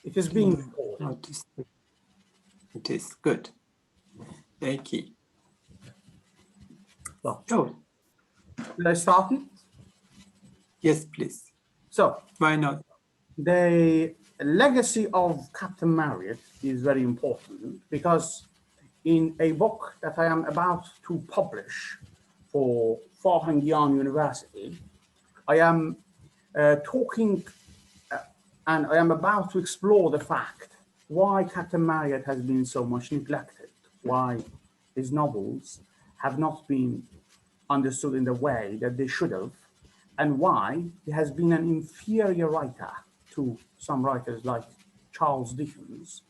It is being recorded. Notice. It is good. Thank you. Well, Oh, should I start it? yes, please. So, Why not? the legacy of Captain Marryat is very important because in a book that I am about to publish for Farhangian University, I am talking and I am about to explore the fact why Captain Marryat has been so much neglected, why his novels have not been understood in the way that they should have, and why he has been an inferior writer to some writers like Charles Dickens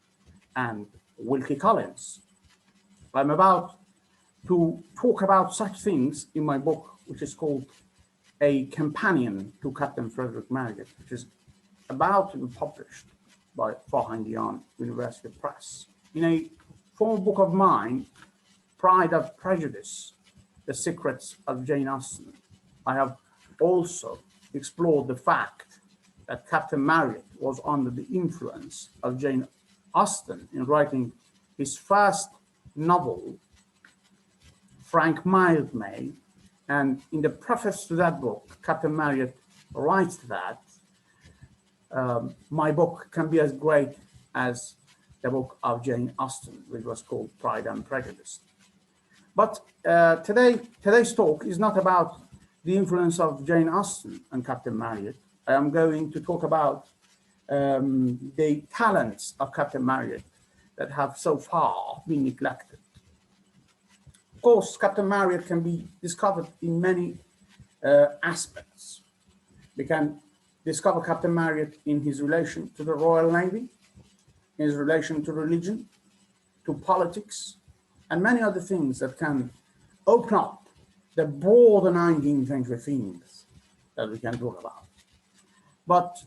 and Wilkie Collins. I'm about to talk about such things in my book, which is called A Companion to Captain Frederick Marryat, which is about to be published by Farhangian University Press. In a former book of mine, Pride and Prejudice, The Secrets of Jane Austen, I have also explored the fact that Captain Marryat was under the influence of Jane Austen in writing his first novel, Frank Mildmay, and in the preface to that book, Captain Marryat writes that my book can be as great as the book of Jane Austen, which was called Pride and Prejudice. But today's talk is not about the influence of Jane Austen and Captain Marryat. I am going to talk about the talents of Captain Marryat that have so far been neglected. Of course, Captain Marryat can be discovered in many aspects. We can discover Captain Marryat in his relation to the Royal Navy, in his relation to religion, to politics, and many other things that can open up the broader 19th century themes that we can talk about. But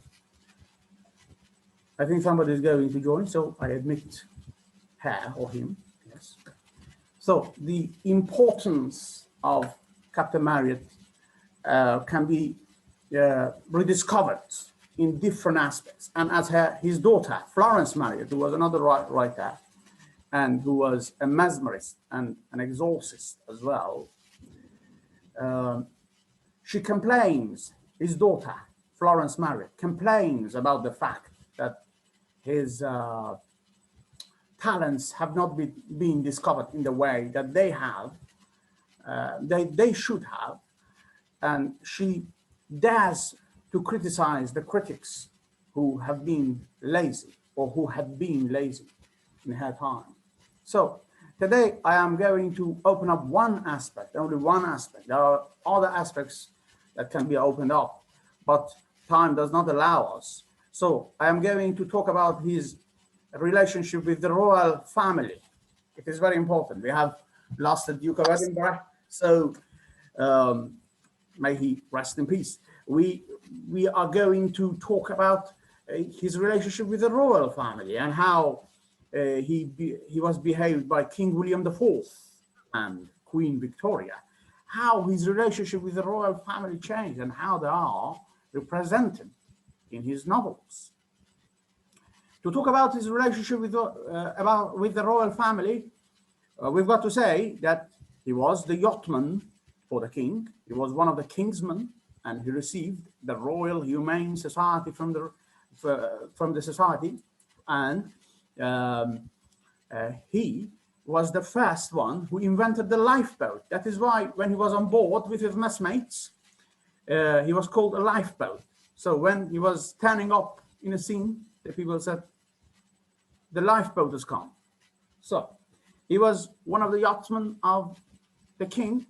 I think somebody is going to join, so I admit her or him, yes. So the importance of Captain Marryat can be rediscovered in different aspects. And as his daughter, Florence Marryat, who was another writer and who was a mesmerist and an exorcist as well, she complains, his daughter, Florence Marryat, complains about the fact that his talents have not been discovered in the way that they have, they should have. And she dares to criticize the critics who have been lazy or who had been lazy in her time. So today I am going to open up one aspect, only one aspect. There are other aspects that can be opened up, but time does not allow us. So I am going to talk about his relationship with the royal family. It is very important. We have lost the Duke of Edinburgh, so may he rest in peace. We are going to talk about his relationship with the royal family and how he was behaved by King William IV and Queen Victoria, how his relationship with the royal family changed and how they are represented in his novels. To talk about his relationship with the royal family, we've got to say that he was the yachtman for the king. He was one of the kingsmen, and he received the Royal Humane Society from the society, and he was the first one who invented the lifeboat. That is why when he was on board with his messmates, he was called a lifeboat. So when he was turning up in a scene, the people said, the lifeboat has come. So he was one of the yachtsmen of the king,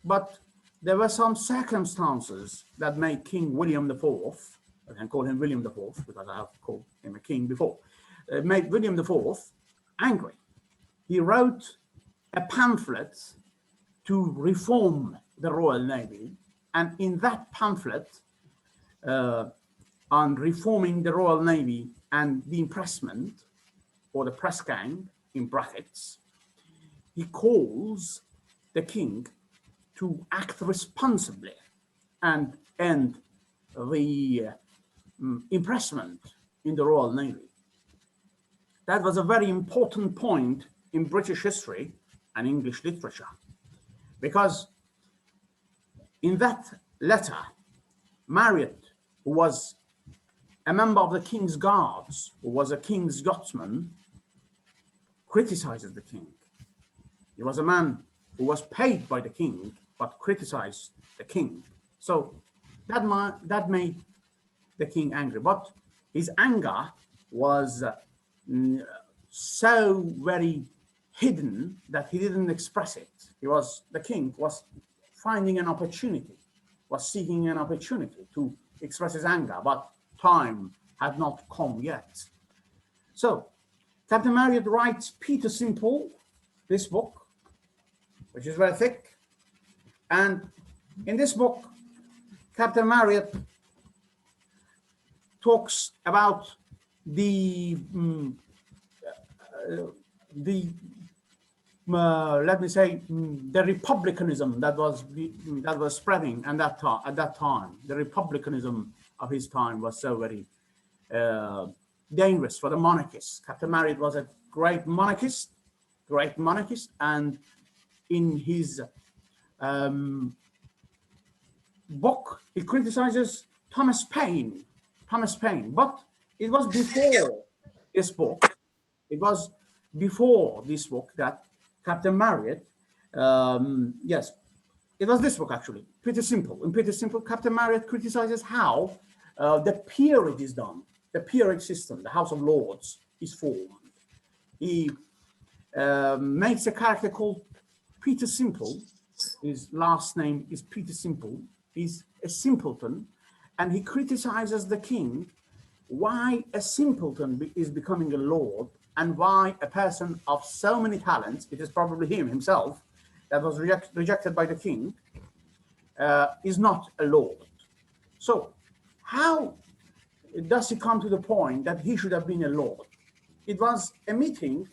but there were some circumstances that made King William IV, I can call him William IV because I have called him a king before, made William IV angry. He wrote a pamphlet to reform the Royal Navy, and in that pamphlet on reforming the Royal Navy and the impressment, or the press gang in brackets, he calls the king to act responsibly and end the impressment in the Royal Navy. that was a very important point in British history and English literature, because in that letter, Marryat, who was a member of the King's Guards, who was a King's yachtsman, criticizes the king. He was a man who was paid by the king, but criticized the king. So that made the king angry. But his anger was so very hidden that he didn't express it. The king was finding an opportunity, was seeking an opportunity to express his anger, but time had not come yet. So Captain Marryat writes Peter Simple, this book, which is very thick. And in this book, Captain Marryat talks about the let me say, the republicanism that was spreading at that time. The republicanism of his time was so very dangerous for the monarchists. Captain Marryat was a great monarchist, and in his book, he criticizes Thomas Paine, but it was before this book. It was before this book that Captain Marryat, yes, it was this book actually, Pretty Simple. In Pretty Simple, Captain Marryat criticizes how the peerage is done, the peerage system, the House of Lords is formed. He makes a character called Peter Simple. His last name is Peter Simple. He's a simpleton, and he criticizes the king why a simpleton is becoming a lord, and why a person of so many talents, it is probably him himself, that was rejected by the king, is not a lord. So how does he come to the point that he should have been a lord? It was a meeting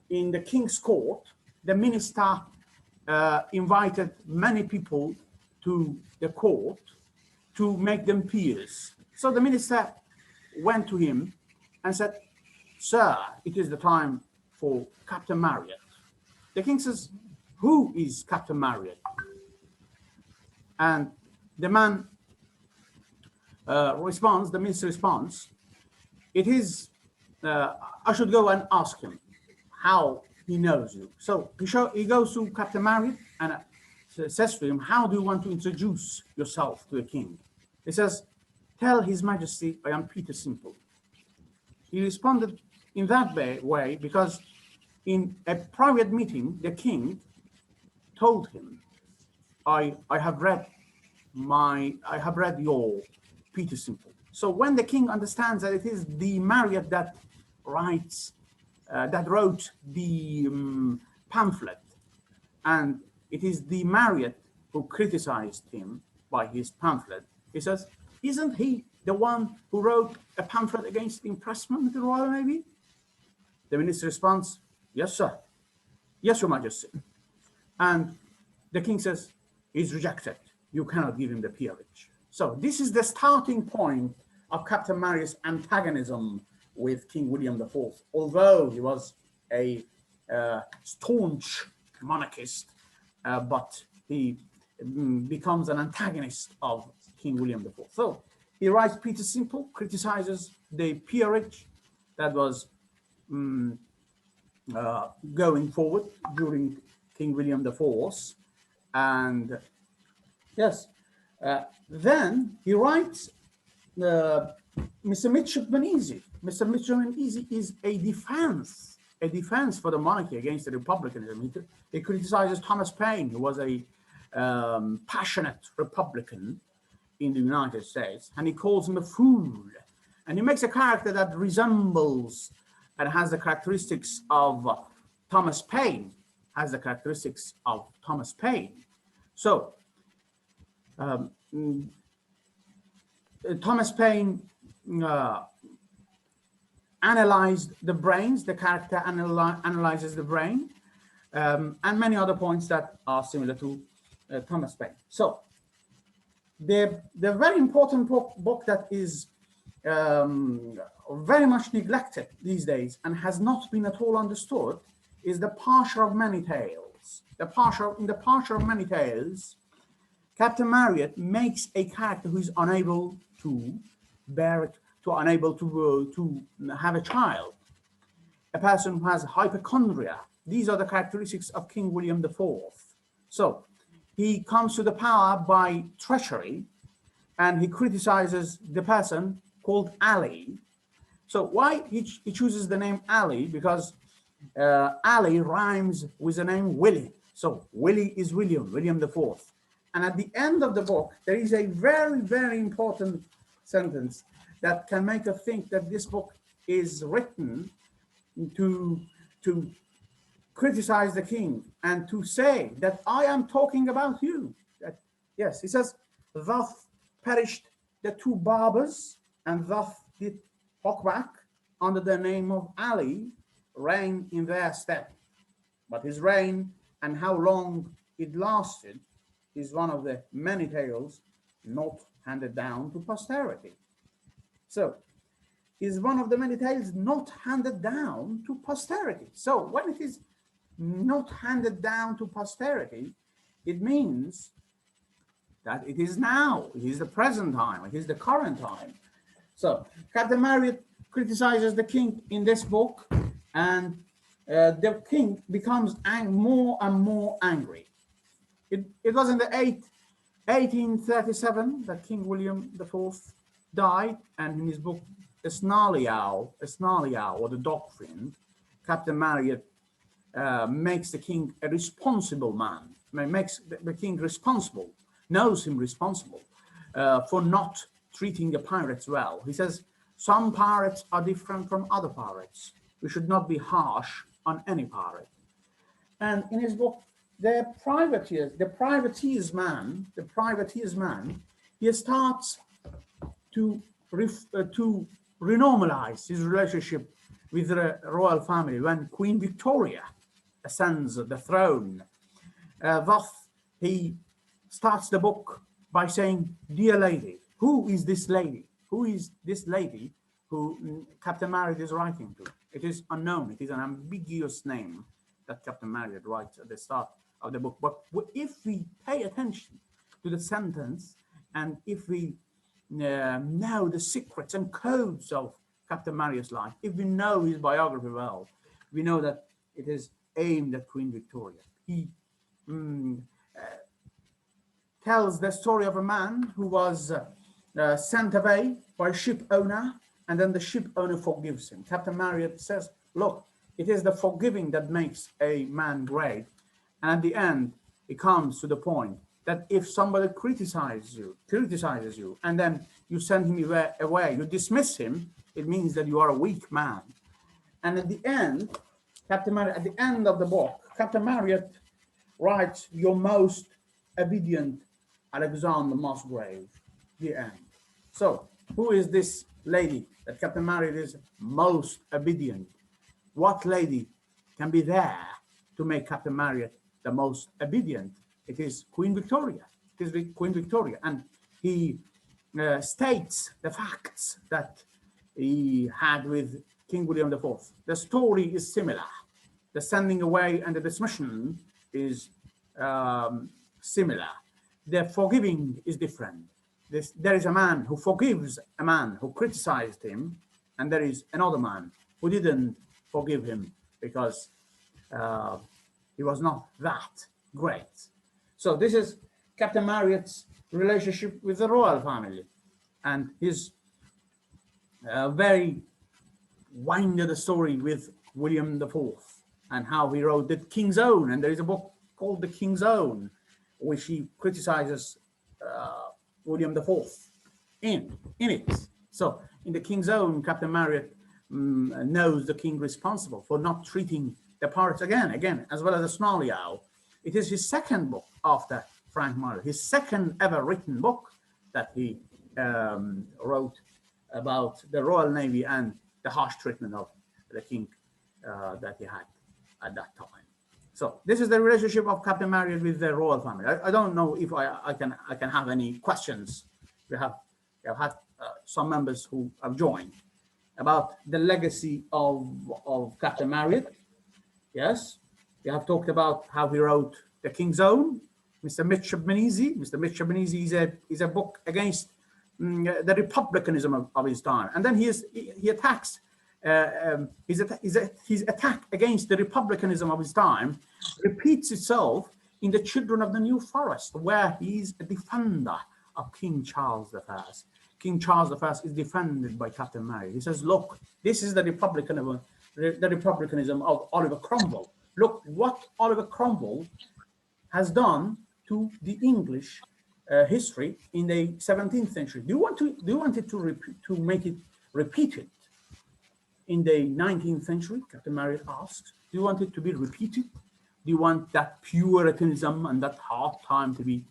in the king's court. The minister invited many people to the court to make them peers. So the minister went to him and said, "Sir, it is the time for Captain Marryat." The king says, "Who is Captain Marryat?" And the man responds, the minister responds, "It is, I should go and ask him how he knows you." So he goes to Captain Marryat and says to him, "How do you want to introduce yourself to the king?" He says, "Tell His Majesty I am Peter Simple." He responded in that way because in a private meeting, the king told him, I have read your Peter Simple." So when the king understands that it is the Marryat that wrote the pamphlet, and it is the Marryat who criticized him by his pamphlet, he says, "Isn't he the one who wrote a pamphlet against impressment with the Royal Navy?" The minister responds, "Yes, sir. Yes, Your Majesty." And the king says, "He's rejected. You cannot give him the peerage." So this is the starting point of Captain Marryat's antagonism with King William IV. Although he was a staunch monarchist, but he becomes an antagonist of King William IV. So he writes Peter Simple, criticizes the peerage that was going forward during King William IV. And yes, then he writes Mr. Midshipman Easy. Mr. Midshipman Easy is a defense for the monarchy against the republicanism. He criticizes Thomas Paine, who was a passionate Republican in the United States, and he calls him a fool. And he makes a character that resembles and has the characteristics of Thomas Paine, So Thomas Paine analyzed the brains, the character analyzes the brain, and many other points that are similar to Thomas Paine. So the very important book that is very much neglected these days and has not been at all understood is the Pasha of Many Tales. In the Pasha of Many Tales, Captain Marryat makes a character who is unable to bear it, to have a child, a person who has hypochondria. These are the characteristics of King William IV. So he comes to the power by treachery, and he criticizes the person called Ali. So why he chooses the name Ali? Because Ali rhymes with the name Willie. So Willie is William IV. And at the end of the book, there is a very, very important sentence that can make us think that this book is written to criticize the king and to say that I am talking about you. That, yes, he says, thus perished the two barbers, and thus did Hawkback under the name of Ali reign in their stead. But his reign and how long it lasted is one of the many tales not handed down to posterity. So, is one of the many tales not handed down to posterity. So when it is not handed down to posterity, it means that it is now, it is the present time, it is the current time. So Captain Marryat criticizes the king in this book, and the king becomes more and more angry. It was in the 1837 that King William IV died, and in his book Esnaliau, or the Doctrine, Captain Marryat makes the king a responsible man, makes the king responsible, knows him responsible for not treating the pirates well. He says, some pirates are different from other pirates. We should not be harsh on any pirate. And in his book, the privateer's man, he starts to renormalize his relationship with the royal family when Queen Victoria ascends the throne. Thus, he starts the book by saying, dear lady, who is this lady? Who is this lady who Captain Marryat is writing to? It is unknown. It is an ambiguous name that Captain Marryat writes at the start of the book. But if we pay attention to the sentence, and if we know the secrets and codes of Captain Marryat's life, if we know his biography well, we know that it is aimed at Queen Victoria. He tells the story of a man who was sent away by a ship owner, and then the ship owner forgives him. Captain Marryat says, look, it is the forgiving that makes a man great. And at the end, it comes to the point that if somebody criticizes you, and then you send him away, you dismiss him, it means that you are a weak man. And at the end, at the end of the book, Captain Marryat writes, your most obedient Alexander Musgrave, the end. So, who is this lady that Captain Marryat is most obedient? What lady can be there to make Captain Marryat the most obedient? It is Queen Victoria. It is Queen Victoria. And he states the facts that he had with King William IV. The story is similar. The sending away and the dismission is similar. The forgiving is different. There is a man who forgives a man who criticized him, and there is another man who didn't forgive him because he was not that great. So this is Captain Marryat's relationship with the royal family, and his very winded story with William IV, and how he wrote the King's Own. And there is a book called The King's Own, which he criticizes William IV in it. So in The King's Own, Captain Marryat knows the king responsible for not treating the pirates again, as well as the Snarly Owl. It is his second book after Frank Marryat, his second ever written book that he wrote about the Royal Navy and the harsh treatment of the king that he had at that time. So this is the relationship of Captain Marryat with the royal family. I don't know if I can have any questions. We have had some members who have joined about the legacy of Captain Marryat. Yes, we have talked about how he wrote The King's Own, Mr. Mitchell-Benesi. Mr. Mitchell-Benesi is a book against the republicanism of his time, and then he attacks his attack against the republicanism of his time repeats itself in The Children of the New Forest, where he's a defender of King Charles I. King Charles I is defended by Captain Marryat. He says, look, this is the republicanism of Oliver Cromwell. Look what Oliver Cromwell has done to the English history in the 17th century. Do you want it to make it repeated in the 19th century? Captain Marryat asked. Do you want it to be repeated? Do you want that Puritanism and that hard time to be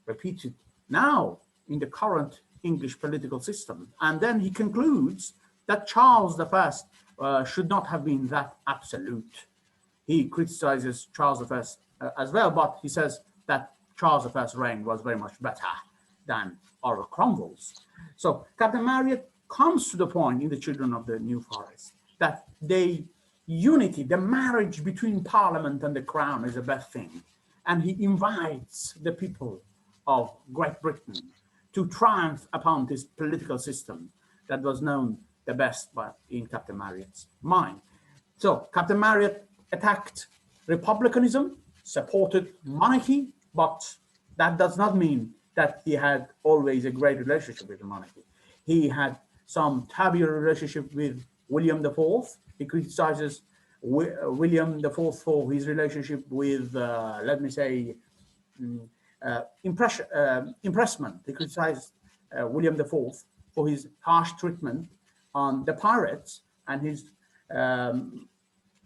repeated now in the current English political system? And then he concludes that Charles I should not have been that absolute. He criticizes Charles I as well, but he says that Charles I's reign was very much better than Oliver Cromwell's. So Captain Marryat comes to the point in The Children of the New Forest that the unity, the marriage between Parliament and the Crown is a bad thing. And he invites the people of Great Britain to triumph upon this political system that was known the best in Captain Marryat's mind. So Captain Marryat attacked republicanism, supported monarchy, but that does not mean that he had always a great relationship with the monarchy. He had some turbulent relationship with William IV. He criticizes William IV for his relationship with, let me say, impressment. He criticized William IV for his harsh treatment on the pirates and his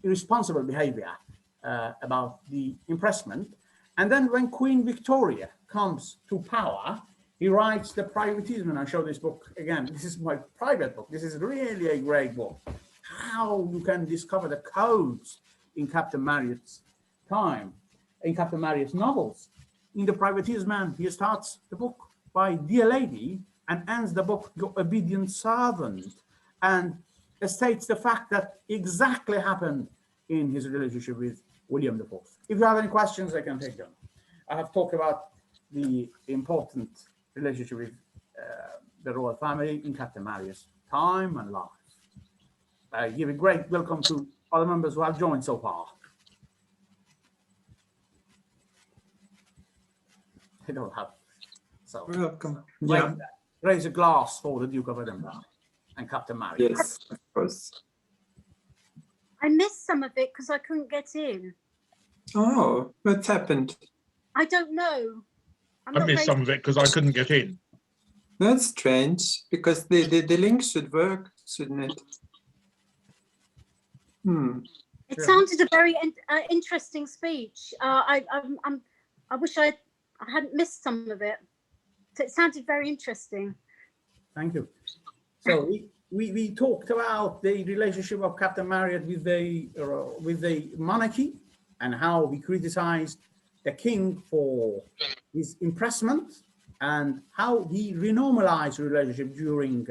irresponsible behavior about the impressment. And then when Queen Victoria comes to power, he writes The Privateersman. I show this book again. This is my private book. This is really a great book. How you can discover the codes in Captain Marryat's time, in Captain Marryat's novels. In The Privateersman, he starts the book by Dear Lady and ends the book Your Obedient Servant, and states the fact that exactly happened in his relationship with William IV. If you have any questions, I can take them. I have talked about the important relationship with the royal family in Captain Marryat's time and life. I give a great welcome to all the members who have joined so far. I don't have, so Welcome. raise a glass for the Duke of Edinburgh and Captain Marryat. Yes, of course. I missed some of it because I couldn't get in. Oh, what's happened? I don't know. I missed some of it because I couldn't get in. That's strange, because the link should work, shouldn't it? It sounded a very interesting speech. I wish I hadn't missed some of it. So it sounded very interesting. Thank you. So we talked about the relationship of Captain Marryat with the monarchy and how he criticized the king for his impressment and how he renormalized the relationship during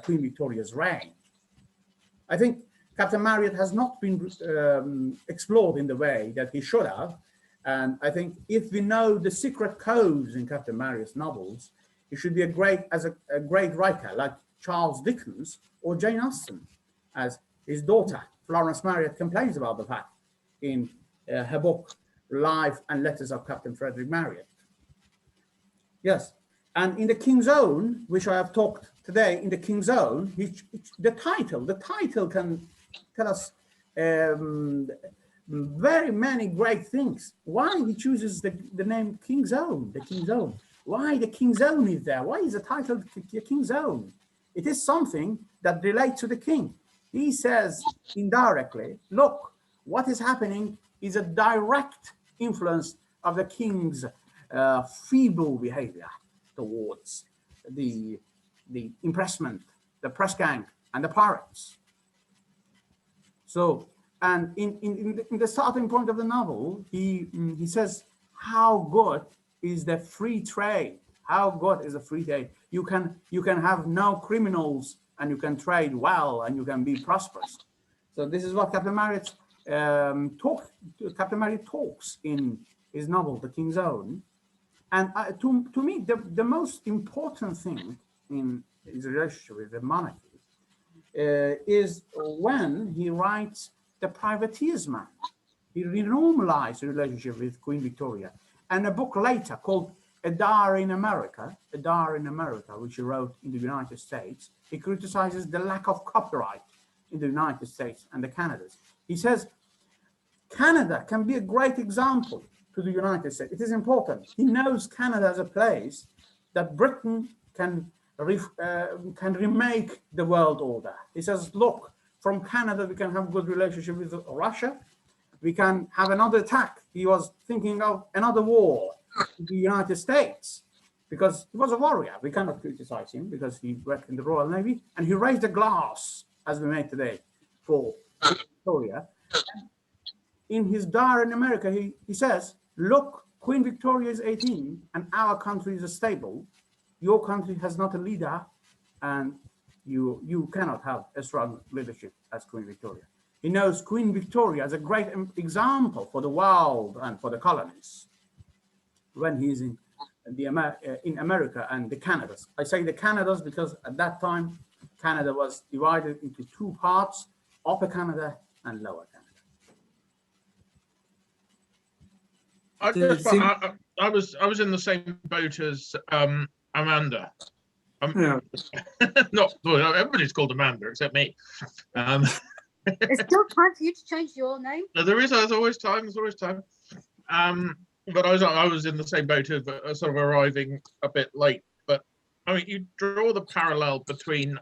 Queen Victoria's reign. I think Captain Marryat has not been explored in the way that he should have. And I think if we know the secret codes in Captain Marryat's novels, he should be a great writer like Charles Dickens or Jane Austen, as his daughter, Florence Marryat, complains about the fact in her book, Life and Letters of Captain Frederick Marryat. Yes, and in The King's Own, which I have talked today, in The King's Own, the title can tell us very many great things. Why he chooses the name King's Own, The King's Own. Why the King's Own is there? Why is the title The King's Own? It is something that relates to the king. He says indirectly, look, what is happening is a direct influence of the king's feeble behavior towards the impressment, the press gang, and the pirates. So, and in the starting point of the novel, he says, how good is the free trade? How good is the free trade? you can have no criminals, and you can trade well, and you can be prosperous. So this is what Captain Marryat talks in his novel, The King's Own. And to me, the most important thing in his relationship with the monarchy is when he writes The Privateer's Man. He renormalized the relationship with Queen Victoria. And a book later called A Diary in America, which he wrote in the United States, he criticizes the lack of copyright in the United States and the Canadas. He says, Canada can be a great example to the United States. It is important. He knows Canada as a place that Britain can remake the world order. He says, look, from Canada, we can have good relationship with Russia. We can have another attack. He was thinking of another war in the United States because he was a warrior. We cannot criticize him because he worked in the Royal Navy, and he raised a glass, as we made today, for Victoria. In his diary in America, he says, look, Queen Victoria is 18 and our country is stable. Your country has not a leader, and you cannot have a strong leadership as Queen Victoria. He knows Queen Victoria as a great example for the world and for the colonies when he's in America and the Canadas. I say the Canadas because at that time, Canada was divided into two parts, Upper Canada and Lower Canada. I was in the same boat as Amanda. Yeah. Not well, everybody's called Amanda except me. There's still time for you to change your name. There's always time. But I was in the same boat of sort of arriving a bit late. But I mean, you draw the parallel between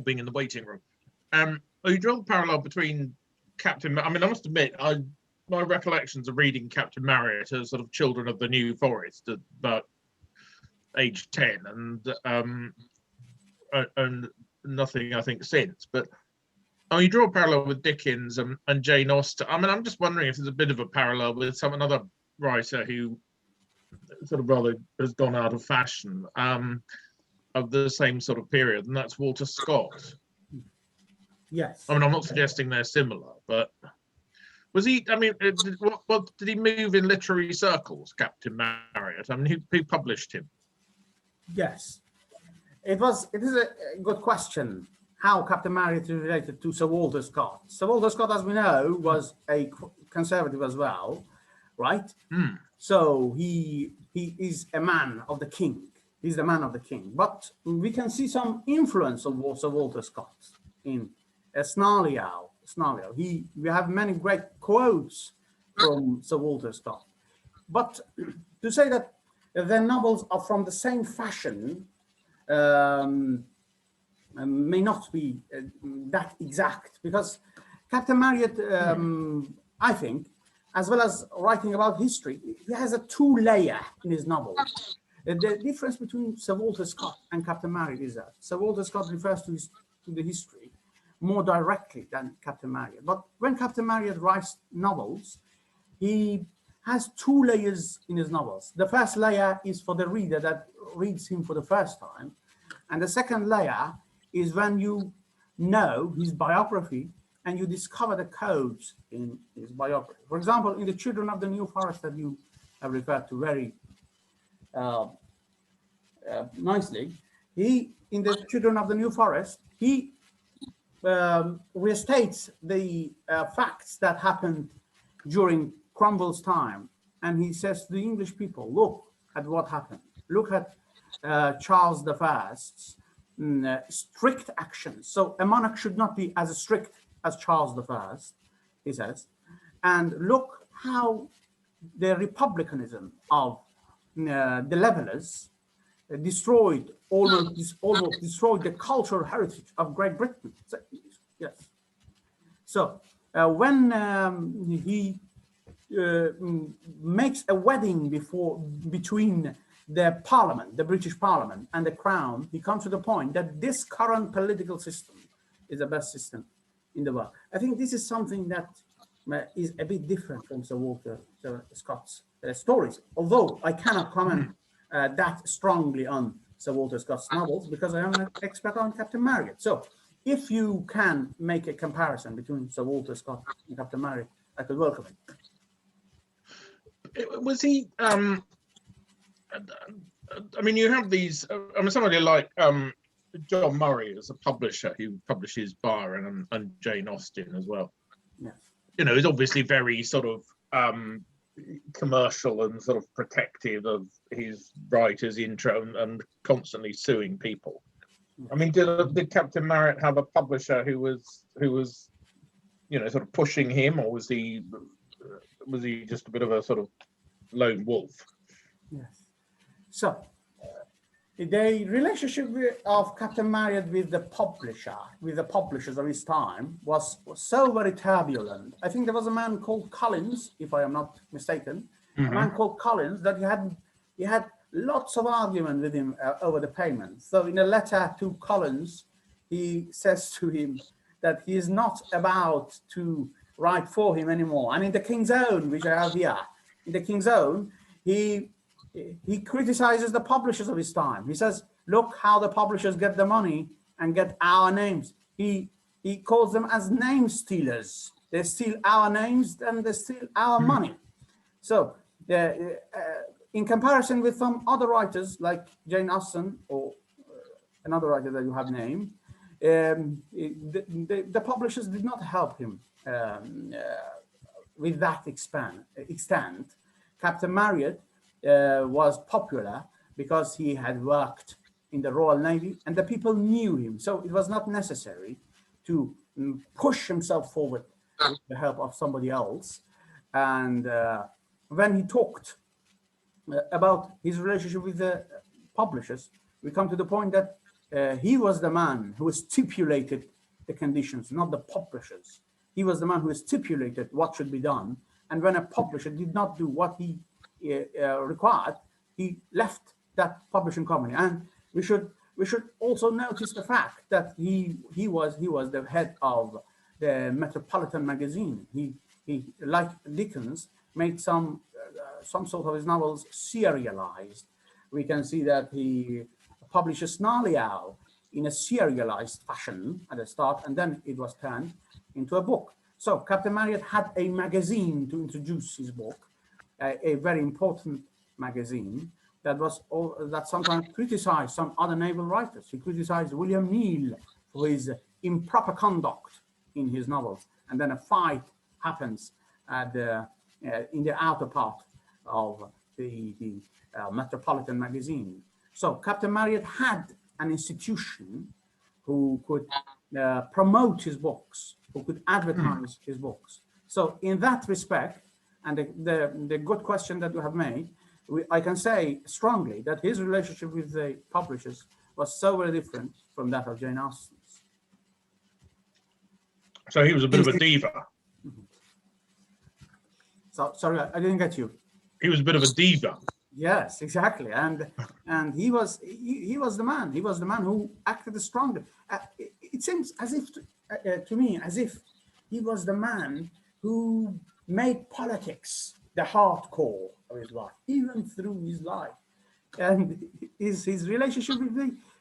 being in the waiting room. You draw the parallel between Captain. I mean, I must admit, my recollections of reading Captain Marryat as sort of Children of the New Forest at about age 10, and nothing I think since. But you draw a parallel with Dickens and Jane Austen. I mean, I'm just wondering if there's a bit of a parallel with another writer who sort of rather has gone out of fashion of the same sort of period, and that's Walter Scott. Yes. I mean, I'm not suggesting they're similar, but was he? I mean, what did he move in literary circles, Captain Marryat? I mean, who published him? Yes, it is a good question. How Captain Marryat is related to Sir Walter Scott. Sir Walter Scott, as we know, was a conservative as well, right? Mm. So he is a man of the king. He's the man of the king. But we can see some influence of Sir Walter Scott in Snarleyow. We have many great quotes from Sir Walter Scott. But to say that their novels are from the same fashion may not be that exact, because Captain Marryat, I think, as well as writing about history, he has a two-layer in his novel. The difference between Sir Walter Scott and Captain Marryat is that Sir Walter Scott refers to the history more directly than Captain Marryat. But when Captain Marryat writes novels, he has two layers in his novels. The first layer is for the reader that reads him for the first time. And the second layer is when you know his biography and you discover the codes in his biography. For example, in The Children of the New Forest that you have referred to very nicely, in The Children of the New Forest, he restates the facts that happened during Cromwell's time. And he says to the English people, look at what happened. Look at Charles I's strict actions. So a monarch should not be as strict as Charles I, he says. And look how the republicanism of the Levelers almost destroyed the cultural heritage of Great Britain. So, yes. So when he makes a wedding between the Parliament, the British Parliament, and the Crown, he comes to the point that this current political system is the best system in the world. I think this is something that is a bit different from Sir Walter Scott's stories, although I cannot comment that strongly on Sir Walter Scott's novels because I am an expert on Captain Marryat. So if you can make a comparison between Sir Walter Scott and Captain Marryat, I could welcome it. Was he? I mean, you have these. I mean, somebody like John Murray as a publisher who publishes Byron and Jane Austen as well. Yes. You know, is obviously very sort of commercial and sort of protective of his writer's intro and constantly suing people. I mean, did Captain Marryat have a publisher who was, you know, sort of pushing him, or was he just a bit of a sort of lone wolf? Yes. So the relationship of Captain Marryat with the publishers of his time was so very turbulent. I think there was a man called Collins, if I am not mistaken, a man called Collins, that he had lots of argument with him over the payment. So in a letter to Collins, he says to him that he is not about to write for him anymore. And in the King's Own, which I have here, in the King's Own, he criticizes the publishers of his time. He says, look how the publishers get the money and get our names. He calls them as name stealers. They steal our names and they steal our money. So in comparison with some other writers like Jane Austen or another writer that you have named, the publishers did not help him with that extent. Captain Marryat was popular because he had worked in the Royal Navy and the people knew him. So it was not necessary to push himself forward with the help of somebody else. And when he talked about his relationship with the publishers, we come to the point that he was the man who stipulated the conditions, not the publishers. He was the man who stipulated what should be done. And when a publisher did not do what he required, he left that publishing company. And we should also notice the fact that he was the head of the Metropolitan magazine. He like Dickens, made some sort of his novels serialized. We can see that he published Snarly Owl in a serialized fashion at the start, and then it was turned into a book. So Captain Marryat had a magazine to introduce his book, a very important magazine that sometimes criticized some other naval writers. He criticized William Neal for his improper conduct in his novels, and then a fight happens at in the outer part of the Metropolitan magazine. So Captain Marryat had an institution who could promote his books, who could advertise his books. So in that respect, and the good question that you have made, I can say strongly that his relationship with the publishers was so very different from that of Jane Austen's. So he was a bit of a diva. So sorry, I didn't get you. He was a bit of a diva. Yes, exactly, and he was the man. He was the man who acted the strongest. It seems as if to me as if he was the man who made politics the hardcore of his life, even through his life, and his relationship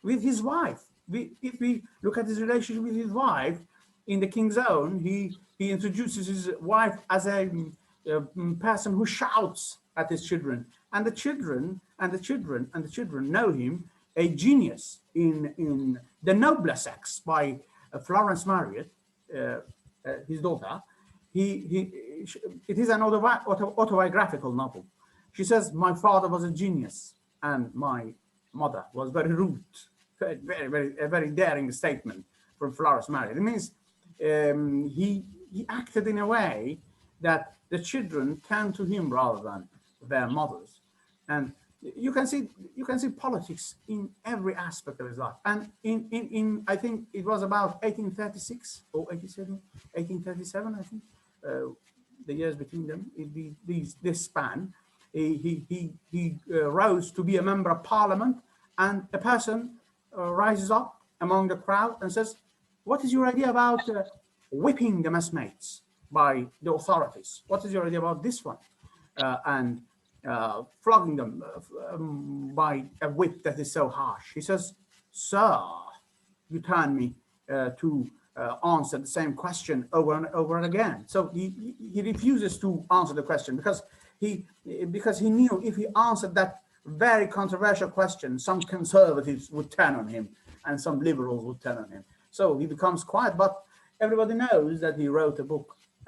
with his wife. If we look at his relationship with his wife in the King's Own, he introduces his wife as a person who shouts at his children, and the children know him a genius in The Nobler Sex by Florence Marryat, his daughter. It is an autobiographical novel. She says, my father was a genius and my mother was very rude. A very daring statement from Florence Marryat. It means he acted in a way that the children turned to him rather than their mothers. And you can see politics in every aspect of his life. And in I think it was about 1836 or 1837, I think, the years between them, this span, he rose to be a member of parliament, and a person rises up among the crowd and says, what is your idea about whipping the messmates by the authorities? What is your idea about this one? And flogging them by a whip that is so harsh. He says, "Sir, you turn me to answer the same question over and over again." So he refuses to answer the question because he knew if he answered that very controversial question, some conservatives would turn on him and some liberals would turn on him. So he becomes quiet, but everybody knows that he wrote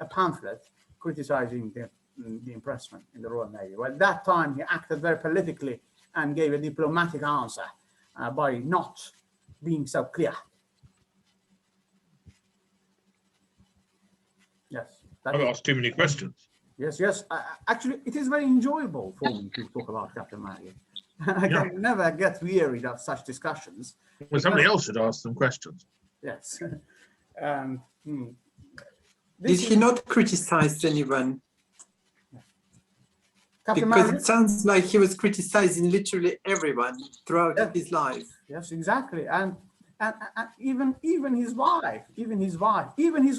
a pamphlet criticizing the impressment in the Royal Navy. Well, at that time he acted very politically and gave a diplomatic answer by not being so clear. Yes. I've asked too many questions. Yes, yes. Actually, it is very enjoyable for me to talk about Captain Marryat. I can never get wearied of such discussions. Well, somebody else should ask them questions. Yes. Did he not criticize anyone? Captain Because Marryat? it sounds like he was criticizing literally everyone throughout his life. Yes, exactly. And even his wife, even his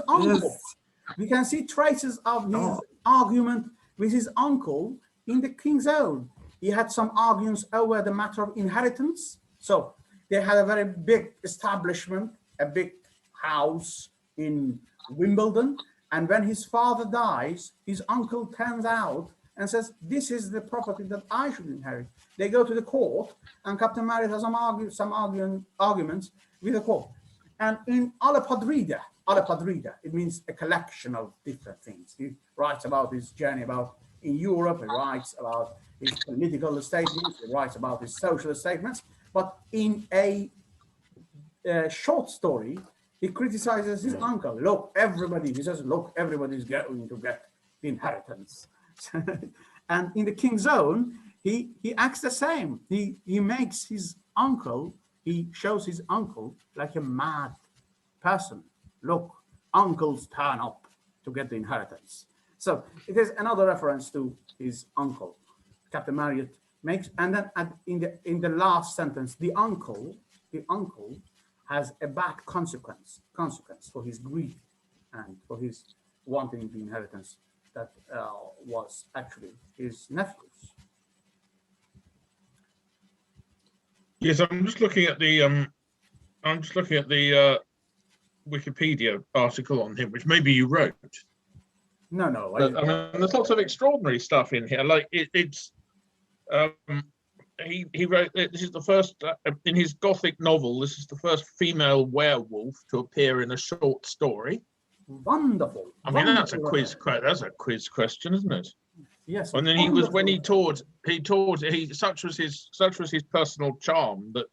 uncle. Yes. We can see traces of his argument with his uncle in the King's Own. He had some arguments over the matter of inheritance. So they had a very big establishment, a big house in Wimbledon. And when his father dies, his uncle turns out and says, "This is the property that I should inherit." They go to the court, and Captain Marryat has some arguments with the court. And in Alla Podrida, it means a collection of different things. He writes about his journey in Europe, he writes about his political statements, he writes about his social statements, but in a short story, he criticizes his uncle. He says, look, everybody's going to get the inheritance. And in the King's Own, he acts the same. He makes his uncle, he shows his uncle like a mad person. Look, uncles turn up to get the inheritance. So it is another reference to his uncle. Captain Marryat makes, and then in the last sentence, the uncle has a bad consequence for his greed and for his wanting the inheritance that was actually his nephew's. Yes, I'm just looking at the Wikipedia article on him, which maybe you wrote. No. But, I mean, there's lots of extraordinary stuff in here. Like he wrote, this is the first in his Gothic novel. This is the first female werewolf to appear in a short story. Wonderful. I mean, that's a quiz. That's a quiz question, isn't it? Yes. And then such was his personal charm that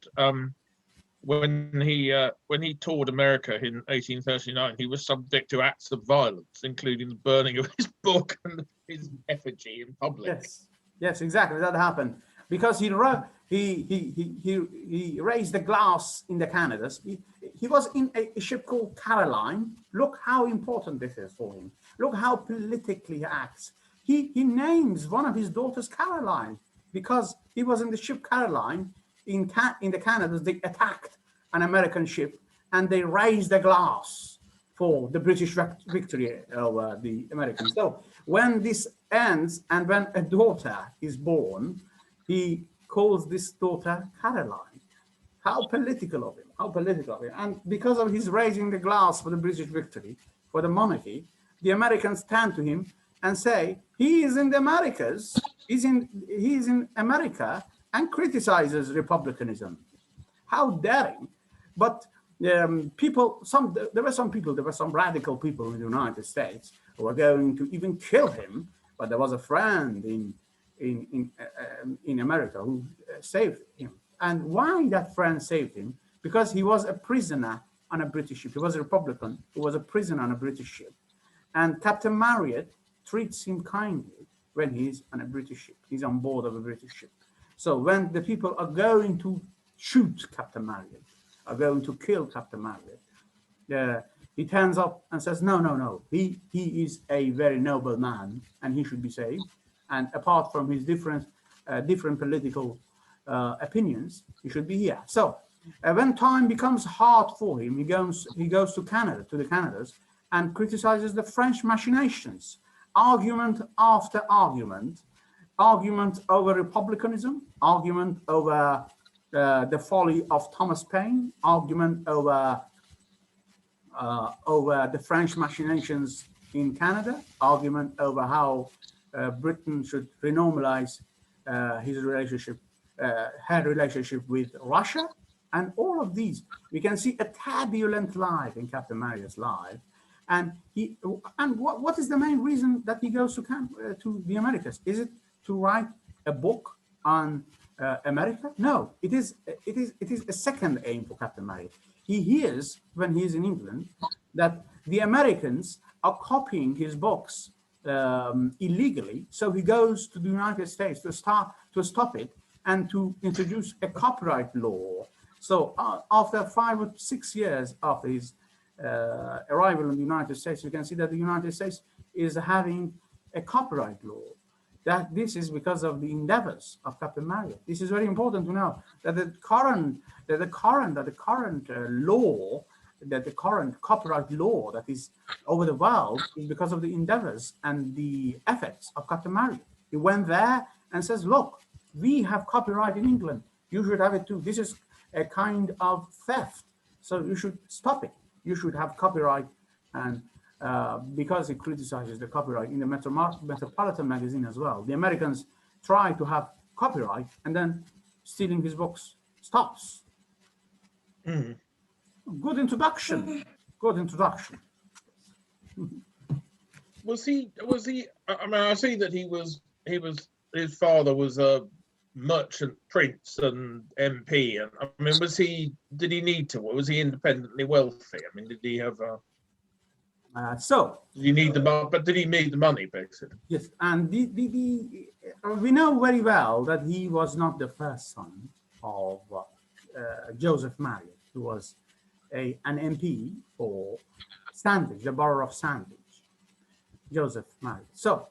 when he toured America in 1839, he was subject to acts of violence, including the burning of his book and his effigy in public. Yes, exactly. That happened because he raised the glass in the Canadas. He was in a ship called Caroline. Look how important this is for him. Look how politically he acts. He names one of his daughters Caroline because he was in the ship Caroline in the Canadas. They attacked an American ship and they raised the glass for the British victory over the Americans. So when this ends and when a daughter is born, he calls this daughter Caroline. How political of him, And because of his raising the glass for the British victory, for the monarchy, the Americans turn to him and say, he is in the Americas, he is in America and criticizes republicanism. How daring. But there were some radical people in the United States who were going to even kill him, but there was a friend in America who saved him. And why that friend saved him? Because he was a prisoner on a British ship. He was a Republican who was a prisoner on a British ship. And Captain Marryat treats him kindly when he's on a British ship. He's on board of a British ship. So when the people are going to shoot Captain Marryat, are going to kill Captain Marryat, he turns up and says, no. He is a very noble man and he should be saved. And apart from his different political opinions, he should be here. So when time becomes hard for him, he goes to Canada, to the Canadas, and criticizes the French machinations, argument after argument, argument over republicanism, argument over the folly of Thomas Paine, argument over the French machinations in Canada, argument over how Britain should renormalize her relationship with Russia, and all of these. We can see a turbulent life in Captain Marryat's life, and what is the main reason that he goes to the Americas? Is it to write a book on America? No, it is a second aim for Captain Marryat. He hears when he is in England that the Americans are copying his books illegally, so he goes to the United States to stop it and to introduce a copyright law. So after 5 or 6 years after his arrival in the United States, you can see that the United States is having a copyright law. That this is because of the endeavors of Captain Marryat. This is very important to know that the current copyright law that is over the world is because of the endeavors and the efforts of Captain Marryat. He went there and says, look, we have copyright in England. You should have it too. This is a kind of theft. So you should stop it. You should have copyright. And because he criticizes the copyright in the Metropolitan magazine as well, the Americans try to have copyright, and then stealing his books stops. Mm. Good introduction. Good introduction. Was he? I mean, I see that he was. His father was a merchant prince and MP, and I mean, was he? Did he need to? Was he independently wealthy? I mean, did he have a? Did he need the money? But did he need the money, basically? Yes, and we know very well that he was not the first son of Joseph Marryat, who was an MP for Sandwich, the borough of Sandwich. Joseph Marryat. So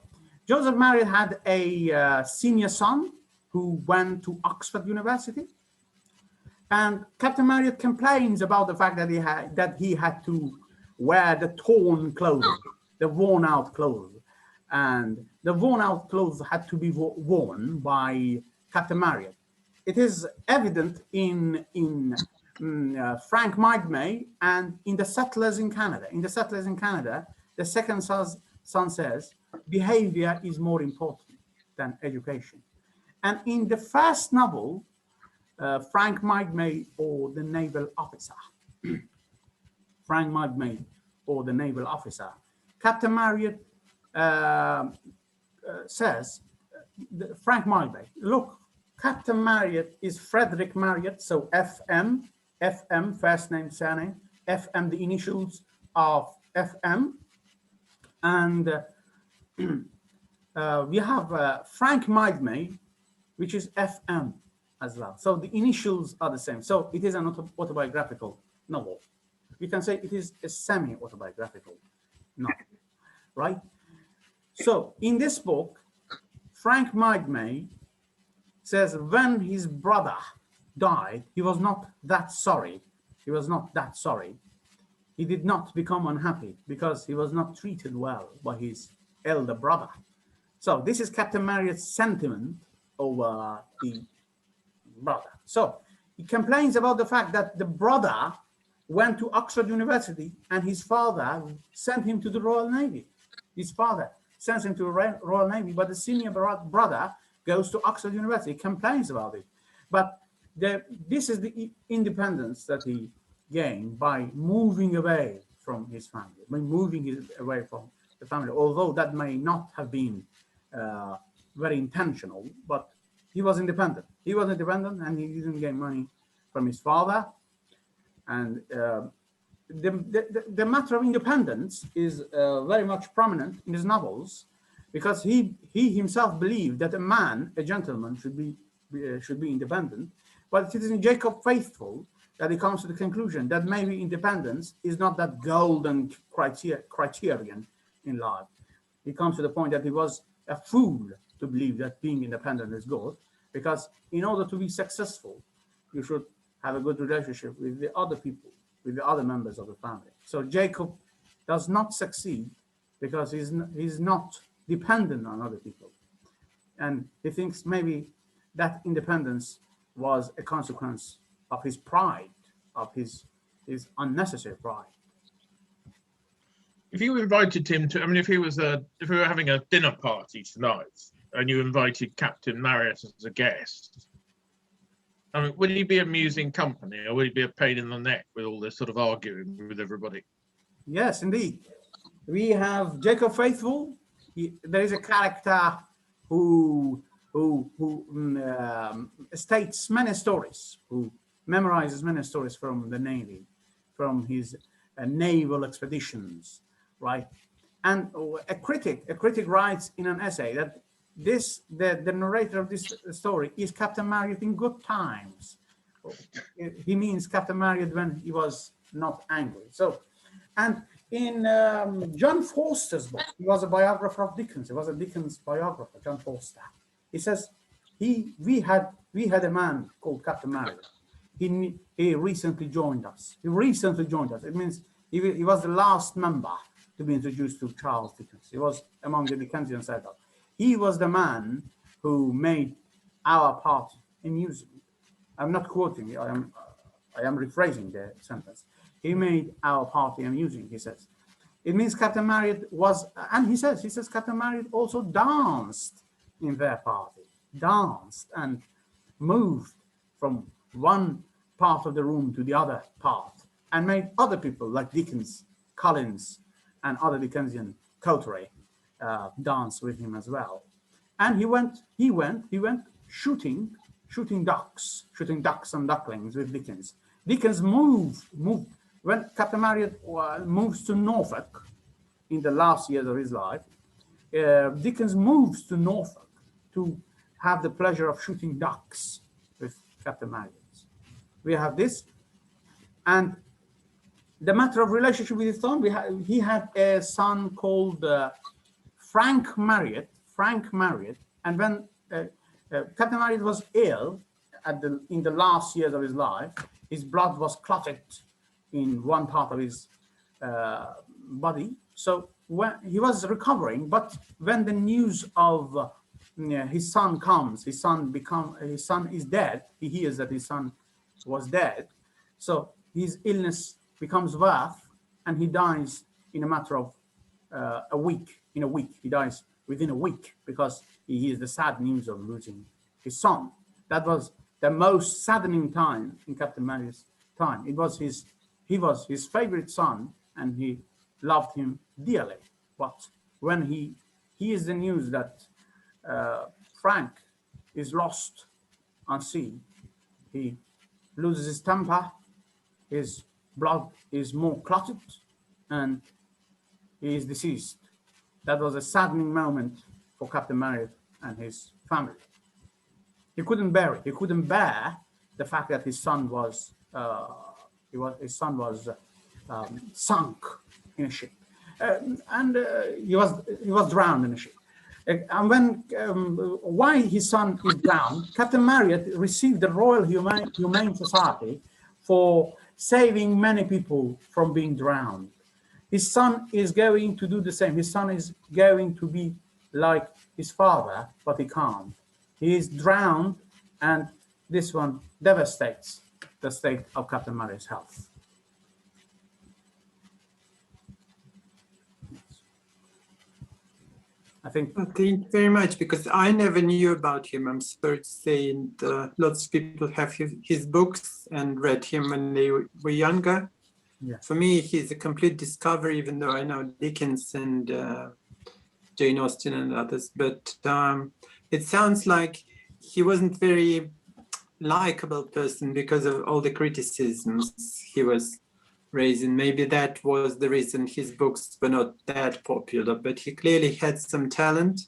Joseph Marryat had a senior son who went to Oxford University, and Captain Marryat complains about the fact that he had to wear the torn clothes, the worn out clothes, and the worn out clothes had to be worn by Captain Marryat. It is evident in Frank Mildmay and in the Settlers in Canada. In the Settlers in Canada, the second son says, behavior is more important than education. And in the first novel, Frank Mildmay or the Naval Officer, Frank Mildmay or the Naval Officer, Captain Marryat says, Frank Mildmay, look, Captain Marryat is Frederick Marryat, so FM, first name, surname, FM, the initials of FM, and we have Frank Mildmay, which is FM as well. So the initials are the same. So it is an autobiographical novel. We can say it is a semi-autobiographical novel, right? So in this book, Frank Mildmay says when his brother died, he was not that sorry. He was not that sorry. He did not become unhappy because he was not treated well by his elder brother. So this is Captain Marryat's sentiment over the brother. So he complains about the fact that the brother went to Oxford University and his father sent him to the Royal Navy. His father sends him to the Royal Navy, but the senior brother goes to Oxford University. He complains about it. But this is the independence that he gained by moving away from his family, by moving away from the family, although that may not have been very intentional, but he was independent. He was independent and he didn't gain money from his father. And the matter of independence is very much prominent in his novels, because he himself believed that a man, a gentleman, should be independent. But it is in Jacob Faithful that he comes to the conclusion that maybe independence is not that golden criterion in life. He comes to the point that he was a fool to believe that being independent is good, because in order to be successful, you should have a good relationship with the other people, with the other members of the family. So Jacob does not succeed because he's not dependent on other people. and he thinks maybe that independence was a consequence of his pride, of his unnecessary pride. If you invited him to, I mean, if we were having a dinner party tonight and you invited Captain Marryat as a guest, I mean, would he be amusing company or would he be a pain in the neck with all this sort of arguing with everybody? Yes, indeed. We have Jacob Faithful. There is a character who states many stories, who memorizes many stories from the Navy, from his naval expeditions, right? And a critic writes in an essay that the narrator of this story is Captain Marryat in good times. He means Captain Marryat when he was not angry. So, and in John Forster's book, he was a biographer of Dickens. He was a Dickens biographer, John Forster. He says we had a man called Captain Marryat. He recently joined us. It means he was the last member to be introduced to Charles Dickens. He was among the Dickensian circle. He was the man who made our party amusing. I'm not quoting. I am rephrasing the sentence. He made our party amusing, he says. It means Captain Marryat was, and he says Captain Marryat also danced in their party, danced and moved from one part of the room to the other part, and made other people like Dickens, Collins, and other Dickensian coterie dance with him as well. And he went shooting ducks and ducklings with Dickens. Dickens moved when Captain Marryat moves to Norfolk in the last years of his life. Dickens moves to Norfolk to have the pleasure of shooting ducks with Captain Marryat. We have this, and the matter of relationship with his son. He had a son called Frank Marryat, and when Captain Marryat was ill in the last years of his life, his blood was clotted in one part of his body. So when he was recovering, but when the news of his son comes, his son is dead. He hears that his son was dead. So his illness becomes worse, and he dies in a matter of a week. In a week, he dies within a week because he hears the sad news of losing his son. That was the most saddening time in Captain Marryat's time. He was his favorite son, and he loved him dearly. But when he hears the news that Frank is lost on sea, he loses his temper, his blood is more clotted, and he is deceased. That was a saddening moment for Captain Marryat and his family. He couldn't bear it. He couldn't bear the fact that his son was sunk in a ship, and he was drowned in a ship. And when why his son is drowned, Captain Marryat received the Royal Humane Society for saving many people from being drowned. His son is going to do the same. His son is going to be like his father, but he can't. He is drowned, and this one devastates the state of Captain Marryat's health. Thank you very much, because I never knew about him. I'm sorry to say, and lots of people have his books and read him when they were younger. Yeah. For me, he's a complete discovery, even though I know Dickens and Jane Austen and others. But it sounds like he wasn't very likable person because of all the criticisms he was raising. Maybe that was the reason his books were not that popular, but he clearly had some talent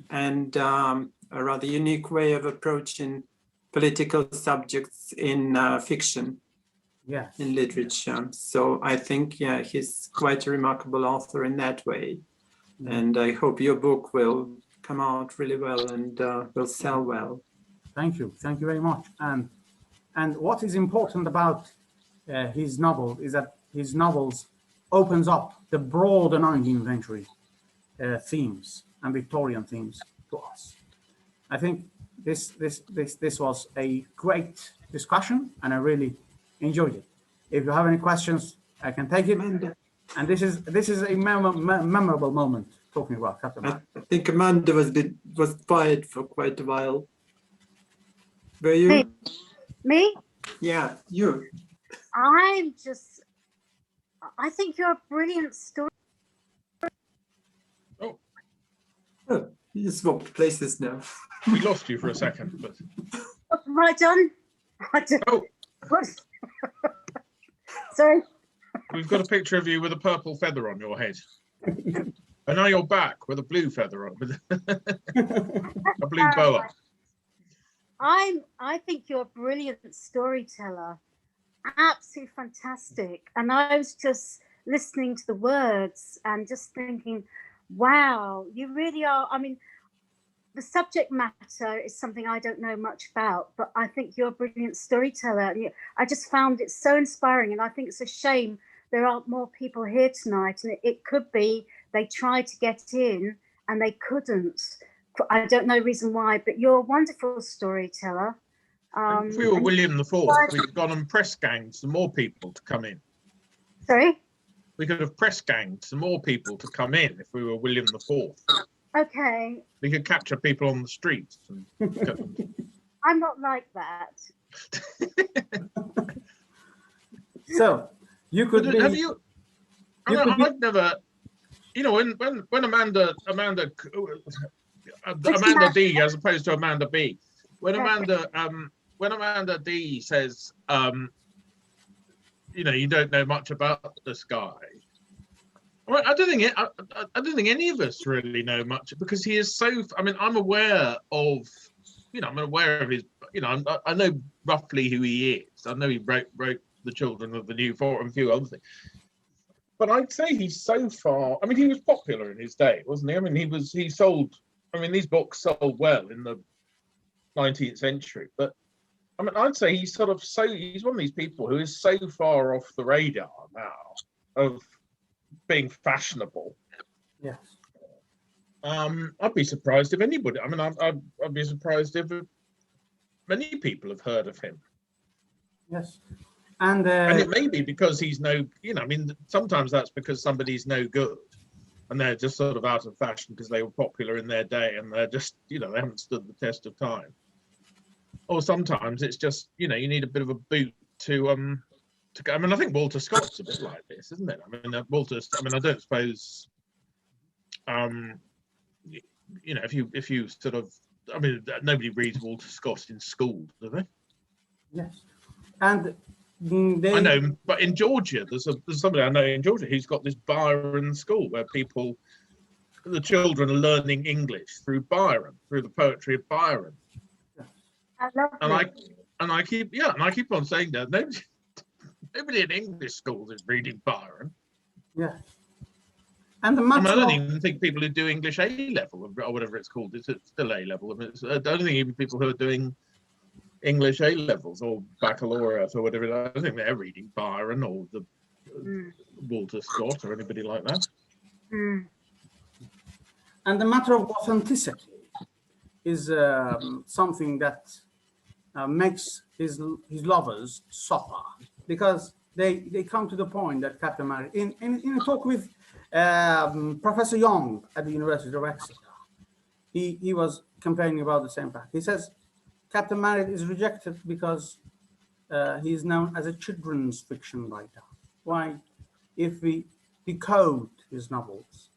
and a rather unique way of approaching political subjects in fiction, in literature. So I think, yeah, he's quite a remarkable author in that way. And I hope your book will come out really well and will sell well. Thank you very much. And what is important about his novel is that his novels opens up the broader 19th century themes and Victorian themes to us. I think this was a great discussion, and I really enjoyed it. If you have any questions, I can take it. Amanda. And this is a memorable moment talking about Captain Marryat. I think Amanda was quiet for quite a while. Were you? Me? Yeah, you. I think you're a brilliant story. Oh, Oh, you swapped places now. we lost you for a second, but Right done. oh, What? Sorry. we've got a picture of you with a purple feather on your head. And now you're back with a blue feather on, with a blue boa. I think you're a brilliant storyteller. Absolutely fantastic. And I was just listening to the words and just thinking, wow, you really are. I mean, the subject matter is something I don't know much about, but I think you're a brilliant storyteller. I just found it so inspiring, and I think it's a shame there aren't more people here tonight. And it could be they tried to get in and they couldn't. I don't know the reason why, but you're a wonderful storyteller. If we were William IV, we could have gone and press ganged some more people to come in. Sorry? We could have press ganged some more people to come in if we were William IV. Okay. We could capture people on the streets. And get them. I'm not like that. So you could be. Have you? I've never. You know, when Amanda D as opposed to Amanda B. When Amanda D says, you know, you don't know much about this guy. Well, I don't think any of us really know much, because he is so. I mean, I'm aware of, you know, I'm aware of his. You know, I know roughly who he is. I know he wrote The Children of the New Fort and a few other things. But I'd say he's so far. I mean, he was popular in his day, wasn't he? I mean, he sold. I mean, these books sold well in the 19th century. But I mean, I'd say he's sort of he's one of these people who is so far off the radar now of being fashionable. Yes. I'd be surprised if anybody. I mean, I'd be surprised if many people have heard of him. Yes. And it may be because he's no, you know, I mean, sometimes that's because somebody's no good and they're just sort of out of fashion because they were popular in their day and they're just, you know, they haven't stood the test of time. Or sometimes it's just, you know, you need a bit of a boot to go. I mean, I think Walter Scott's a bit like this, isn't it? I mean, I don't suppose, you know, if you sort of, I mean, nobody reads Walter Scott in school, do they? Yes. And I know, but in Georgia, there's somebody I know in Georgia who's got this Byron school where the children are learning English through Byron, through the poetry of Byron. I love it. And I keep on saying that nobody in English schools is reading Byron. Yes. And the I don't even think people who do English A level or whatever it's called, it's still A level. I mean, I don't think even people who are doing English A levels or baccalaureate or whatever, I don't think they're reading Byron or the Walter Scott or anybody like that. And the matter of authenticity is something that makes his lovers suffer, because they come to the point that Captain Marryat, in a talk with Professor Young at the University of Exeter, he was complaining about the same fact. He says Captain Marryat is rejected because he is known as a children's fiction writer. Why? If we decode his novels,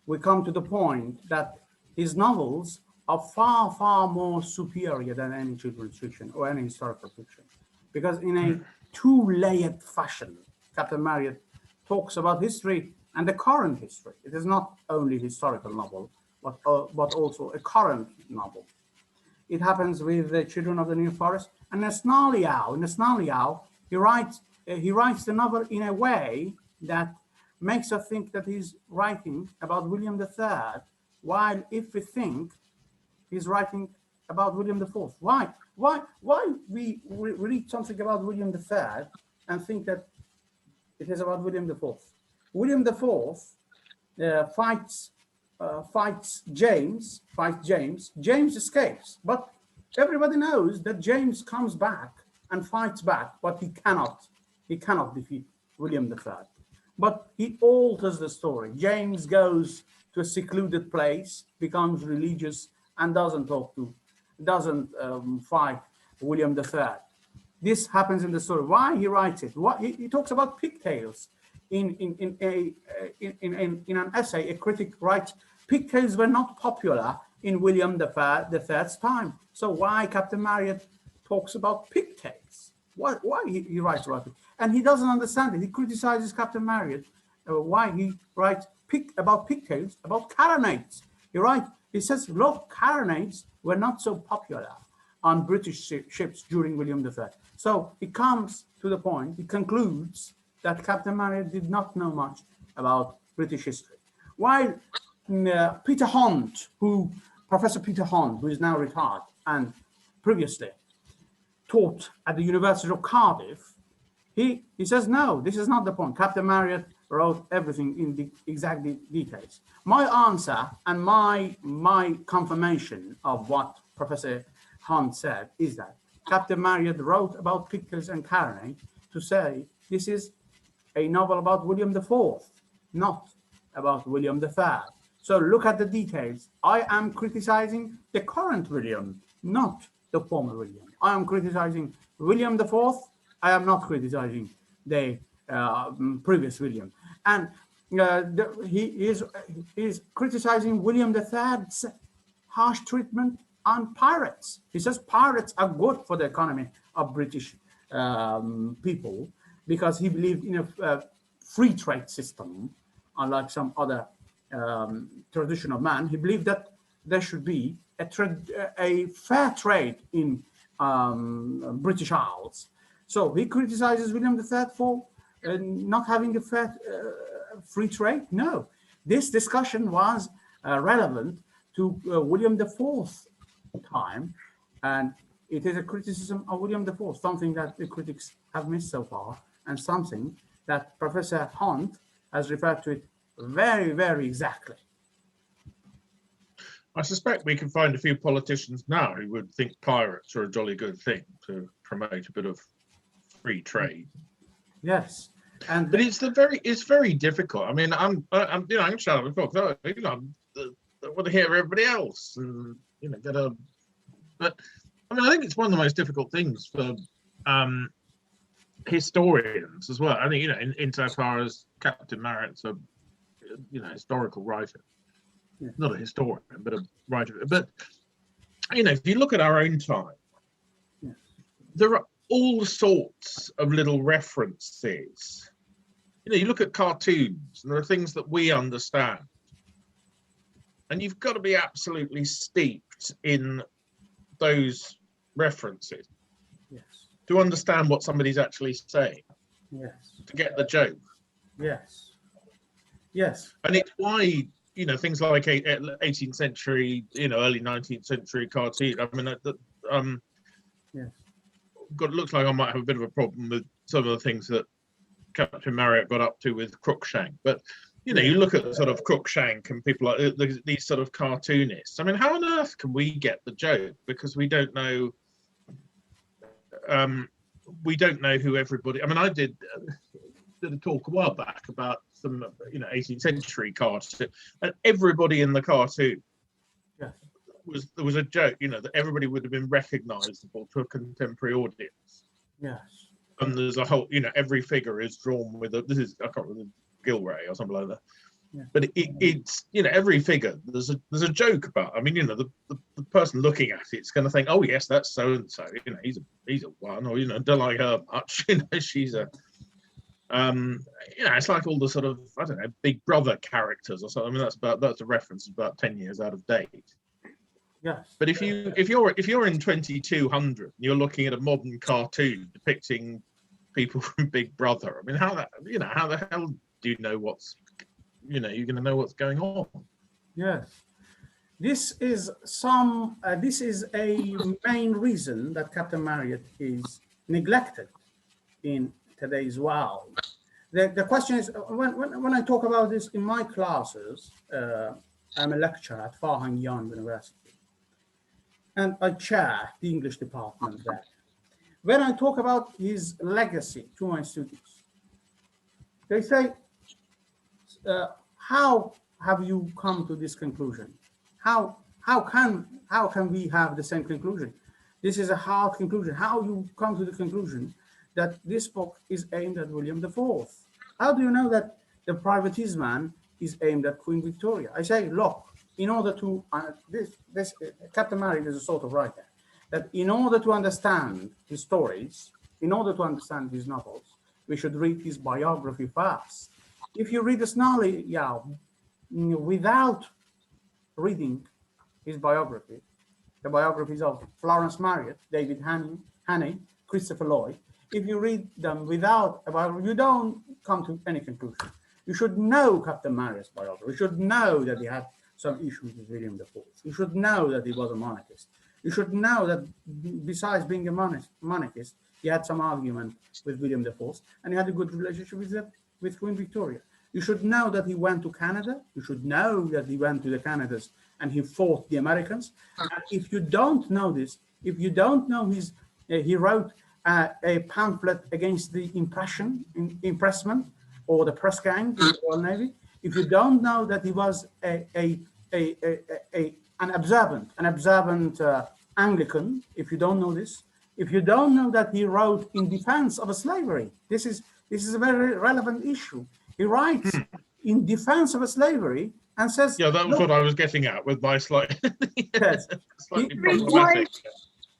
we come to the point that his novels are far, far more superior than any children's fiction or any historical fiction. Because in a two-layered fashion, Captain Marryat talks about history and the current history. It is not only a historical novel, but also a current novel. It happens with the Children of the New Forest. And in Nesnaliao, he writes the novel in a way that makes us think that he's writing about William III, while if we think he's writing about William IV. Why we read something about William III and think that it is about William IV? William IV fights fights James, James escapes. But everybody knows that James comes back and fights back, but he cannot defeat William III. But he alters the story. James goes to a secluded place, becomes religious, and doesn't fight William III. This happens in the story. Why he writes it? What he talks about pigtails in an essay. A critic writes, pigtails were not popular in William III's time. So why Captain Marryat talks about pigtails? Why he writes about it? And he doesn't understand it. He criticizes Captain Marryat. Why he writes about pigtails, about carronades. He says, look, carronades were not so popular on British ships during William III. So he comes to the point, he concludes that Captain Marryat did not know much about British history. While Peter Hunt, Professor Peter Hunt, who is now retired and previously taught at the University of Cardiff, he says, no, this is not the point. Captain Marryat wrote everything in the exact details. My answer and my confirmation of what Professor Hunt said is that Captain Marryat wrote about pigtails and carronade to say this is a novel about William IV, not about William III. So look at the details. I am criticizing the current William, not the former William. I am criticizing William IV. I am not criticizing the previous William. And he is criticizing William III's harsh treatment on pirates. He says pirates are good for the economy of British people because he believed in a free trade system, unlike some other tradition of man. He believed that there should be a fair trade in British Isles. So he criticizes William III for not having a fair free trade. No, this discussion was relevant to William IV's time, and it is a criticism of William IV, something that the critics have missed so far, and something that Professor Hunt has referred to it very, very exactly. I suspect we can find a few politicians now who would think pirates are a jolly good thing to promote a bit of free trade. Yes, and but it's very difficult. I mean, I'm shut up before. I want to hear everybody else, and get a. But I mean, I think it's one of the most difficult things for historians as well. I think insofar as Captain Marryat's a historical writer, yeah. Not a historian, but a writer. But if you look at our own time, yeah. There are all sorts of little references. You look at cartoons, and there are things that we understand. And you've got to be absolutely steeped in those references, yes, to understand what somebody's actually saying, yes, to get the joke. Yes, yes. And it's why, things like 18th century, early 19th century cartoon. I mean, yes. Looks like I might have a bit of a problem with some of the things that Captain Marryat got up to with Crookshank, but you look at sort of Crookshank and people like these sort of cartoonists. I mean, how on earth can we get the joke? Because we don't know. We don't know who everybody. I mean, I did a talk a while back about some 18th century cartoon, and everybody in the cartoon. Yes. There was a joke, that everybody would have been recognizable to a contemporary audience. Yes. And there's a whole, every figure is drawn with I can't remember, Gilray or something like that. Yeah. But it's every figure there's a joke about. I mean, the person looking at it's going to think, oh yes, that's so and so. He's a one, or don't like her much. She's a. It's like all the sort of Big Brother characters or something. I mean, that's a reference about 10 years out of date. Yes. But if you're in 2200, you're looking at a modern cartoon depicting people from Big Brother. I mean, how the hell do you know what's, you're going to know what's going on? Yes. This is a main reason that Captain Marryat is neglected in today's world. The question is, when I talk about this in my classes, I'm a lecturer at Farhang-Yan University, and I chair the English department there. When I talk about his legacy to my students, they say, how have you come to this conclusion? How can we have the same conclusion? This is a hard conclusion. How you come to the conclusion that this book is aimed at William IV? How do you know that the privateersman is aimed at Queen Victoria? I say, look, in order to Captain Marryat is a sort of writer that in order to understand his stories, in order to understand his novels, we should read his biography first. If you read the Snarly Yao without reading his biography, the biographies of Florence Marryat, David Hannay, Christopher Lloyd, if you read them without a biography, you don't come to any conclusion. You should know Captain Marryat's biography. You should know that he had some issues with William IV. You should know that he was a monarchist. You should know that besides being a monarchist, he had some argument with William IV, and he had a good relationship with Queen Victoria. You should know that he went to Canada. You should know that he went to the Canadas and he fought the Americans. And if you don't know this, if you don't know he wrote a pamphlet against the impressment or the press gang in the Royal Navy, if you don't know that he was an observant Anglican, if you don't know this, if you don't know that he wrote in defense of slavery, this is a very relevant issue. He writes in defense of slavery and says, yeah, that was what I was getting at with my slightly yes, problematic.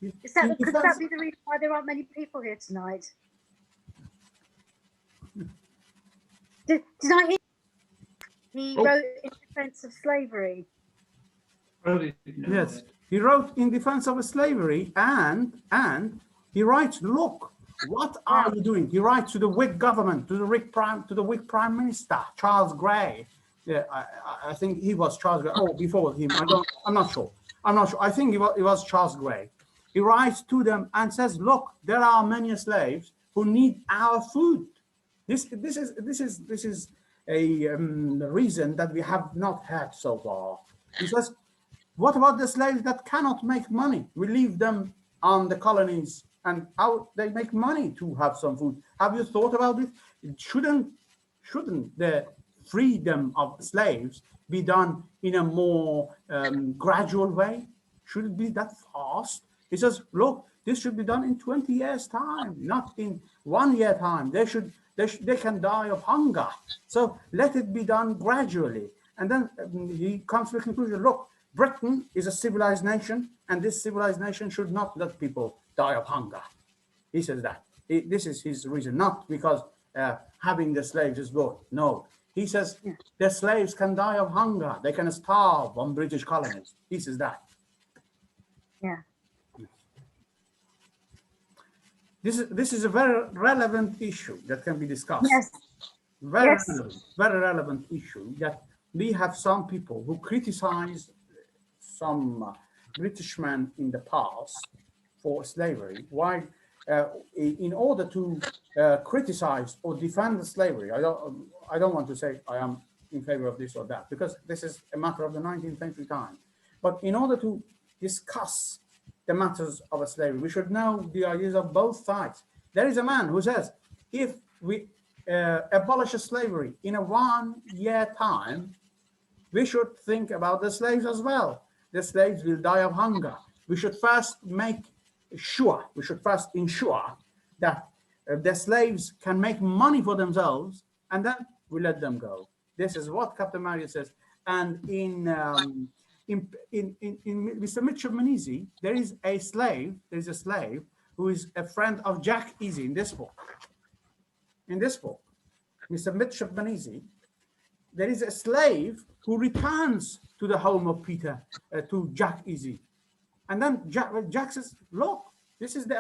Could that be the reason why there aren't many people here tonight? Did I hear he wrote in defense of slavery? Yes, he wrote in defense of slavery, and he writes, look, what are you doing? He writes to the Whig government, to the Whig Prime Minister, Charles Grey. Yeah, I think he was Charles Grey. Oh, before him, I'm not sure. I think it was Charles Grey. He writes to them and says, look, there are many slaves who need our food. This is a reason that we have not had so far. He says, what about the slaves that cannot make money? We leave them on the colonies and how they make money to have some food. Have you thought about it? Shouldn't the freedom of slaves be done in a more gradual way? Should it be that fast? He says, look, this should be done in 20 years' time, not in 1 year time. They can die of hunger. So let it be done gradually. And then he comes to the conclusion, look, Britain is a civilized nation, and this civilized nation should not let people die of hunger. He says that. This is his reason, not because having the slaves is good. No. He says the slaves can die of hunger. They can starve on British colonies. He says that. Yeah. This is a very relevant issue that can be discussed. Yes. Very relevant issue that we have some people who criticize some British men in the past for slavery. Why? In order to criticize or defend slavery, I don't want to say I am in favor of this or that, because this is a matter of the 19th century time. But in order to discuss the matters of slavery, we should know the ideas of both sides. There is a man who says, if we abolish slavery in a 1 year time, we should think about the slaves as well. The slaves will die of hunger. We should first ensure that the slaves can make money for themselves, and then we let them go. This is what Captain Marryat says. And in Mr. Mitchell Manisi, there is a slave who is a friend of Jack Easy in this book. In this book, Mr. Mitchell Manisi, there is a slave who returns to the home of Peter, to Jack Easy. And then Jack says, look, this is the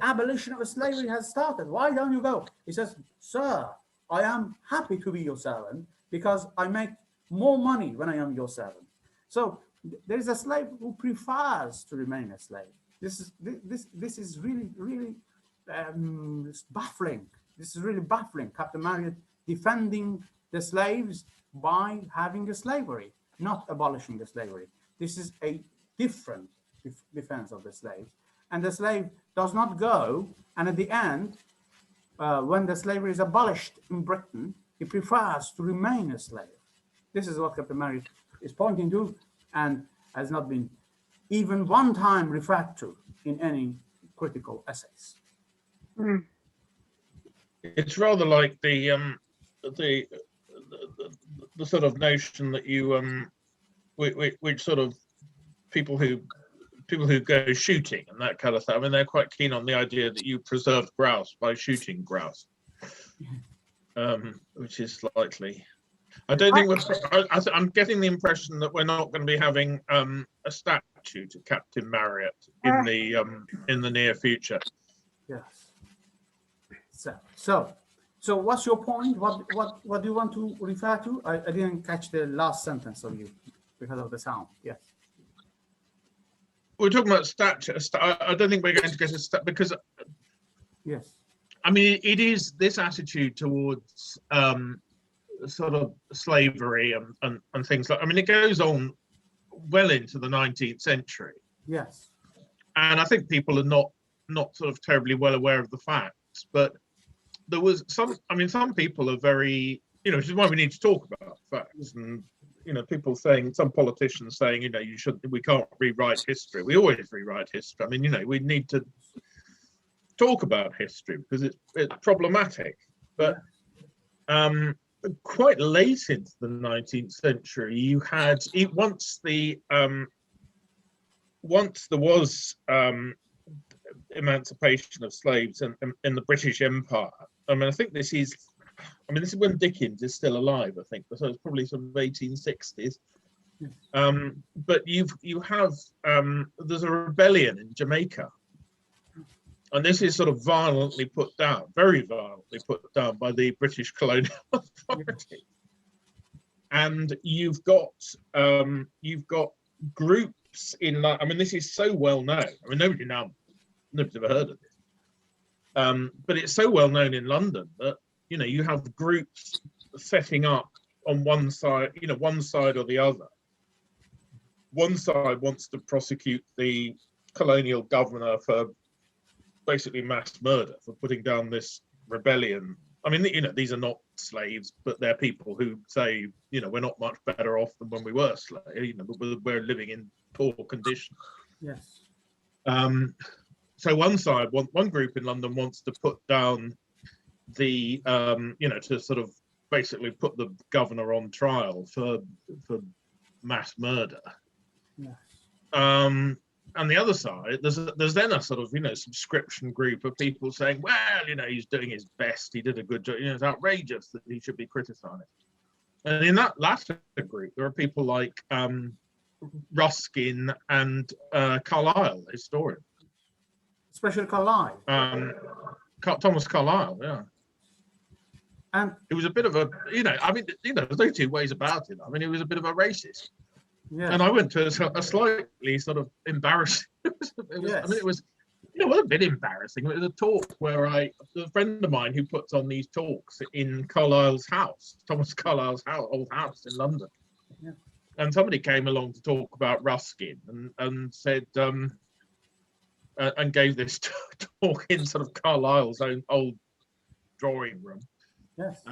abolition of slavery has started. Why don't you go? He says, sir, I am happy to be your servant because I make more money when I am your servant. So there is a slave who prefers to remain a slave. This is really baffling. This is really baffling. Captain Marryat defending the slaves by having a slavery. not abolishing the slavery. This is a different defense of the slave. And the slave does not go, and at the end, when the slavery is abolished in Britain, he prefers to remain a slave. This is what Captain Marryat is pointing to, and has not been even one time referred to in any critical essays. Mm. It's rather like the sort of notion that you which sort of people who go shooting and that kind of stuff. I mean, they're quite keen on the idea that you preserve grouse by shooting grouse, which is slightly. I don't think I'm getting the impression that we're not going to be having a statue to Captain Marryat in the near future. Yes. So what's your point? What do you want to refer to? I didn't catch the last sentence of you because of the sound. Yes. We're talking about statue. I don't think we're going to get a statue because. Yes. I mean, it is this attitude towards sort of slavery and things like. I mean, it goes on well into the 19th century. Yes. And I think people are not sort of terribly well aware of the facts, but there was some. I mean, some people are very, which is why we need to talk about facts. And people saying, some politicians saying, we can't rewrite history. We always rewrite history. I mean, we need to talk about history because it's problematic. But quite late into the 19th century, you had once there was emancipation of slaves in the British Empire. I mean, I think this is when Dickens is still alive, I think. So it's probably sort of 1860s. But you have there's a rebellion in Jamaica, and this is sort of violently put down, very violently put down by the British colonial authority. And you've got groups in that. I mean, this is so well known. I mean, nobody's ever heard of this. But it's so well known in London that you have groups setting up on one side, one side or the other. One side wants to prosecute the colonial governor for basically mass murder, for putting down this rebellion. I mean, these are not slaves, but they're people who say, we're not much better off than when we were slaves. We're living in poor conditions. Yes. So one group in London wants to put down the, to sort of basically put the governor on trial for mass murder. Yes. And the other side, there's then a sort of subscription group of people saying, well, he's doing his best, he did a good job, it's outrageous that he should be criticised. And in that latter group, there are people like Ruskin and Carlyle, historian. Especially Carlyle. Thomas Carlyle, yeah. And it was a bit of a, there's no two ways about it. I mean, he was a bit of a racist. yeah. And I went to a slightly sort of embarrassing. Yes. I mean, it was a bit embarrassing. It was a talk where a friend of mine who puts on these talks in Carlyle's house, Thomas Carlyle's old house in London. Yeah. And somebody came along to talk about Ruskin and said, and gave this talk in sort of Carlyle's own old drawing room. Yes.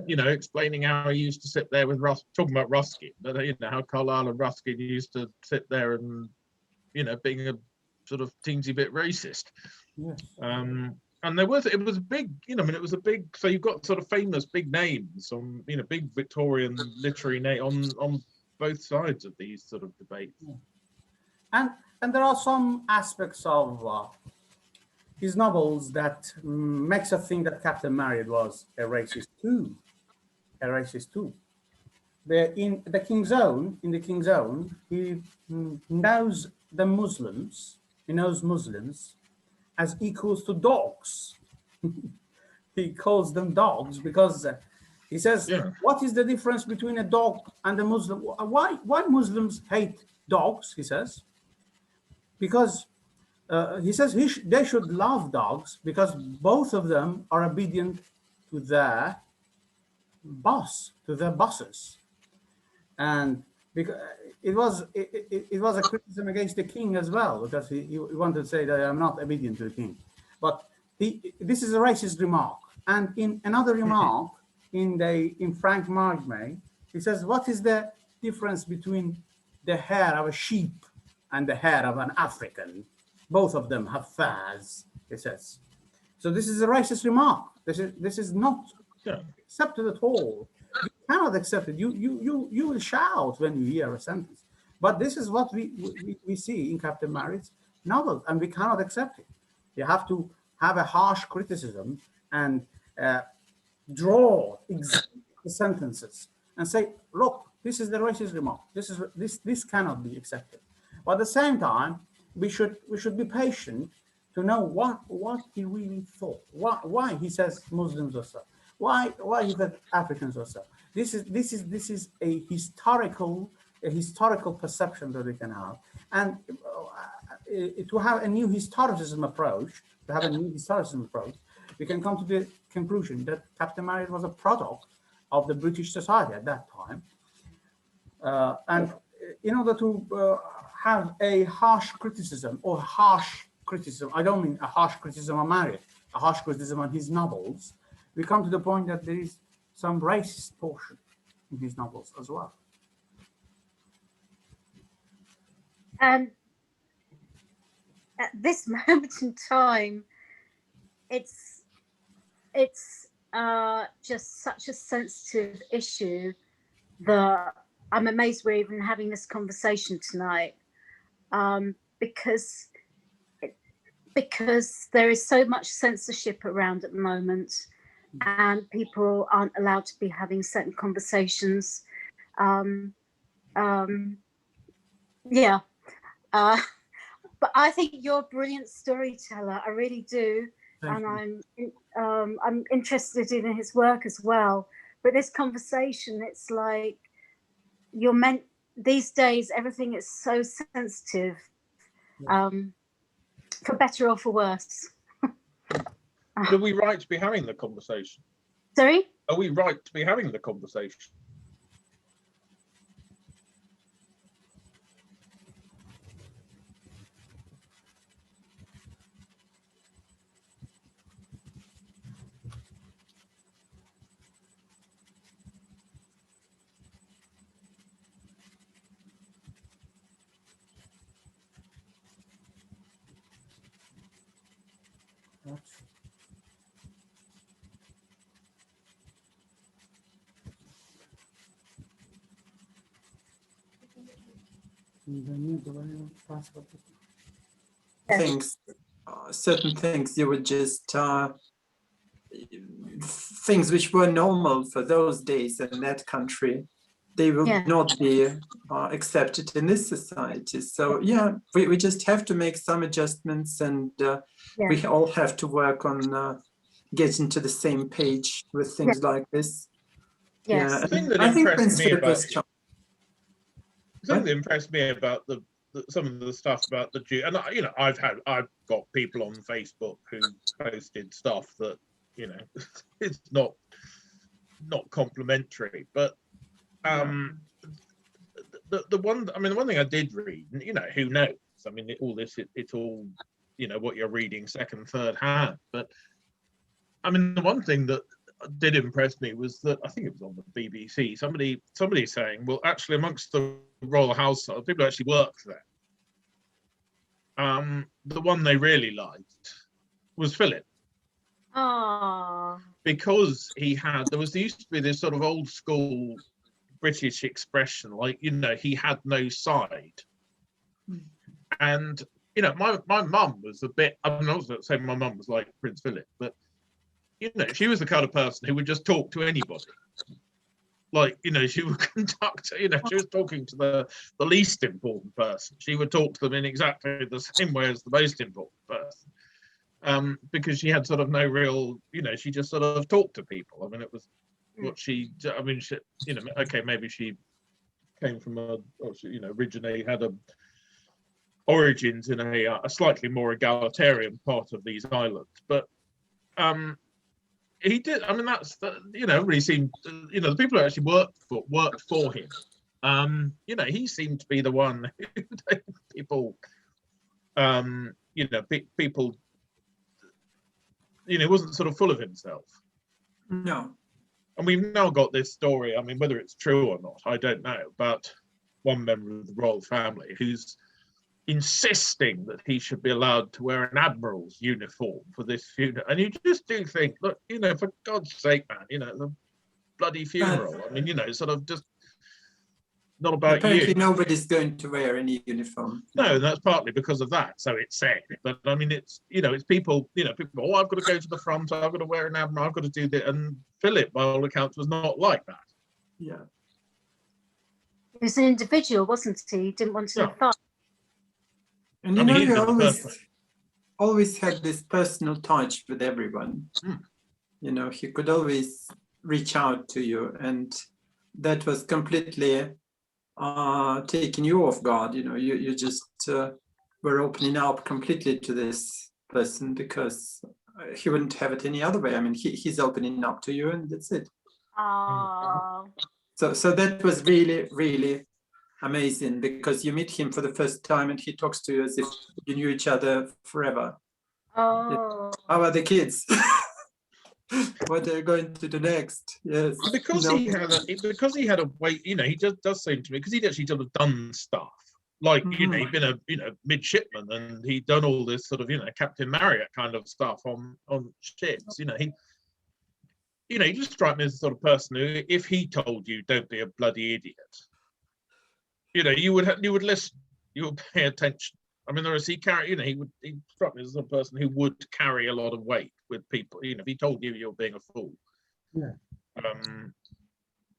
Explaining how he used to sit there with talking about Ruskin, but how Carlyle and Ruskin used to sit there and, being a sort of teensy bit racist. Yes. And it was a big, so you've got sort of famous big names on, big Victorian literary name on both sides of these sort of debates. Yeah. And there are some aspects of his novels that makes us think that Captain Marryat was a racist too. In the King's Own, he knows the Muslims. He knows Muslims as equals to dogs. He calls them dogs because he says, What is the difference between a dog and a Muslim? Why Muslims hate dogs? He says, because he says they should love dogs because both of them are obedient to their boss, to their bosses. And because it was a criticism against the king as well, because he wanted to say that I'm not obedient to the king. But this is a racist remark. And in another remark in Frank Margmay, he says, what is the difference between the hair of a sheep and the hair of an African? Both of them have furs, he says. So this is a racist remark. This is not accepted at all. You cannot accept it. You will shout when you hear a sentence. But this is what we see in Captain Marryat's novel, and we cannot accept it. You have to have a harsh criticism and draw the sentences and say, look, this is the racist remark. This cannot be accepted. But at the same time, we should be patient to know what he really thought. Why he says Muslims are so. Why he said Africans are so. This is a historical perception that we can have, and to have a new historicism approach, we can come to the conclusion that Captain Marryat was a product of the British society at that time, and in order to have a harsh criticism, I don't mean a harsh criticism of Marryat, a harsh criticism on his novels, we come to the point that there is some racist portion in his novels as well. And at this moment in time, it's just such a sensitive issue that I'm amazed we're even having this conversation tonight, because there is so much censorship around at the moment, and people aren't allowed to be having certain conversations. But I think you're a brilliant storyteller. I really do. Thank you. I'm interested in his work as well. But this conversation, it's like you're meant, these days, everything is so sensitive, for better or for worse. Are we right to be having the conversation? Sorry? Are we right to be having the conversation? Things, certain things you would just things which were normal for those days in that country, they will not be accepted in this society. So yeah, we just have to make some adjustments, and we all have to work on getting to the same page with things like this. Yes. The thing that impressed me about some of the stuff about the Jew, and I've got people on Facebook who posted stuff that it's not complimentary, but the one thing I did read, who knows? I mean, it's all what you're reading second, third hand. But I mean, the one thing that did impress me was that I think it was on the BBC. Somebody saying, well, actually, amongst the royal household, people who actually worked there, the one they really liked was Philip. Because there used to be this sort of old school British expression, like, he had no side. And, my mum was a bit, I'm not saying my mum was like Prince Philip, but, she was the kind of person who would just talk to anybody. Like, she would conduct, she was talking to the least important person. She would talk to them in exactly the same way as the most important person. Because she had sort of no real, she just sort of talked to people. I mean, it was what maybe she came from had origins in a slightly more egalitarian part of these islands. But he did, everybody seemed, the people who actually worked for him You know, he seemed to be the one who people, you know, people, you know, wasn't sort of full of himself. No. And we've now got this story. I mean, whether it's true or not, I don't know. But one member of the royal family who's insisting that he should be allowed to wear an admiral's uniform for this funeral. And you just do think, look, you know, for God's sake, man, you know, the bloody funeral. I mean, you know, sort of just not about Apparently you. nobody's going to wear any uniform. No, that's partly because of that. So it's said. But I mean, it's, you know, it's people, you know, people, oh, I've got to go to the front, I've got to wear an admiral, I've got to do that. And Philip, by all accounts, was not like that. Yeah. He was an individual, wasn't he? He didn't want to fight. And you know, he always had this personal touch with everyone. You know, he could always reach out to you, and that was completely taking you off guard. You know, you just were opening up completely to this person because he wouldn't have it any other way. I mean, he's opening up to you, and that's it. Oh. So that was really, really amazing, because you meet him for the first time and he talks to you as if you knew each other forever. Oh. How are the kids? What are you going to do next? Yes. Because he had a weight, you know, he just does seem to me, because he'd actually sort of done stuff. Like, you know, he'd been a, you know, midshipman, and he'd done all this sort of, you know, Captain Marryat kind of stuff on ships. You know, he just struck me as the sort of person who, if he told you don't be a bloody idiot, you know, you would listen, you would pay attention. I mean, he struck me as the sort of person who would carry a lot of weight with people. You know, if he told you you're being a fool. Yeah.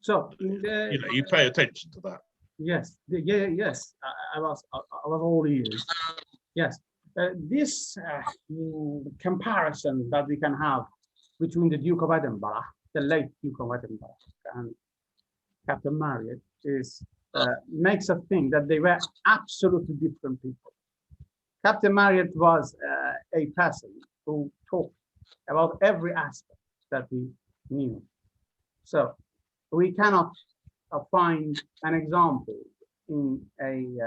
So you know, you pay attention to that. Yes. Yes. I was all ears. Yes. This comparison that we can have between the Duke of Edinburgh, the late Duke of Edinburgh, and Captain Marryat makes us think that they were absolutely different people. Captain Marryat was a person who talked about every aspect that we knew. So we cannot find an example in a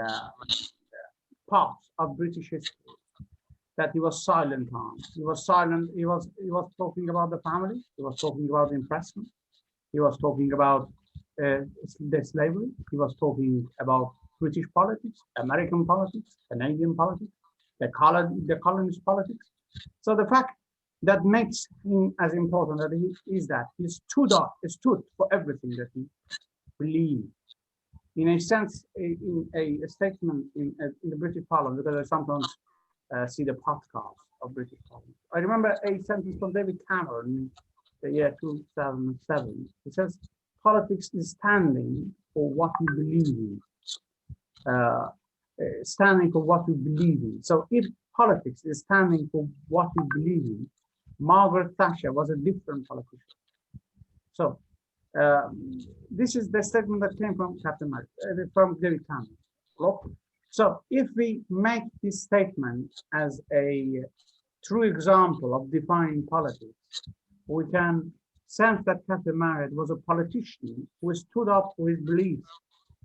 part of British history that he was silent on. He was silent. He was talking about the family. He was talking about impressment. He was talking about the slavery. He was talking about British politics, American politics, Canadian politics, the colonist politics. So the fact that makes him as important as he is that he stood for everything that he believed. In a sense, in a statement in the British Parliament, because I sometimes see the podcast of British Parliament. I remember a sentence from David Cameron in the year 2007. He says, "Politics is standing for what you believe in." Standing for what you believe in. So if politics is standing for what you believe in, Margaret Thatcher was a different politician. So this is the statement that came from Captain Marryat, from David Cameron. So if we make this statement as a true example of defining politics, we can sense that Captain Marryat was a politician who stood up for his beliefs,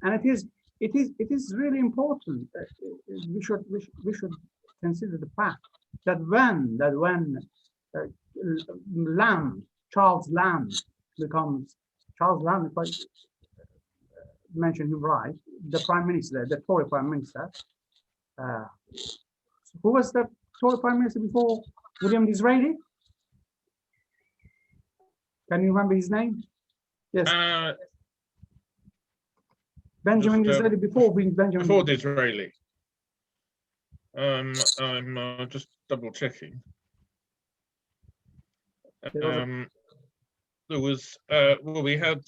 and it is really important that we should consider the fact that when Charles Lamb, if I mention him right, the Prime Minister, the Tory Prime Minister, who was the Tory Prime Minister before William Disraeli? Can you remember his name? Yes. Benjamin Disraeli, before Disraeli. I'm just double checking. There was we had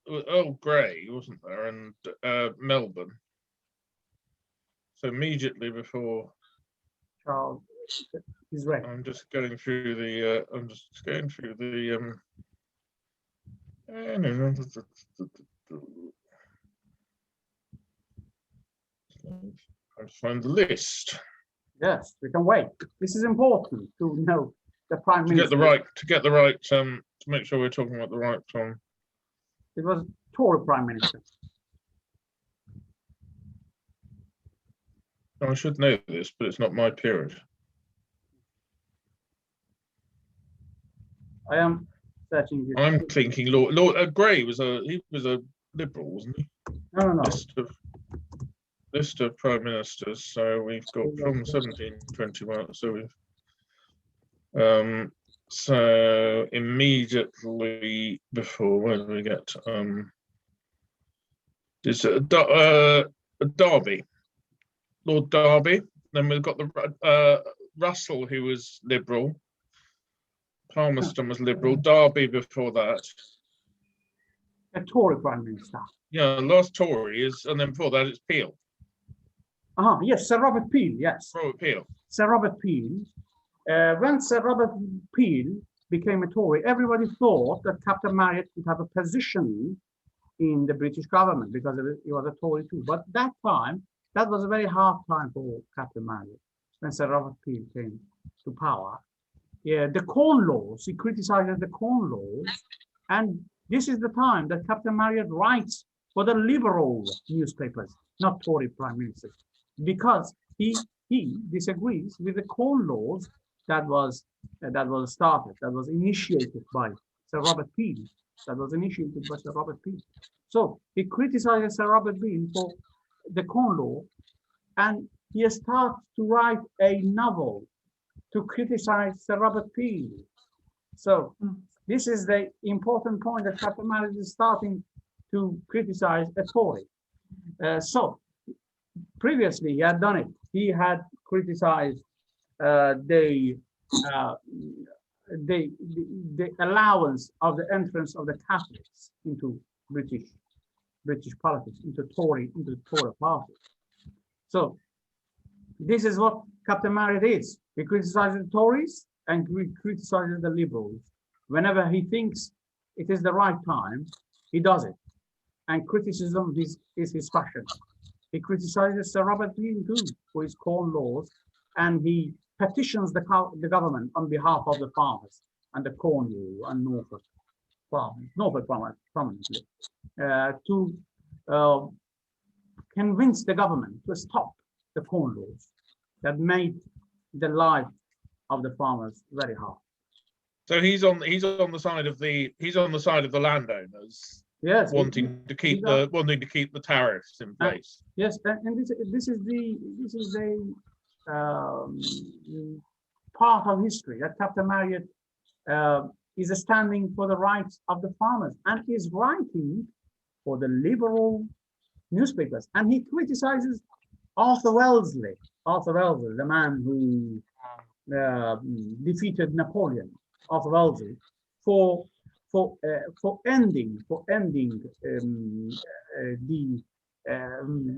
Earl Grey, wasn't there, and Melbourne. So immediately before Charles Disraeli. I'm just going through the I'll find the list. Yes, we can wait. This is important to know the Prime Minister. To make sure we're talking about the right. It was Tory prime minister. I should know this, but it's not my period. I am searching this. I'm thinking Lord Grey was a liberal, wasn't he? No. List of prime ministers. So we've got from 1721. So we've so immediately before, where do we get? Is Derby, Lord Derby. Then we've got the Russell, who was Liberal. Palmerston was Liberal. Derby before that. A Tory prime minister. Yeah, last Tory is, and then before that it's Peel. Yes, Sir Robert Peel. Yes, Robert Peel. Sir Robert Peel. When Sir Robert Peel became a Tory, everybody thought that Captain Marryat would have a position in the British government because he was a Tory too. But that time, that was a very hard time for Captain Marryat when Sir Robert Peel came to power. Yeah, the Corn Laws, he criticized the Corn Laws, and this is the time that Captain Marryat writes for the liberal newspapers, not Tory prime ministers, because he disagrees with the Corn Laws that was initiated by Sir Robert Peel. So he criticizes Sir Robert Peel for the Corn Law, and he starts to write a novel to criticize Sir Robert Peel. So this is the important point that Captain Marryat is starting to criticize a Tory. So previously he had done it. He had criticized the allowance of the entrance of the Catholics into British politics, into the Tory party. So this is what Captain Marryat is. He criticizes the Tories and he criticizes the Liberals. Whenever he thinks it is the right time, he does it. And criticism is his passion. He criticizes Sir Robert Peel too for his Corn Laws, and he petitions the government on behalf of the farmers and the Corn Law and Norfolk farmers prominently, to convince the government to stop the Corn Laws that made the life of the farmers very hard. So he's on the side of the landowners. Yes, wanting to keep the tariffs in place. Yes, and this is the part of history that Captain Marryat is standing for the rights of the farmers and is writing for the liberal newspapers. And he criticizes Arthur Wellesley, the man who defeated Napoleon, Arthur Wellesley, for ending the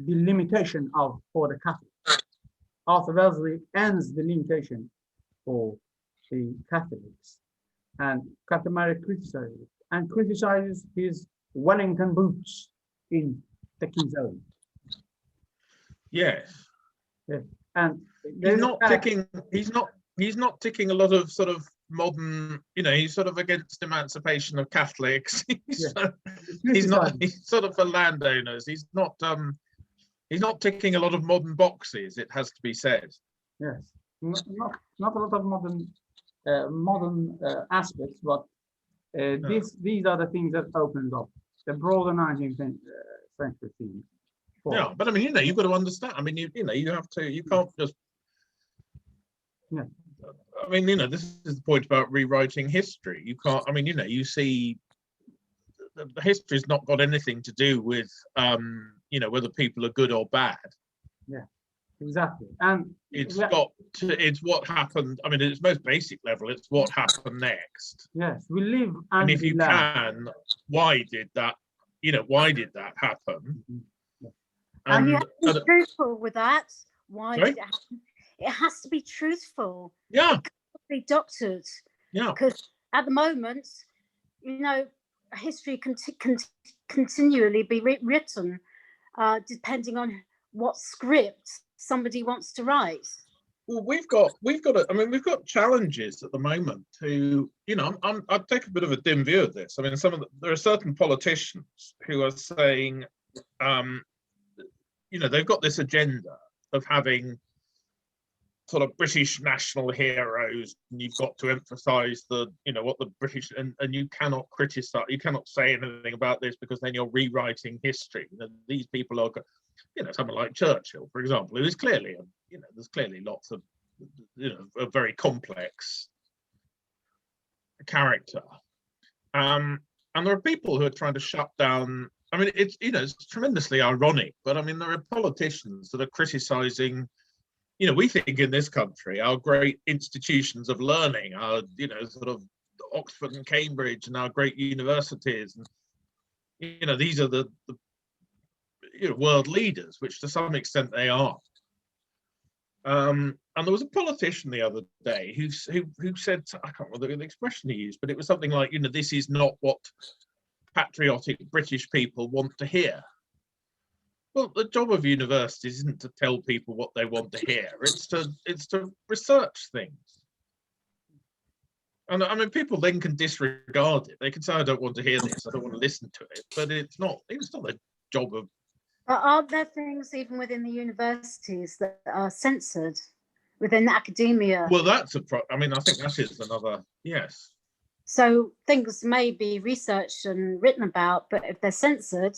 limitation for the Catholics. Arthur Wellesley ends the limitation for the Catholics, and Captain Marryat criticizes his Wellington boots in the King's Own. Yes. Yeah. And he's not ticking a lot of sort of modern, he's sort of against emancipation of Catholics. He's sort of for landowners. He's not ticking a lot of modern boxes, it has to be said. Yes, not a lot of modern aspects, but these are the things that opens up the broader 19th century theme. Yeah, but I mean, you've got to understand. I mean, you have to. You can't just. Yeah. I mean, this is the point about rewriting history. You can't. I mean, you see, the history's not got anything to do with, whether people are good or bad. Yeah, exactly. And it's what happened. I mean, at its most basic level, it's what happened next. Yes, we live and if you can, why did that? Why did that happen? Mm-hmm. And you have to be truthful with that. Why sorry? Did it happen? It has to be truthful. Yeah. It can't be doctored. Yeah. Because at the moment, history can continually be written depending on what script somebody wants to write. Well, we've got I mean, we've got challenges at the moment to, you know, I take a bit of a dim view of this. I mean, there are certain politicians who are saying, you know, they've got this agenda of having sort of British national heroes, and you've got to emphasize the, you know, what the British, and you cannot criticize, you cannot say anything about this because then you're rewriting history. You know, these people are, you know, someone like Churchill, for example, who is clearly, you know, there's clearly lots of, you know, a very complex character. And there are people who are trying to shut down. I mean, it's, you know, it's tremendously ironic, but I mean, there are politicians that are criticizing, you know, we think in this country, our great institutions of learning, our, you know, sort of Oxford and Cambridge and our great universities, and, you know, these are the you know, world leaders, which to some extent they are. And there was a politician the other day who said, I can't remember the expression he used, but it was something like, you know, this is not what patriotic British people want to hear. Well, the job of universities isn't to tell people what they want to hear. It's to research things. And I mean, people then can disregard it. They can say, I don't want to hear this, I don't want to listen to it. But it's not the job of. But aren't there things even within the universities that are censored within academia? Well, that's I mean, I think that is another, yes. So things may be researched and written about, but if they're censored,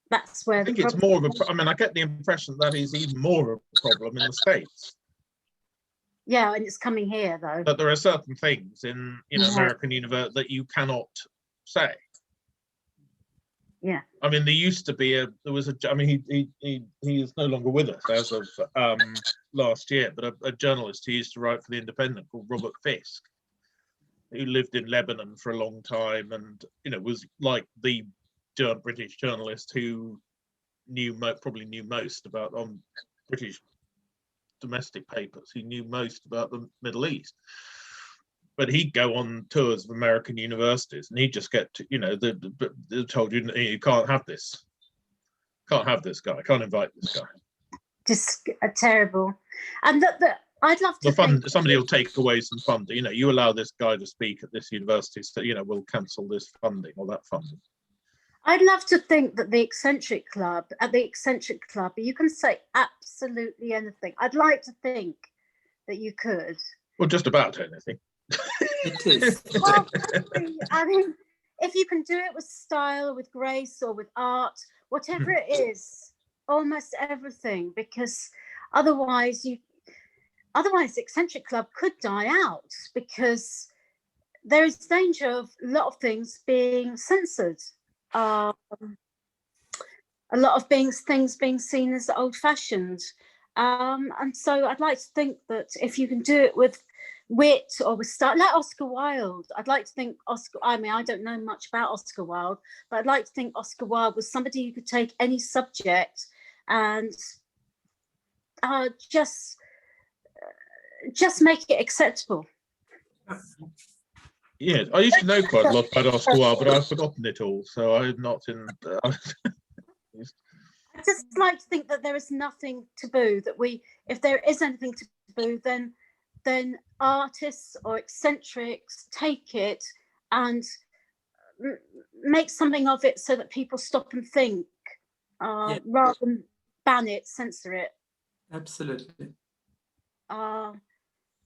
that's where I think it's more of a, I mean, I get the impression that is even more of a problem in the States. Yeah, and it's coming here though. But there are certain things in, you know, American university that you cannot say. Yeah. I mean, there used to be I mean, he is no longer with us as of last year, but a journalist who used to write for The Independent called Robert Fisk, who lived in Lebanon for a long time, and, you know, was like the British journalist who probably knew most about, on British domestic papers, he knew most about the Middle East. But he'd go on tours of American universities, and he'd just get to, you know, they told you, you can't have this guy, can't invite this guy. Just terrible. And I'd love to somebody will take away some funding. You know, you allow this guy to speak at this university, so, you know, we'll cancel this funding or that funding. I'd love to think that at the Eccentric Club, you can say absolutely anything. I'd like to think that you could. Well, just about anything. It is. Well, I mean, if you can do it with style, with grace, or with art, whatever it is, almost everything, because otherwise the Eccentric Club could die out, because there is danger of a lot of things being censored. A lot of things being seen as old-fashioned, and so I'd like to think that if you can do it with wit or with style, like Oscar Wilde, I'd like to think I mean, I don't know much about Oscar Wilde, but I'd like to think Oscar Wilde was somebody who could take any subject and just make it acceptable. Yes, I used to know quite a lot about Oscar Wilde, but I've forgotten it all, so I'm not in. I just like to think that there is nothing taboo. That if there is anything taboo, then artists or eccentrics take it and make something of it, so that people stop and think, rather than ban it, censor it. Absolutely.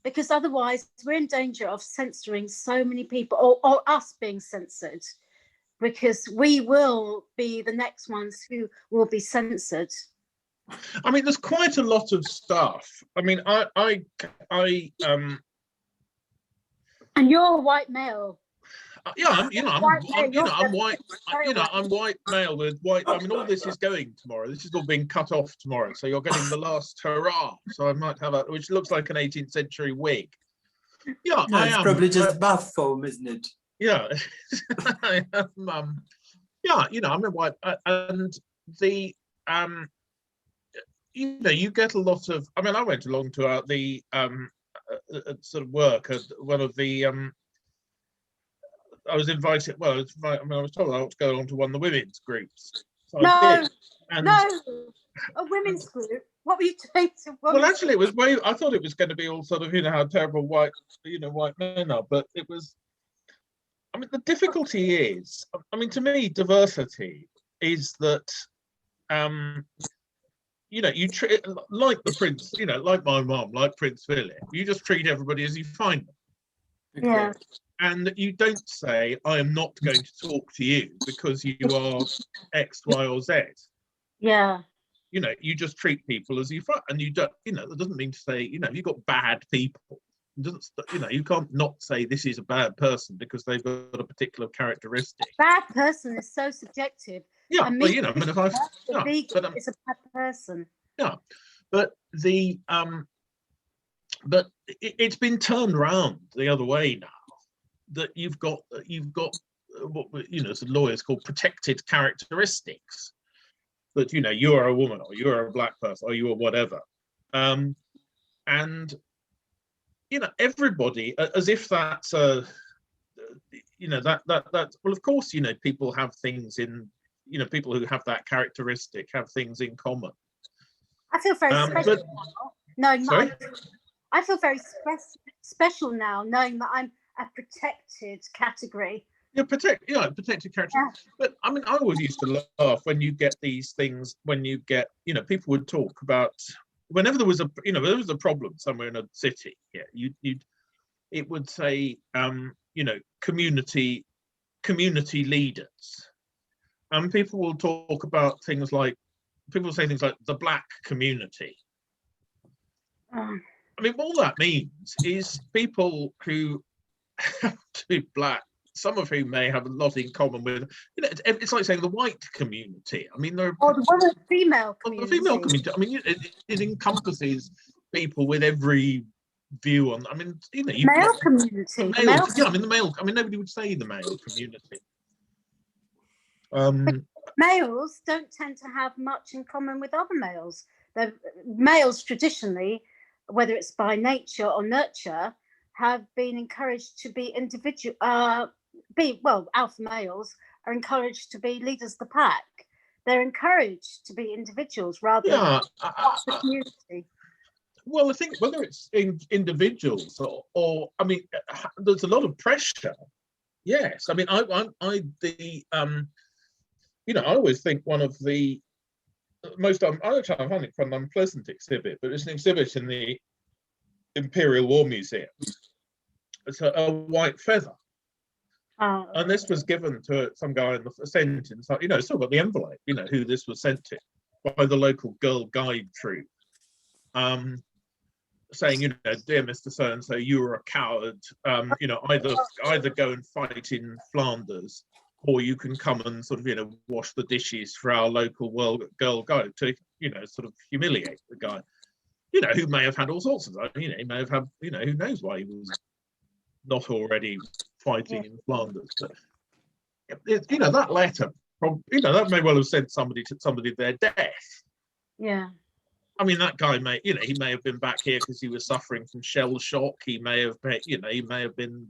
Because otherwise we're in danger of censoring so many people, or us being censored, because we will be the next ones who will be censored. I mean, there's quite a lot of stuff. I mean, and you're a white male. Yeah, I'm white male with white. I mean, all this is going tomorrow. This is all being cut off tomorrow. So you're getting the last hurrah. So I might have which looks like an 18th century wig. Yeah, no, it's probably just bath foam, isn't it? Yeah, I am. Yeah, you know, I'm a white, and the you know, you get a lot of. I mean, I went along to the sort of work at one of the. I was invited. Well, I was told I ought to go along to one of the women's groups. So No, a women's group. What were you trying to? Well, actually, it was way. I thought it was going to be all sort of, how terrible white men are, but it was. I mean, the difficulty is, to me, diversity is that, you treat like the prince, like my mom, like Prince Philip. You just treat everybody as you find them. Yeah. And you don't say, I am not going to talk to you because you are X, Y, or Z. Yeah. You just treat people as you find, and you don't, that doesn't mean to say, if you've got bad people, it doesn't, you can't not say this is a bad person because they've got a particular characteristic. Bad person is so subjective. Yeah, And but if I, it's a bad person. Yeah, but but it's been turned around the other way now. That you've got what as lawyers call protected characteristics. That you are a woman, or you are a black person, or you are whatever, and everybody, as if that's a that well, of course, people have things in, people who have that characteristic have things in common. I feel very special now. No, sorry? I feel very special now, knowing that I'm a protected category. Protected character. Yeah. But I always used to laugh when you get these things, when you get, people would talk about whenever there was a, there was a problem somewhere in a city. Yeah, it would say, community leaders, and people will talk about things like, people say things like the black community. All that means is people who have to be black, some of whom may have a lot in common with, it's like saying the white community. There are, the female community. The female community. It encompasses people with every view on. Male community. Nobody would say the male community. Males don't tend to have much in common with other males. Males traditionally, whether it's by nature or nurture, have been encouraged to be individual. Alpha males are encouraged to be leaders of the pack. They're encouraged to be individuals rather than the community. Well, I think whether it's in individuals or there's a lot of pressure. Yes, I always think one of the most, I find it quite an unpleasant exhibit, but it's an exhibit in the Imperial War Museum. It's a white feather. And this was given to some guy in the sentence, still got the envelope, who this was sent to by the local Girl Guide troop. Saying, dear Mr. So-and-so, you are a coward, either go and fight in Flanders, or you can come and sort of, wash the dishes for our local Girl Guide, to, sort of humiliate the guy, who may have had all sorts of, he may have had, who knows why he was not already fighting in Flanders. But, that letter, that may well have sent somebody to their death. Yeah. That guy may, he may have been back here because he was suffering from shell shock. He may have, he may have been,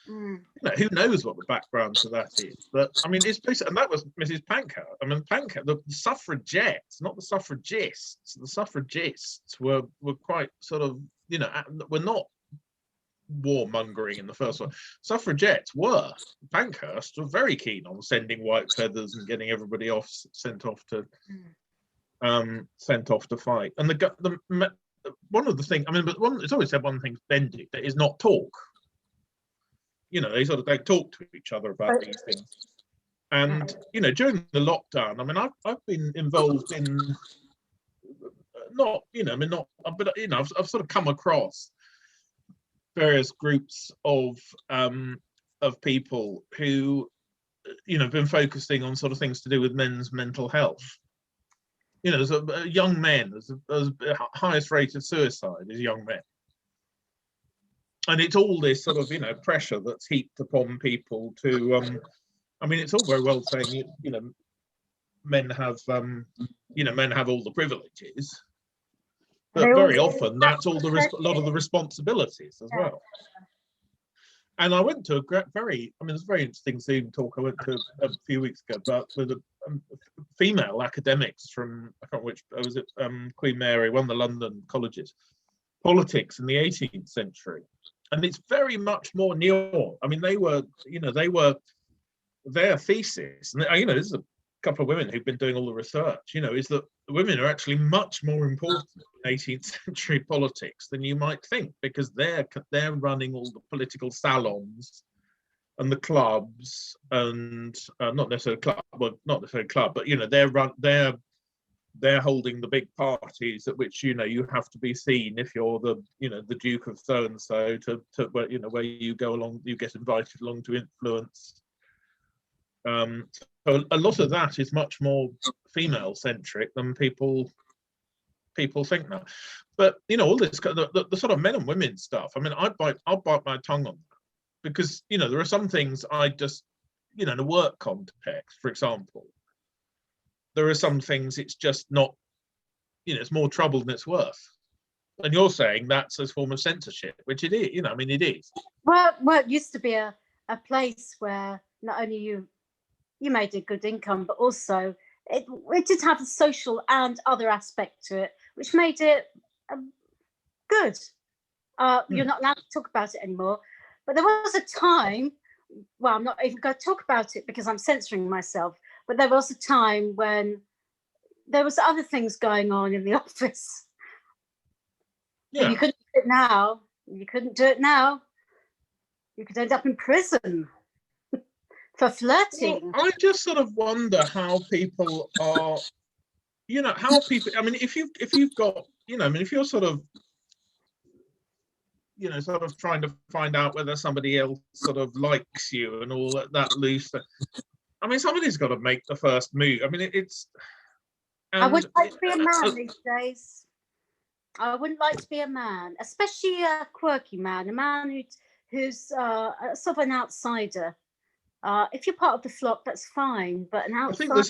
who knows what the background to that is. But it's basically, and that was Mrs. Pankhurst. Pankhurst, the suffragettes, not the suffragists. The suffragists were quite sort of, were not warmongering in the first one. Suffragettes were. Pankhurst were very keen on sending white feathers and getting everybody sent off to fight. And one of the things, it's always said one thing's Benedict, that is not talk. They sort of don't talk to each other about these things. And during the lockdown, I've been involved in I've sort of come across various groups of people who have been focusing on sort of things to do with men's mental health. There's young men, there's the highest rate of suicide is young men. And it's all this sort of, pressure that's heaped upon people to, it's all very well saying, men have, men have all the privileges, but very often that's all a lot of the responsibilities as well. And I went to a very, it's a very interesting Zoom talk I went to a few weeks ago, but with a female academics from, I can't remember which, was it Queen Mary, one of the London colleges, politics in the 18th century. And it's very much more nuanced. I mean, they were their thesis, and this is a couple of women who've been doing all the research, is that women are actually much more important in 18th century politics than you might think, because they're running all the political salons and the clubs, and not necessarily club, but they're holding the big parties at which you have to be seen if you're the Duke of so and so to where you go along, you get invited along to influence. So a lot of that is much more female centric than people think now. But all this the sort of men and women stuff. I mean, I'll bite my tongue on that, because there are some things I just in a work context, for example, there are some things it's just not, it's more trouble than it's worth. And you're saying that's a form of censorship, which it is, I mean, it is. Well, it used to be a place where not only you made a good income, but also it did have a social and other aspect to it, which made it good. You're not allowed to talk about it anymore. But there was a time, well, I'm not even going to talk about it because I'm censoring myself, but there was a time when there was other things going on in the office. Yeah. You couldn't do it now. You couldn't do it now. You could end up in prison for flirting. Well, I just sort of wonder how people are, how people, I mean, if you've got, I mean, if you're sort of trying to find out whether somebody else sort of likes you and all that loose. I mean, somebody's got to make the first move. I mean, it's. I wouldn't like to be a man these days. I wouldn't like to be a man, especially a quirky man, a man who's sort of an outsider. If you're part of the flock, that's fine, but an outsider. I think there's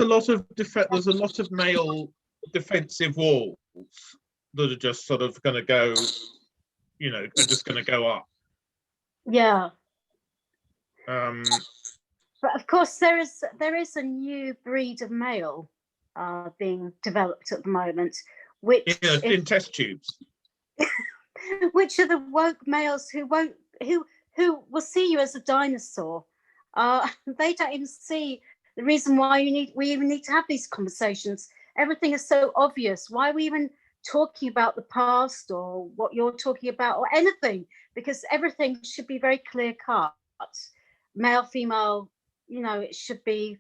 a lot of male defensive walls that are just sort of going to go. Are just going to go up. Yeah. But of course, there is a new breed of male being developed at the moment, which in test tubes. Which are the woke males who will see you as a dinosaur. They don't even see the reason why we even need to have these conversations. Everything is so obvious. Why are we even talking about the past or what you're talking about or anything? Because everything should be very clear cut. Male, female, it should be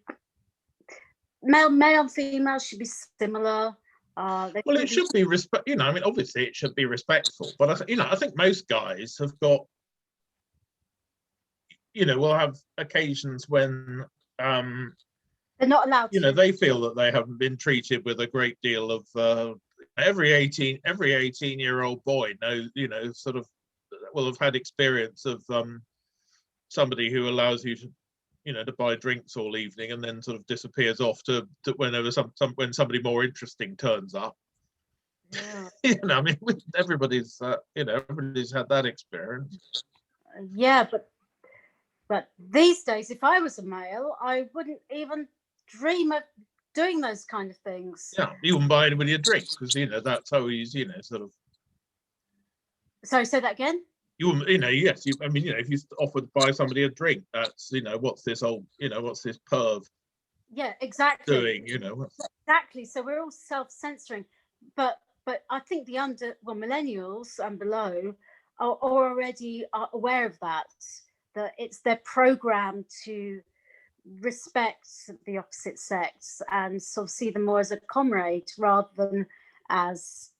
male and female should be similar. Well, it should be respect. I mean, obviously it should be respectful, but I think most guys have got, will have occasions when they're not allowed to. They feel that they haven't been treated with a great deal of every 18-year-old boy knows, sort of will have had experience of somebody who allows you to, to buy drinks all evening and then sort of disappears off to whenever when somebody more interesting turns up. Yeah. I mean, everybody's everybody's had that experience. Yeah, but these days, if I was a male, I wouldn't even dream of doing those kind of things. Yeah, you wouldn't buy anybody a drink because that's how he's sort of. Sorry, say that again. You wouldn't, yes. I mean, if you offered to buy somebody a drink, that's what's this what's this perv? Yeah, exactly. Doing, Exactly. So we're all self-censoring, but I think the millennials and below are already aware of that it's their program to respect the opposite sex and sort of see them more as a comrade rather than as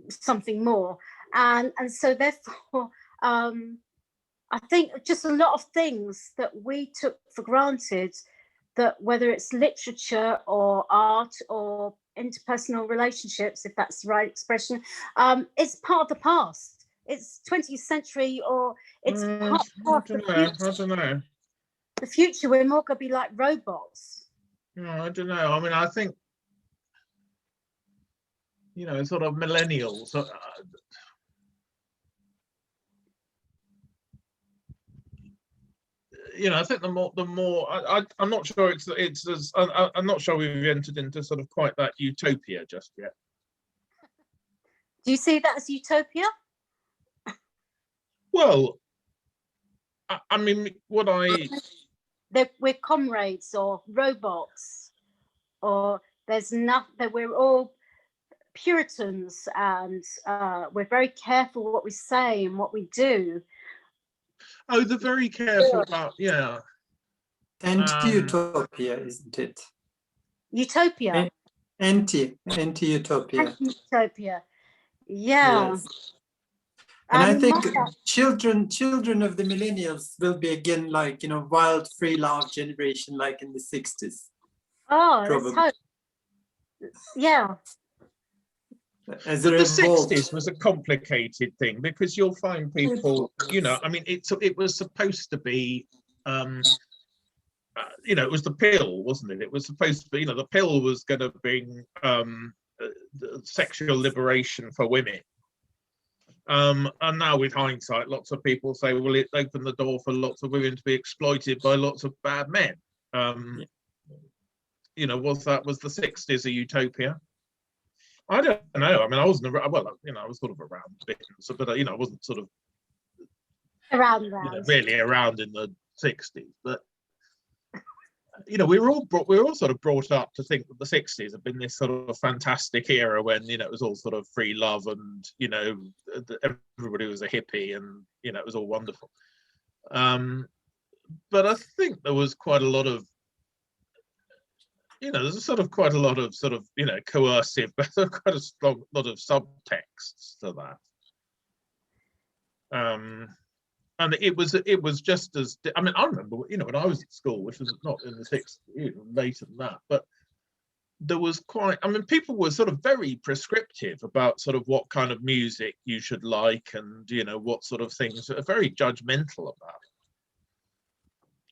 something more, and so therefore I think just a lot of things that we took for granted, that whether it's literature or art or interpersonal relationships, if that's the right expression, it's part of the past. It's 20th century, or it's part of the future. I don't know. The future, we're more going to be like robots. No, I don't know. I mean, I think, sort of millennials. I think I'm not sure it's as I'm not sure we've entered into sort of quite that utopia just yet. Do you see that as utopia? Well, I mean, We're comrades or robots, or there's nothing, that we're all Puritans, and we're very careful what we say and what we do. Oh, they're very careful about, yeah. Anti-utopia, isn't it? Utopia. Anti-utopia. Utopia. Yeah. Yes. And I think my- children of the millennials will be again like, wild free love generation like in the 60s. Oh, probably. let's hope. Yeah. As But a the revolt. 60s was a complicated thing because you'll find people, I mean, it was supposed to be, it was the pill, wasn't it? It was supposed to be, the pill was going to bring sexual liberation for women. And now with hindsight, lots of people say, well, it opened the door for lots of women to be exploited by lots of bad men. Was the 60s a utopia? I don't know. I mean, I wasn't around, I was sort of around a bit, but I wasn't sort of Around. really around in the 60s. But we were all sort of brought up to think that the 60s have been this sort of fantastic era when it was all sort of free love and everybody was a hippie and it was all wonderful. But I think there was quite a lot of there's quite a lot of coercive, but quite a strong lot of subtexts to that. And it was just as, I mean, I remember, when I was at school, which was not in the 60s, later than that, but there was people were sort of very prescriptive about sort of what kind of music you should like and, what sort of things, very judgmental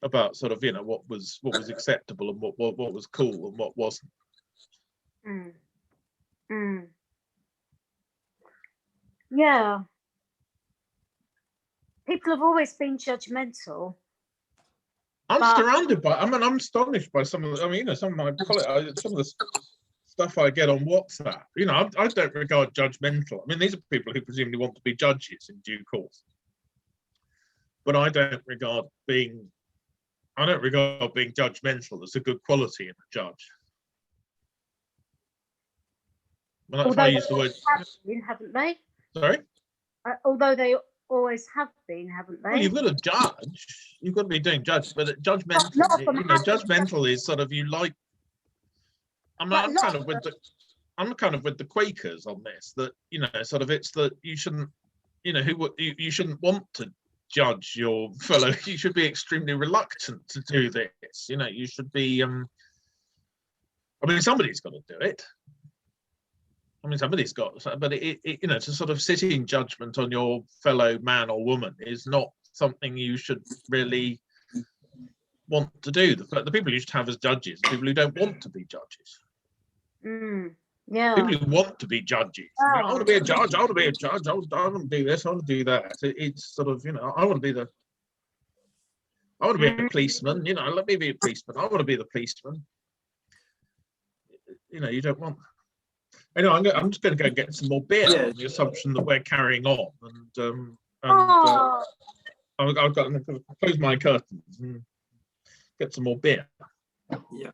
about sort of, what was acceptable and what was cool and what wasn't. Yeah. People have always been judgmental. I'm surrounded by, I'm astonished by some of the, some of my colleagues, some of the stuff I get on WhatsApp. I don't regard judgmental. I mean, these are people who presumably want to be judges in due course. But I don't regard being judgmental as a good quality in a judge. Well, that's why I use the word. Haven't they? Sorry? Although they always have been, haven't they? Well, you've got to judge. You've got to be doing judgmental. Judgmental is sort of, you like. I'm kind of with the Quakers on this. That sort of, it's that you shouldn't, you shouldn't want to judge your fellow. You should be extremely reluctant to do this. You should be. I mean, somebody's got to do it. I mean, somebody's got, but to sort of sit in judgment on your fellow man or woman is not something you should really want to do. The people you should have as judges are people who don't want to be judges. Yeah. People who want to be judges. I want to be a judge. I want to be a judge. I want to do this. I want to do that. It's sort of, I want to be a policeman. Let me be a policeman. I want to be the policeman. You don't want. Anyway, I'm just going to go and get some more beer on the assumption that we're carrying on. I'm going to close my curtains and get some more beer. Yeah.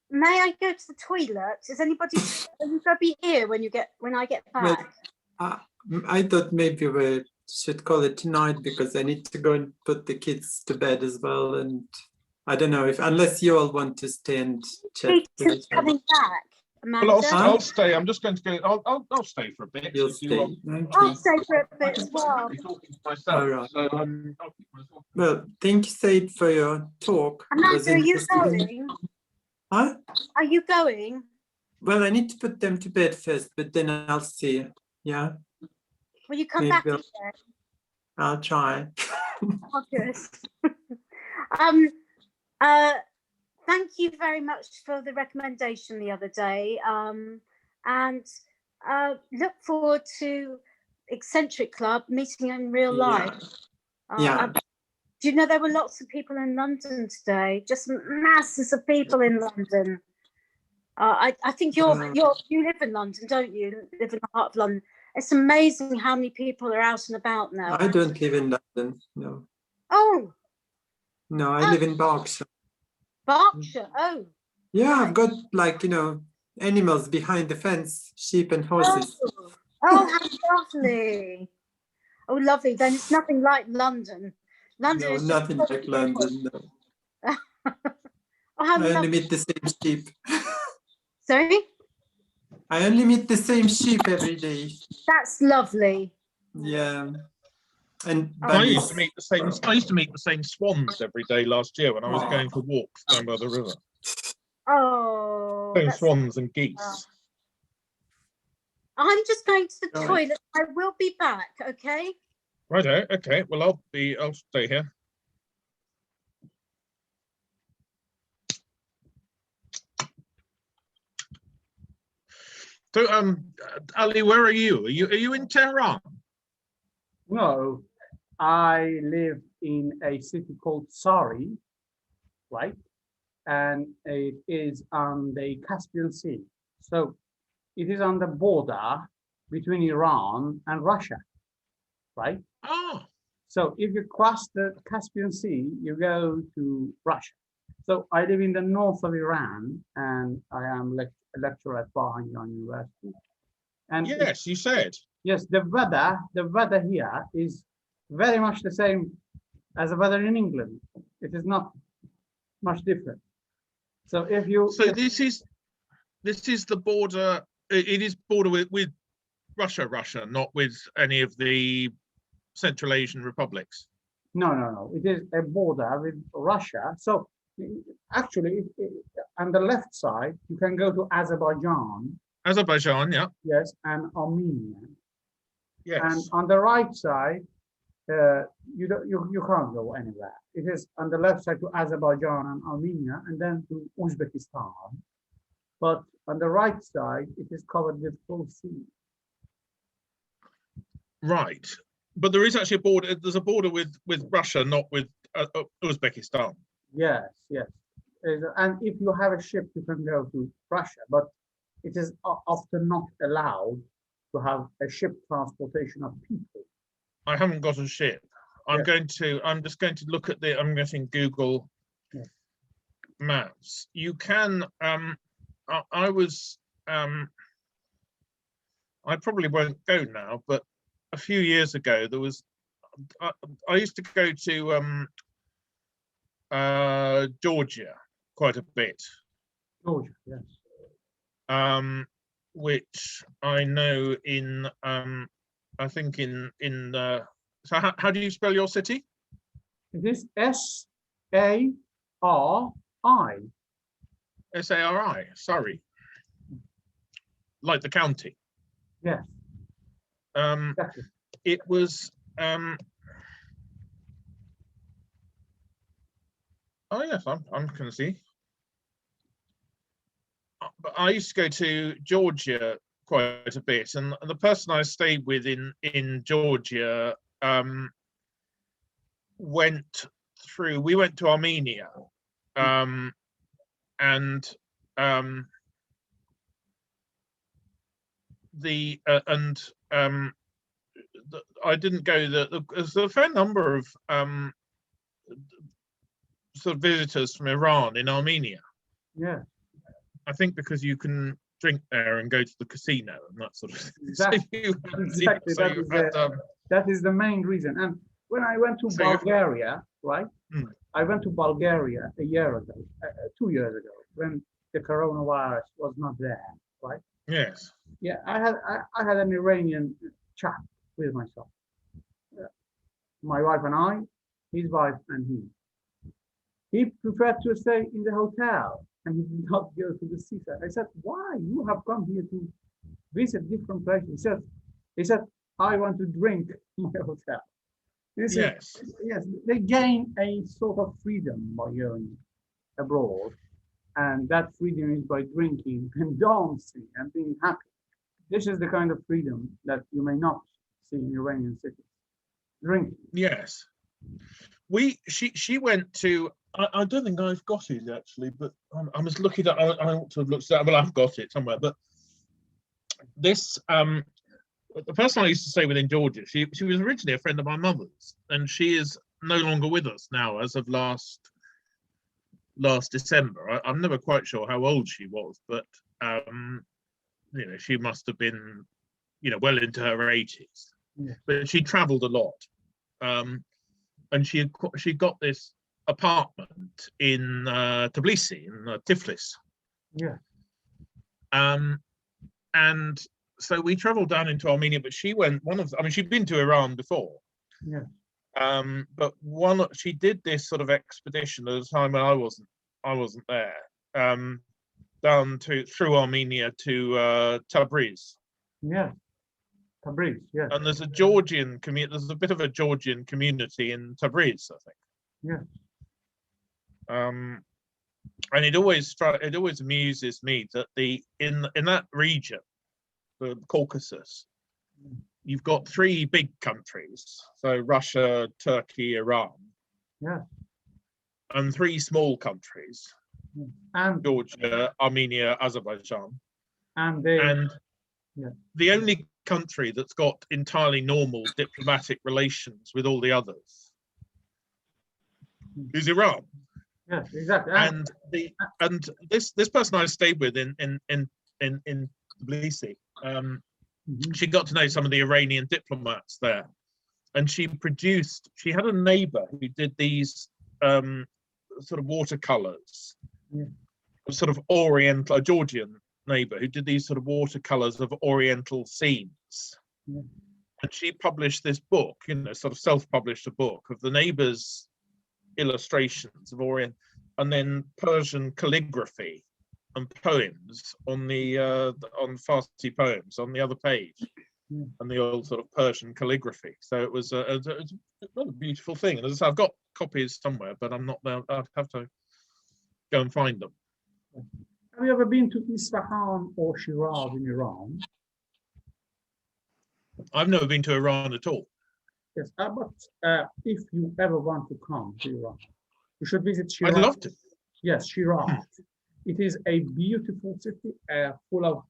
May I go to the toilet? Is anybody going to be here when I get back? Well, I thought maybe we should call it tonight because I need to go and put the kids to bed as well. And I don't know unless you all want to stay and chat. Peter's coming back. Amanda? Well, I'll stay. I'm just going to go. I'll stay for a bit. You'll stay. I'll stay for a bit as well. All right. Well, thank you, Said, for your talk. Amanda, are you going? Huh? Are you going? Well, I need to put them to bed first, but then I'll see. Yeah. Will you come Maybe back again? I'll try. Oh, good. Thank you very much for the recommendation the other day, and look forward to Eccentric Club meeting in real life. Yeah. Do you know there were lots of people in London today? Just masses of people in London. I think you live in London, don't you? Live in the heart of London. It's amazing how many people are out and about now. I don't live in London. No. Oh. No, I live in Berkshire. Berkshire. Oh. Yeah, I've got like, animals behind the fence, sheep and horses. Oh, how lovely. Oh, lovely. Then it's nothing like London. London No, is nothing like London. No. Oh, how I only lovely. meet the same sheep. Sorry? I only meet the same sheep every day. That's lovely. Yeah. And I used to meet the same swans every day last year when I was Aw. going for walks down by the river. Oh, Same that's- swans and geese. I'm just going to the Right. toilet. I will be back, okay? Righto, okay. Well, I'll stay here. So, Ali, where are you? Are you in Tehran? No, I live in a city called Sari, right? And it is on the Caspian Sea. So it is on the border between Iran and Russia, right? Oh, So if you cross the Caspian Sea, you go to Russia. So I live in the north of Iran, and I am a lecturer at Bahrain University. And yes, you said. yes, the weather here is very much the same as the weather in England. It is not much different. So if you So this is the border. It is border with Russia, not with any of the Central Asian republics. no, it is a border with Russia. So actually, on the left side, you can go to Azerbaijan, Azerbaijan, yeah, yes, and Armenia. And yes. on the right side, you can't go anywhere. It is on the left side to Azerbaijan and Armenia, and then to Uzbekistan. But on the right side, it is covered with full sea. Right, but there is actually a border. There's a border with Russia, not with Uzbekistan. Yes, yes. And if you have a ship, you can go to Russia, but it is often not allowed to have a ship transportation of people. I haven't got a ship. I'm just going to look at I'm getting Google Maps. You can. I probably won't go now, but a few years ago there was. I used to go to Georgia quite a bit. Georgia, yes. Which I know in I think in so how do you spell your city? It is S-A-R-I. Sari, sorry. Like the county. Yes. Exactly. It was oh yes, I'm gonna see. But I used to go to Georgia quite a bit, and the person I stayed with in Georgia went through. We went to Armenia, and I didn't go. There's a fair number of sort of visitors from Iran in Armenia. Yeah. I think because you can drink there and go to the casino and that sort of thing. Exactly. That is the main reason. And when I went to Bulgaria, right? I went to Bulgaria a year ago, 2 years ago, when the coronavirus was not there, right? Yes. Yeah, I had an Iranian chat with myself. My wife and I, his wife and he. He preferred to stay in the hotel and he did not go to the seaside. I said, why? You have come here to visit different places. He said, I want to drink in my hotel. Yes. Yes, they gain a sort of freedom by going abroad. And that freedom is by drinking and dancing and being happy. This is the kind of freedom that you may not see in Iranian cities. Drinking. Yes. She went to. I don't think I've got it actually, but I was looking at. I ought to have looked at. Well, I've got it somewhere, but this the person I used to stay with in Georgia. She was originally a friend of my mother's, and she is no longer with us now as of last December. I'm never quite sure how old she was, but you know, she must have been, you know, well into her 80s. Yeah. But she travelled a lot, and she got this apartment in Tbilisi in Tiflis. Yeah. And so we travelled down into Armenia, but she went I mean, she'd been to Iran before. Yeah. But she did this sort of expedition at a time when I wasn't there. Down through Armenia to Tabriz. Yeah. Tabriz, yeah. And there's a Georgian community. There's a bit of a Georgian community in Tabriz, I think. Yeah. And it always amuses me that in that region, the Caucasus, you've got three big countries, so Russia, Turkey, Iran. Yeah. And three small countries, And Georgia, Armenia, Azerbaijan. and the only country that's got entirely normal diplomatic relations with all the others is Iran. Yes, exactly. And this person I stayed with in Tbilisi, she got to know some of the Iranian diplomats there, and she had a neighbor who did these sort of watercolors, sort of Oriental, a Georgian neighbor who did these sort of watercolors of Oriental scenes. And she published this book, you know, sort of self-published a book of the neighbor's illustrations of Orient, and then Persian calligraphy and poems on the on Farsi poems on the other page, and the old sort of Persian calligraphy. So it was a beautiful thing. And as I say, I've got copies somewhere, but I'm not there. I'd have to go and find them. Have you ever been to Isfahan or Shiraz in Iran? I've never been to Iran at all. Yes, but if you ever want to come to Iran, you should visit Shiraz. I'd love to. Yes, Shiraz. It is a beautiful city full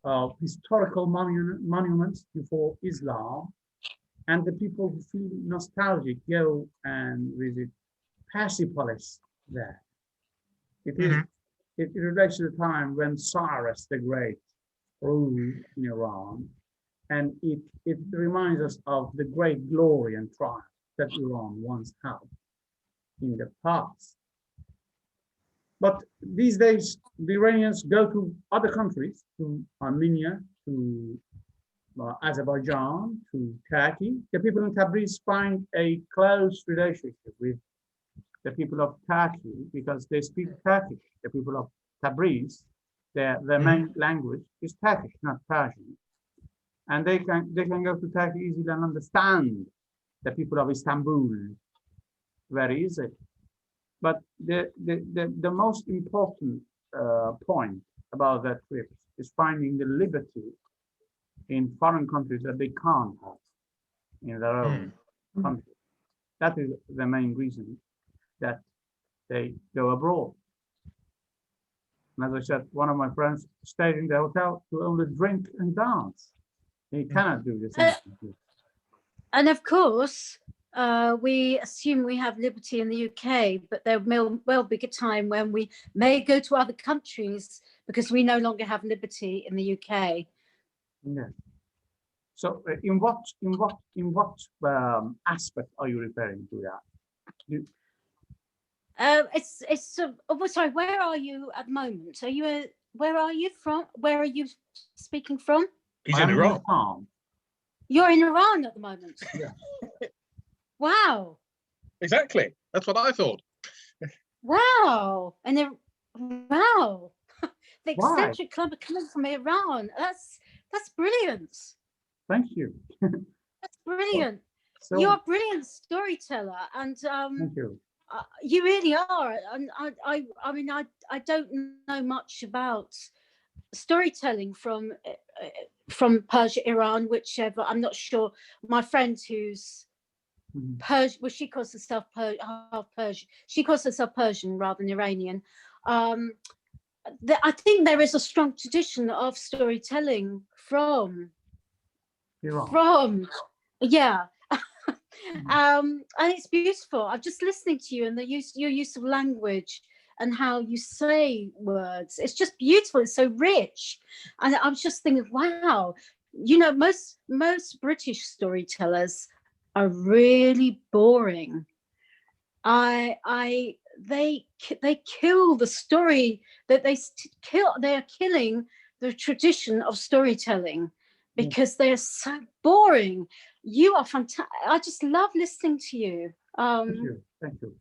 of historical monuments before Islam, and the people who feel nostalgic go and visit Persepolis there. It relates to the time when Cyrus the Great ruled in Iran, and it reminds us of the great glory and triumph that Iran once had in the past. But these days, the Iranians go to other countries, to Armenia, to Azerbaijan, to Turkey. The people in Tabriz find a close relationship with the people of Turkey because they speak Turkish. The people of Tabriz, their main language is Turkish, not Persian. And they can go to Turkey easily and understand the people of Istanbul very easily. But the most important point about that trip is finding the liberty in foreign countries that they can't have in their own country. That is the main reason that they go abroad. And as I said, one of my friends stayed in the hotel to only drink and dance. He cannot do this. And of course, we assume we have liberty in the UK, but there will well be a time when we may go to other countries because we no longer have liberty in the UK. Yeah. So, in what aspect are you referring to that? Sorry. Where are you at the moment? Where are you from? Where are you speaking from? He's in Iran. You're in Iran at the moment. Yeah. Wow. Exactly. That's what I thought. Wow. And wow. The Eccentric Club are coming from Iran. That's brilliant. Thank you. That's brilliant. So, You're a brilliant storyteller, and thank you. You really are. And I mean, I don't know much about storytelling from Persia, Iran, whichever. I'm not sure. My friend who's Persian. Well, she calls herself half Persian. She calls herself Persian rather than Iranian. I think there is a strong tradition of storytelling from Iran. yeah. And it's beautiful. I'm just listening to you and your use of language and how you say words. It's just beautiful. It's so rich. And I was just thinking, wow, you know, most British storytellers are really boring. They kill the story that they're killing the tradition of storytelling because they're so boring. You are fantastic. I just love listening to you. Thank you.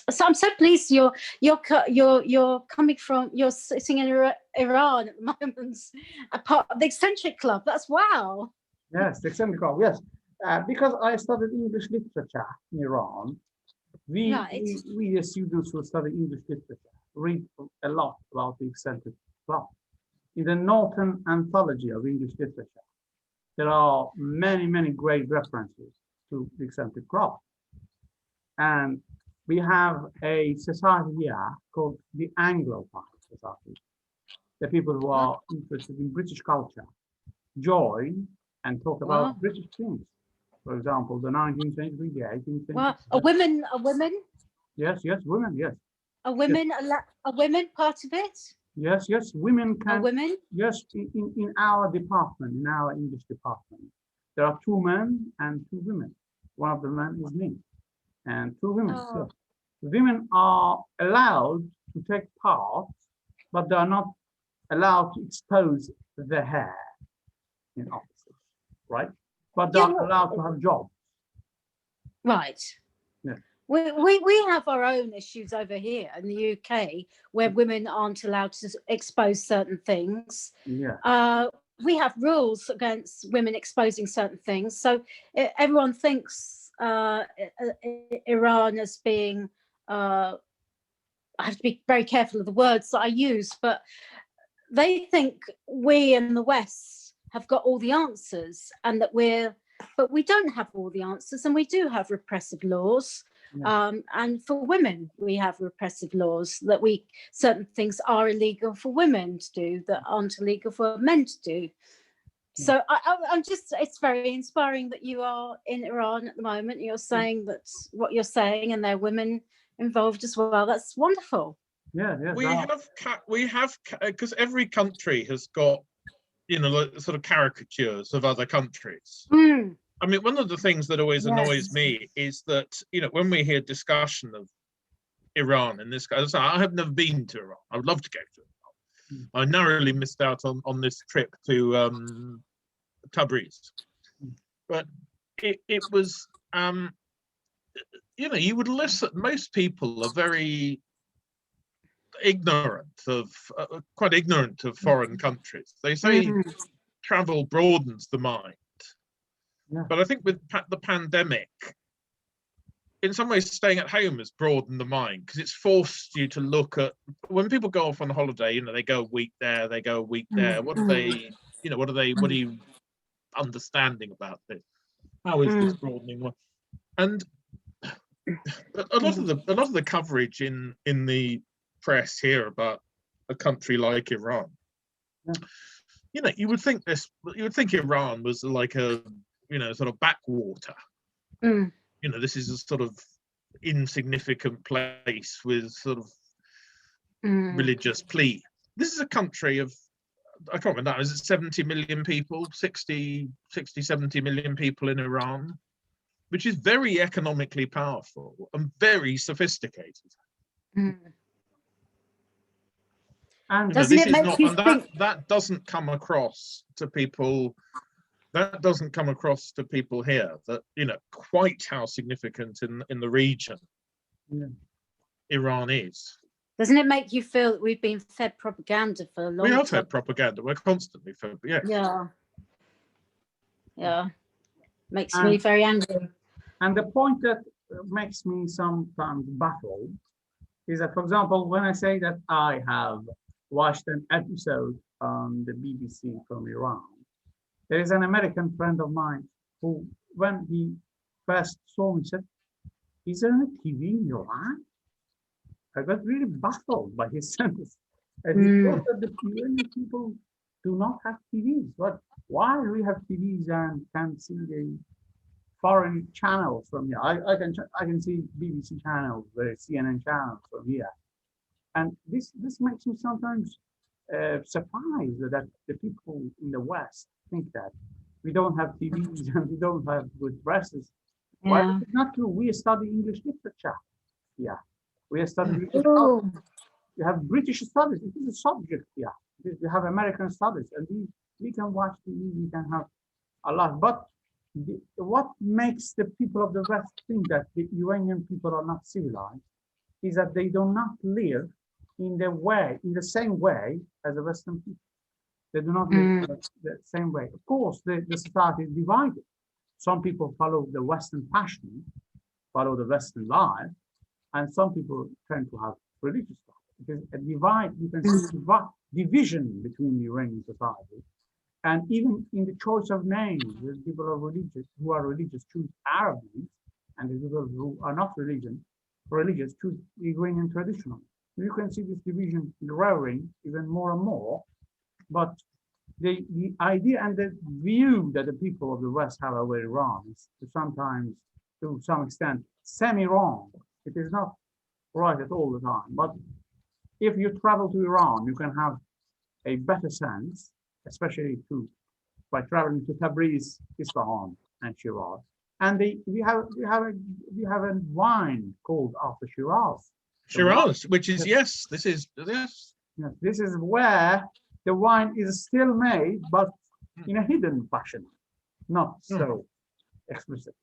So I'm so pleased you're coming from, you're sitting in Iran at the moment, a part of the Eccentric Club. That's wow. Yes, the Eccentric Club. Yes, because I studied English literature in Iran. We the students who study English literature read a lot about the Eccentric Club. In the Northern Anthology of English literature, there are many great references to the Eccentric Club. And we have a society here called the Anglophile Society. The people who are interested in British culture join and talk about British things. For example, the 19th century, the 18th century. Wow, a women? Yes, women, yes. Are women part of it? Yes, women can. Are women? Yes, in our department, in our English department, there are 2 men and 2 women. One of the men is me, and 2 women. Oh. So women are allowed to take part, but they are not allowed to expose their hair in offices, right? But they are allowed to have jobs. Right. Yeah. We have our own issues over here in the UK where women aren't allowed to expose certain things. Yeah. We have rules against women exposing certain things. So everyone thinks Iran as being, I have to be very careful of the words that I use, but they think we in the West have got all the answers and that but we don't have all the answers, and we do have repressive laws. Yeah. And for women, we have repressive laws that certain things are illegal for women to do that aren't illegal for men to do. So I'm just, it's very inspiring that you are in Iran at the moment. You're saying that's what you're saying, and there are women involved as well. That's wonderful. Yeah. We have because every country has got, you know, sort of caricatures of other countries. I mean, one of the things that always annoys me is that, you know, when we hear discussion of Iran in this case, I have never been to Iran. I would love to go to Iran. I narrowly missed out on this trip to Tabriz, but it was, you know, you would listen. Most people are very ignorant of, quite ignorant of foreign countries. They say travel broadens the mind. Yeah. But I think with the pandemic, in some ways, staying at home has broadened the mind because it's forced you to look at, when people go off on holiday, you know, they go a week there, they go a week there. What are they, you know, what are you understanding about this? How is this broadening? And a lot of the coverage in the press here about a country like Iran, you know, you would think Iran was like a, you know, sort of backwater. You know, this is a sort of insignificant place with sort of religious plea. This is a country of, I can't remember now, is it 70 million people, 60, 70 million people in Iran, which is very economically powerful and very sophisticated. And doesn't it make you think that doesn't come across to people? That doesn't come across to people here, that, you know, quite how significant in the region Iran is. Doesn't it make you feel that we've been fed propaganda for a long time? We are fed propaganda. We're constantly fed, Yeah. Makes me very angry. And the point that makes me sometimes baffled is that, for example, when I say that I have watched an episode on the BBC from Iran, there is an American friend of mine who, when he first saw me, said, "Is there any TV in your land?" I got really baffled by his sentence. And he thought that the Iranian people do not have TVs. But why do we have TVs and can see the foreign channels from here? I can see BBC channels, the CNN channels from here. And this makes me sometimes surprised that the people in the West think that we don't have TVs and we don't have good dresses. Well, Yeah. it's not true. We study English literature. Yeah. We are studying British Oh, studies. You have British studies. It is a subject here. You have American studies, and we can watch TV. We can have a lot. But what makes the people of the West think that the Iranian people are not civilized is that they do not live in the same way as the Western people. They do not live the same way. Of course, the society is divided. Some people follow the Western passion, follow the Western life, and some people tend to have religious life. Because a divide, you can see division between the Iranian society, and even in the choice of names, the people who are religious choose Arab names, and the people who are not religious choose Iranian traditional. You can see this division growing even more and more. But the idea and the view that the people of the West have over Iran is sometimes, to some extent, semi-wrong. It is not right at all the time. But if you travel to Iran, you can have a better sense, especially by traveling to Tabriz, Isfahan, and Shiraz. And we have a wine called after Shiraz. Shiraz, which is yes, this is. Yes, this is where the wine is still made, but in a hidden fashion, not so explicit.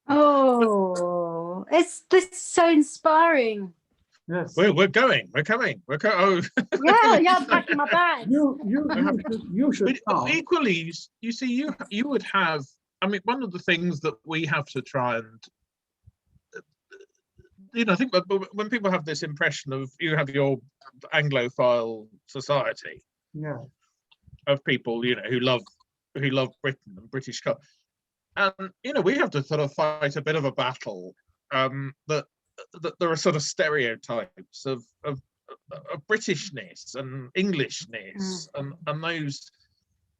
oh, this is so inspiring. Yes. We're coming. Oh. Yeah, I'm packing my bags. You should But come. equally, you see, you would have. I mean, one of the things that we have to try and, I think when people have this impression of you have your Anglophile society, Yeah. of people, who love Britain and British culture, and we have to sort of fight a bit of a battle that there are sort of stereotypes of Britishness and Englishness and those,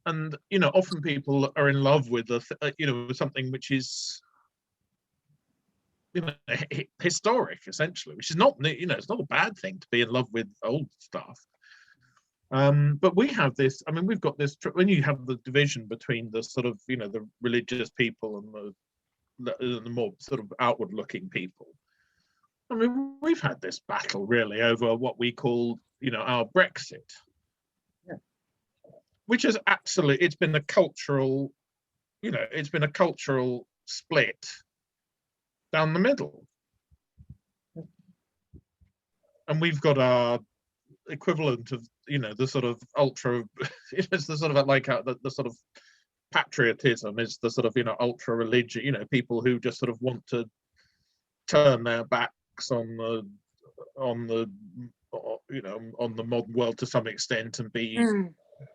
and often people are in love with with something which is historic, essentially, which is not it's not a bad thing to be in love with old stuff. But we have this. I mean, we've got this. When you have the division between the sort of the religious people and the more sort of outward-looking people. I mean, we've had this battle really over what we call our Brexit, which is absolutely. It's been a cultural, split down the middle, and we've got our equivalent of the sort of ultra. It's the sort of like the sort of patriotism is the sort of ultra religion. People who just sort of want to turn their backs on the modern world to some extent and be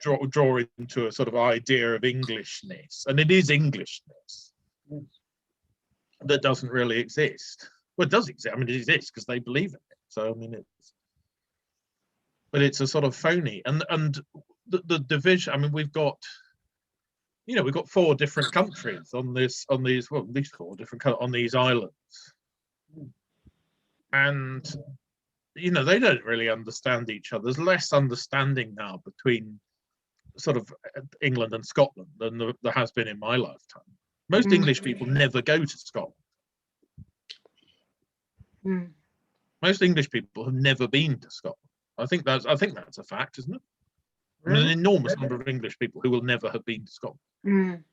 draw into a sort of idea of Englishness, and it is Englishness that doesn't really exist. Well, it does exist. I mean, it exists because they believe in it. So I mean, but it's a sort of phony, and the division. I mean, we've got 4 different countries on these at least 4 different on these islands, and they don't really understand each other. There's less understanding now between sort of England and Scotland than there has been in my lifetime. Most English people never go to Scotland. Most English people have never been to Scotland. I think that's a fact, isn't it? I mean, an enormous number of English people who will never have been to Scotland.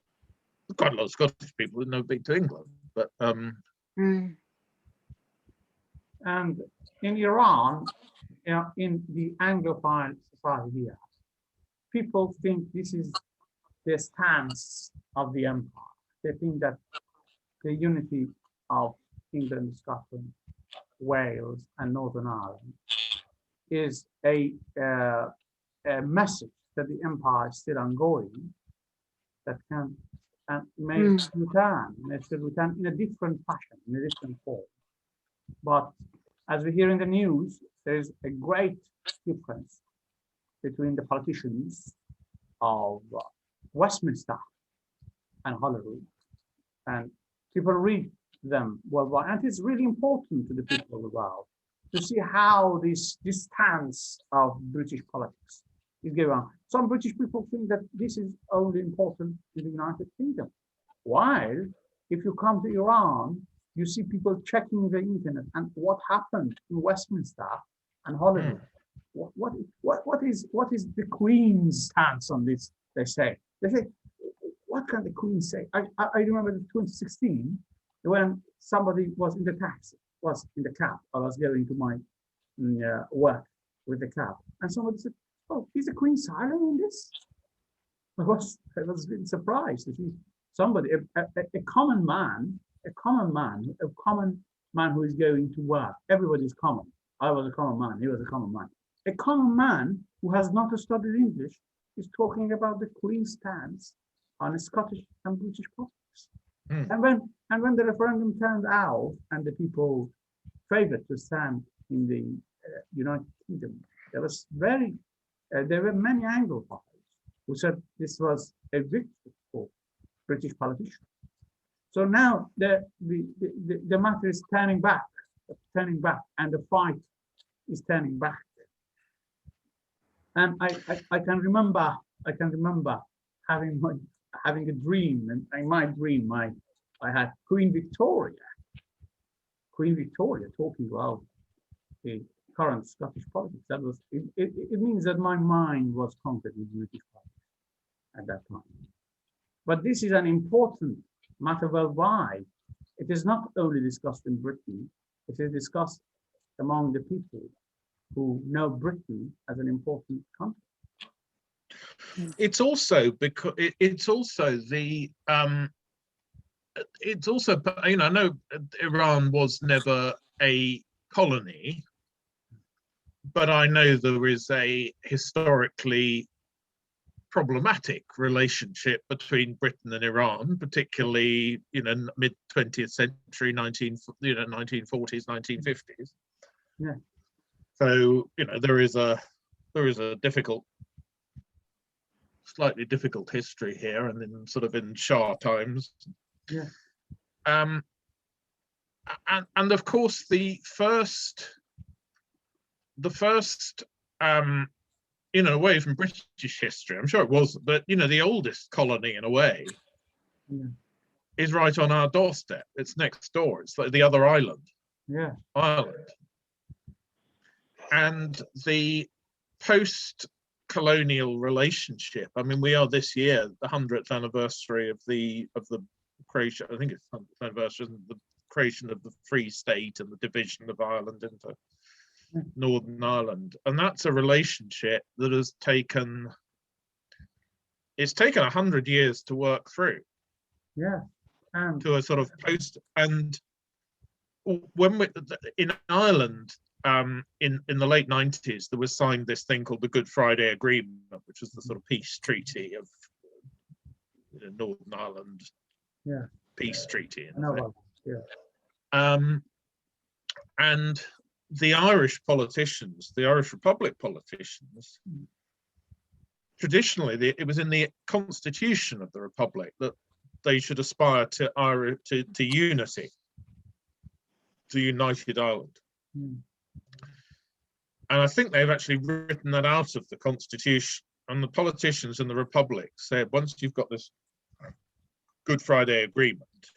Quite a lot of Scottish people who've never been to England, but And in Iran, in the Anglophile society here, people think this is the stance of the empire. They think that the unity of England, Scotland, Wales, and Northern Ireland is a message that the empire is still ongoing, that can and may return, may still return in a different fashion, in a different form. But as we hear in the news, there is a great difference between the politicians of Westminster and Holyrood, and people read them worldwide, and it's really important to the people of the world to see how this stance of British politics is going on. Some British people think that this is only important in the United Kingdom, while if you come to Iran, you see people checking the internet, and what happened in Westminster and Holyrood. What is the Queen's stance on this? They say, what can the Queen say? I remember in 2016 when somebody was in the taxi, was in the cab. I was going to my work with the cab, and somebody said, "Oh, is the Queen silent on this?" I was really surprised to see somebody, a common man who is going to work. Everybody's common. I was a common man. He was a common man. A common man who has not studied English is talking about the Queen's stance on Scottish and British politics. And when the referendum turned out and the people favored to stand in the United Kingdom, there were many Anglophiles who said this was a victory for British politicians. So now the matter is turning back, and the fight is turning back. And I can remember having a dream, and in my dream I had Queen Victoria talking about the current Scottish politics. That was it means that my mind was conquered with British politics at that time. But this is an important matter worldwide. It is not only discussed in Britain, it is discussed among the people who know Britain as an important country. It's also because it's also I know Iran was never a colony, but I know there is a historically problematic relationship between Britain and Iran, particularly mid 20th century, 1940s, 1950s. Yeah. So there is a slightly difficult history here, and in sort of in Shah times. Yeah. And of course the first in a way from British history, I'm sure it was, but the oldest colony in a way is right on our doorstep. It's next door. It's like the other island. Yeah. Ireland. And the post-colonial relationship. I mean, we are this year the 100th anniversary of the creation. I think it's 100th anniversary of the creation of the Free State and the division of Ireland into Northern Ireland, and that's a relationship that has taken 100 years to work through. Yeah. And to a sort of post. And when in Ireland, in the late 90s, there was signed this thing called the Good Friday Agreement, which was the sort of peace treaty of Northern Ireland. Yeah. Peace treaty. And the Irish politicians, the Irish Republic politicians, traditionally, it was in the constitution of the Republic that they should aspire to unity, to united Ireland. And I think they've actually written that out of the constitution. And the politicians in the Republic said, once you've got this Good Friday Agreement,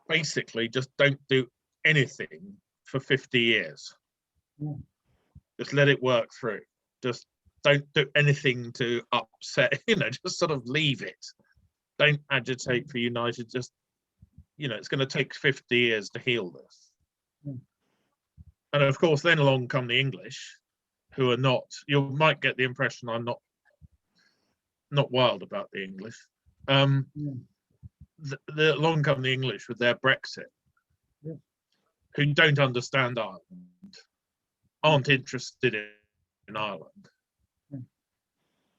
basically just don't do anything for 50 years. Just let it work through. Just don't do anything to upset, just sort of leave it. Don't agitate for united. Just, it's going to take 50 years to heal this. And of course, then along come the English, who are not, you might get the impression I'm not wild about the English. Along come the English with their Brexit, who don't understand Ireland, aren't interested in Ireland,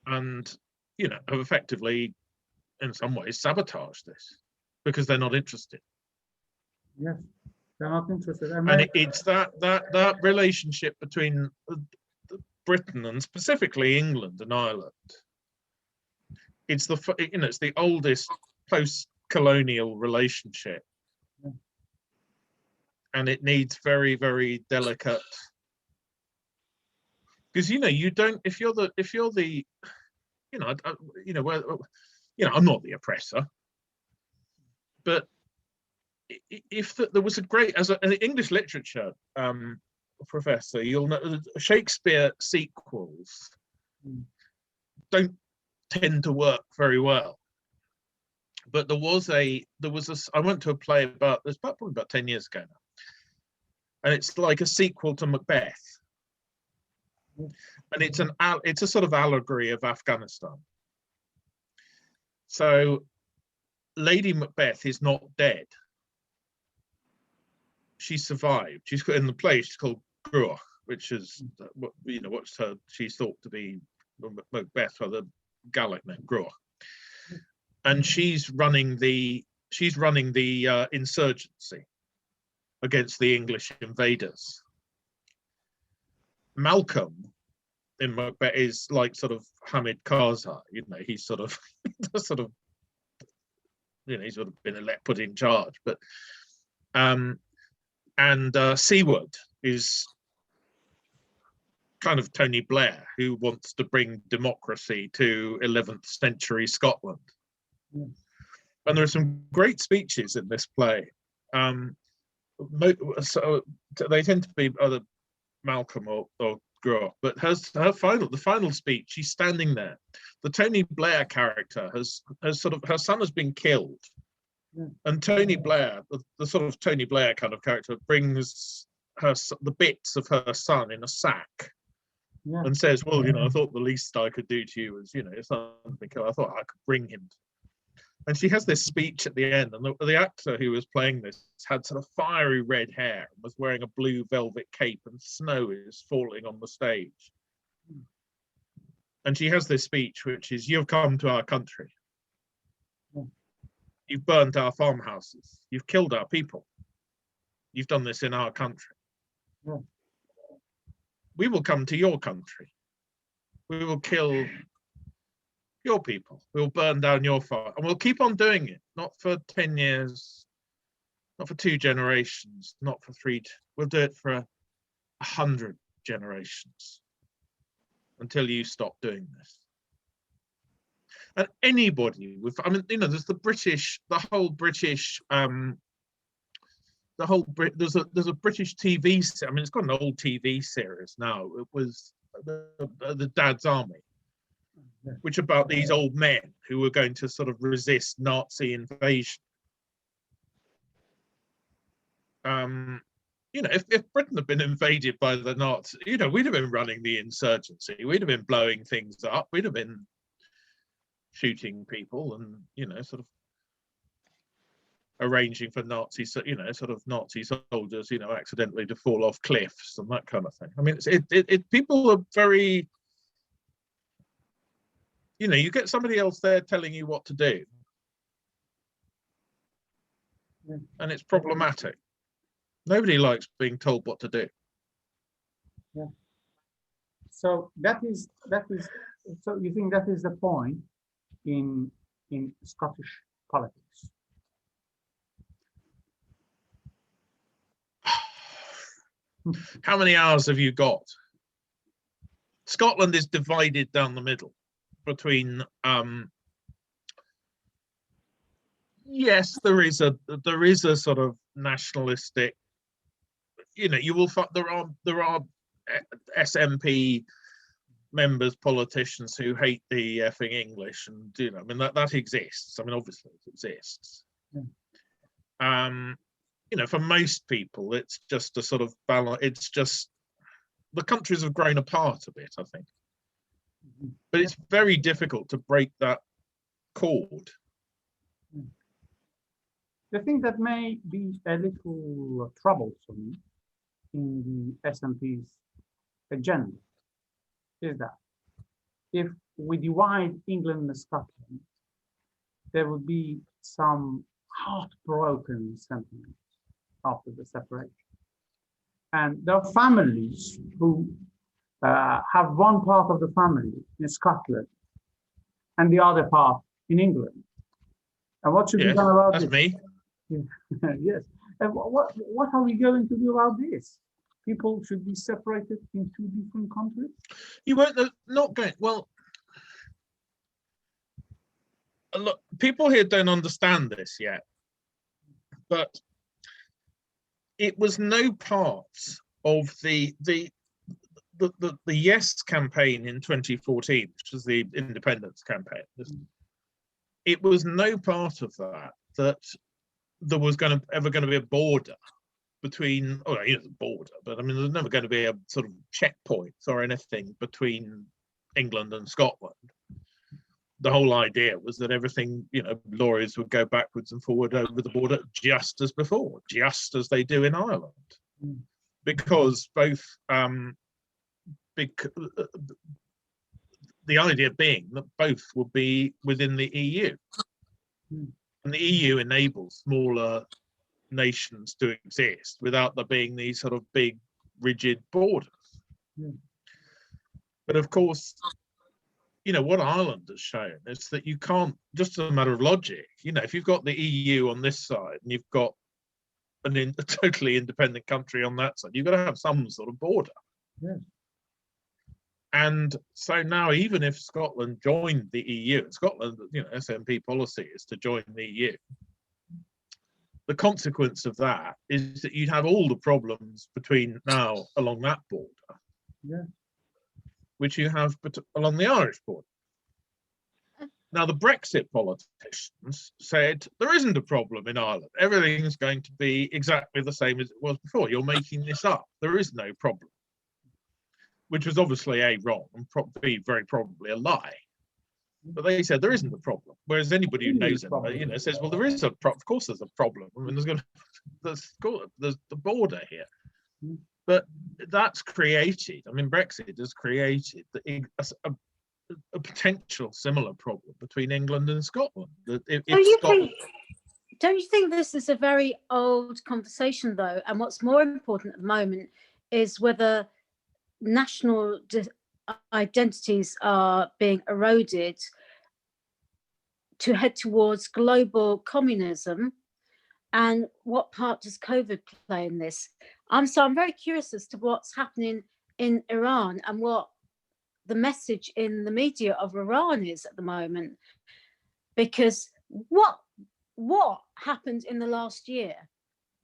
and have effectively in some ways, sabotage this because they're not interested. Yes, they're not interested. And it's that relationship between Britain and specifically England and Ireland. It's it's the oldest post-colonial relationship, and it needs very, very delicate. Because you don't, if you're the I'm not the oppressor, but if there was a great, as an English literature professor, you'll know Shakespeare sequels don't tend to work very well. But I went to a play probably about 10 years ago now, and it's like a sequel to Macbeth, and it's a sort of allegory of Afghanistan. So Lady Macbeth is not dead. She survived. She's in the play. She's called Gruach, which is she's thought to be Macbeth, or the Gaelic name Gruach, and she's running the insurgency against the English invaders. Malcolm in Macbeth is like sort of Hamid Karzai. He's sort of he's sort of been put in charge, but Seward is kind of Tony Blair, who wants to bring democracy to 11th century Scotland. Yes. And there are some great speeches in this play. So they tend to be either Malcolm or Gruach, but the final speech, she's standing there. The Tony Blair character has her son has been killed. Yeah. And Tony Blair, the sort of Tony Blair kind of character, brings the bits of her son in a sack. Yeah. And says, well, I thought the least I could do to you was, something. I thought I could bring him. And she has this speech at the end, and the actor who was playing this had sort of fiery red hair and was wearing a blue velvet cape, and snow is falling on the stage. And she has this speech, which is, you've come to our country. You've burnt our farmhouses. You've killed our people. You've done this in our country. Yeah. We will come to your country. We will kill your people. We'll burn down your farm. And we'll keep on doing it. Not for 10 years, not for 2 generations, not for 3. We'll do it for 100 generations until you stop doing this. And anybody with, there's there's a British TV, it's got an old TV series now. It was the Dad's Army, which about these old men who were going to sort of resist Nazi invasion. If Britain had been invaded by the Nazis, we'd have been running the insurgency. We'd have been blowing things up. We'd have been shooting people and, sort of arranging for Nazi soldiers, accidentally to fall off cliffs and that kind of thing. People are very, you get somebody else there telling you what to do, and it's problematic. Nobody likes being told what to do. Yeah. So so you think that is the point in Scottish politics? How many hours have you got? Scotland is divided down the middle between yes, there is a sort of nationalistic, you will find there are SNP members, politicians who hate the effing English, and that exists. Obviously it exists. Yeah. For most people, it's just a sort of balance. It's just the countries have grown apart a bit, I think. But it's very difficult to break that cord. The thing that may be a little troublesome in the SNP's agenda is that if we divide England and Scotland, there would be some heartbroken sentiments after the separation. And there are families who have one part of the family in Scotland and the other part in England. And what should be done about that's this? me. Yes. And what are we going to do about this? People should be separated in two different countries? You won't, not going, well, look, people here don't understand this yet, but it was no part of the Yes campaign in 2014, which was the independence campaign. It was no part of that there was ever going to be a border between, oh, it is a border, but I mean, there's never going to be a sort of checkpoints or anything between England and Scotland. The whole idea was that everything, lorries would go backwards and forward over the border just as before, just as they do in Ireland, because both the idea being that both would be within the EU, and the EU enables smaller nations to exist without there being these sort of big rigid borders. But of course, what Ireland has shown is that you can't, just as a matter of logic, if you've got the EU on this side and you've got a totally independent country on that side, you've got to have some sort of border. And so now, even if Scotland joined the EU, and Scotland, SNP policy is to join the EU, the consequence of that is that you'd have all the problems between now along that border, which you have along the Irish border. Now, the Brexit politicians said there isn't a problem in Ireland. Everything's going to be exactly the same as it was before. You're making this up. There is no problem, which was obviously wrong and very probably a lie. But they said there isn't a problem. Whereas anybody who knows it, says, well, there is a problem. Of course, there's a problem. I mean, there's the border here. But that's created. I mean, Brexit has created a potential similar problem between England and Scotland. Don't you think this is a very old conversation, though? And what's more important at the moment is whether national identities are being eroded to head towards global communism, and what part does COVID play in this? I'm very curious as to what's happening in Iran and what the message in the media of Iran is at the moment, because what happened in the last year?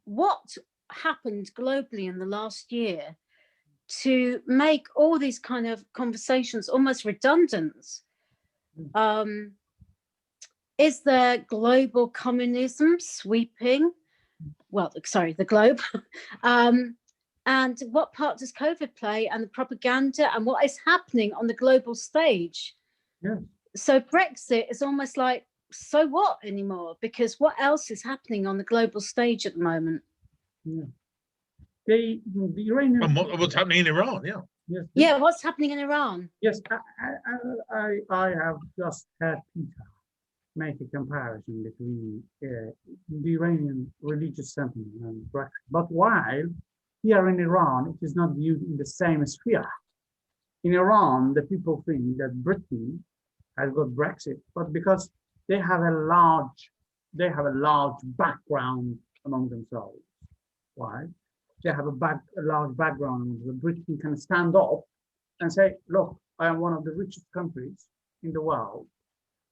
What happened globally in the last year to make all these kind of conversations almost redundant? Is there global communism sweeping? Well, sorry, the globe. And what part does COVID play, and the propaganda, and what is happening on the global stage? So Brexit is almost like, so what anymore? Because what else is happening on the global stage at the moment? The Iranian. And what's happening in Iran? What's happening in Iran? Yes, I have just heard Peter make a comparison between the Iranian religious sentiment and Brexit. But while here in Iran, it is not viewed in the same sphere. In Iran, the people think that Britain has got Brexit, but because they have a large background among themselves. Why? They have a large background where Britain can stand up and say, look, I am one of the richest countries in the world,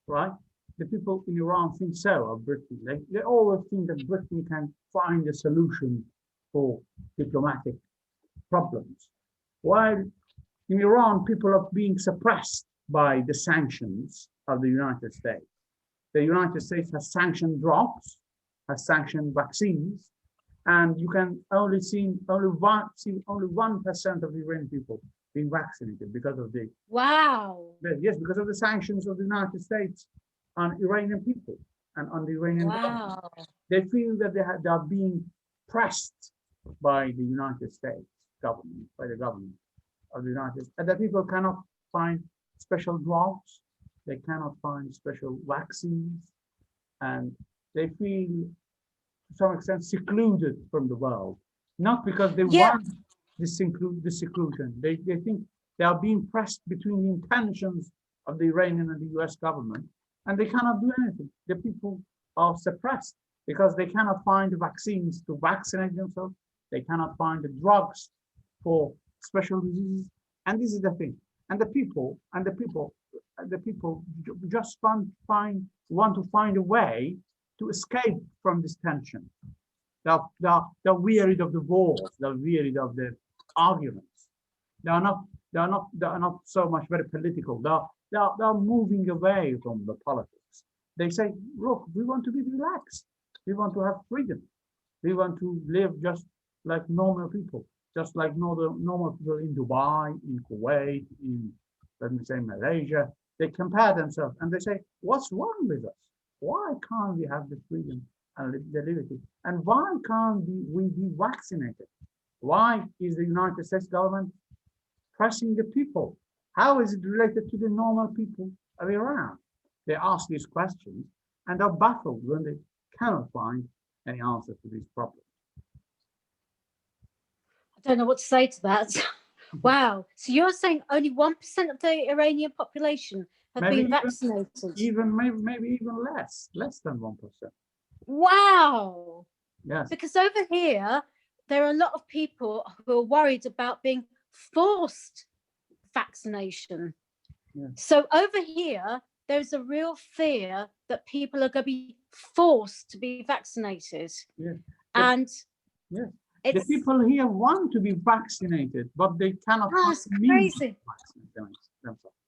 right? The people in Iran think so of Britain. They always think that Britain can find a solution for diplomatic problems. While in Iran, people are being suppressed by the sanctions of the United States. The United States has sanctioned drugs, has sanctioned vaccines, and you can only see only 1% of the Iranian people being vaccinated because of the because of the sanctions of the United States on Iranian people and on the Iranian government. They feel that they are being pressed by the United States government, by the government of the United States, and that people cannot find special drugs, they cannot find special vaccines, and they feel to some extent secluded from the world, not because they Yeah. want the seclusion. They think they are being pressed between the intentions of the Iranian and the US government, and they cannot do anything. The people are suppressed because they cannot find the vaccines to vaccinate themselves. They cannot find the drugs for special diseases. And this is the thing. And the people just want to find a way to escape from this tension. They're wearied of the wars. They're wearied of the arguments. They're not so much very political. They're moving away from the politics. They say, look, we want to be relaxed. We want to have freedom. We want to live just like normal people, just like normal people in Dubai, in Kuwait, in, let me say, Malaysia. They compare themselves and they say, what's wrong with us? Why can't we have the freedom and the liberty? And why can't we be vaccinated? Why is the United States government pressing the people? How is it related to the normal people of Iran? They ask these questions and are baffled when they cannot find any answer to these problems. I don't know what to say to that. Wow. So you're saying only 1% of the Iranian population have been vaccinated? Maybe even less than 1%. Wow. Yes. Because over here, there are a lot of people who are worried about being forced vaccination. Yeah. So over here, there's a real fear that people are going to be forced to be vaccinated. Yeah. And yeah. It's, the people here want to be vaccinated, but they cannot. It's crazy.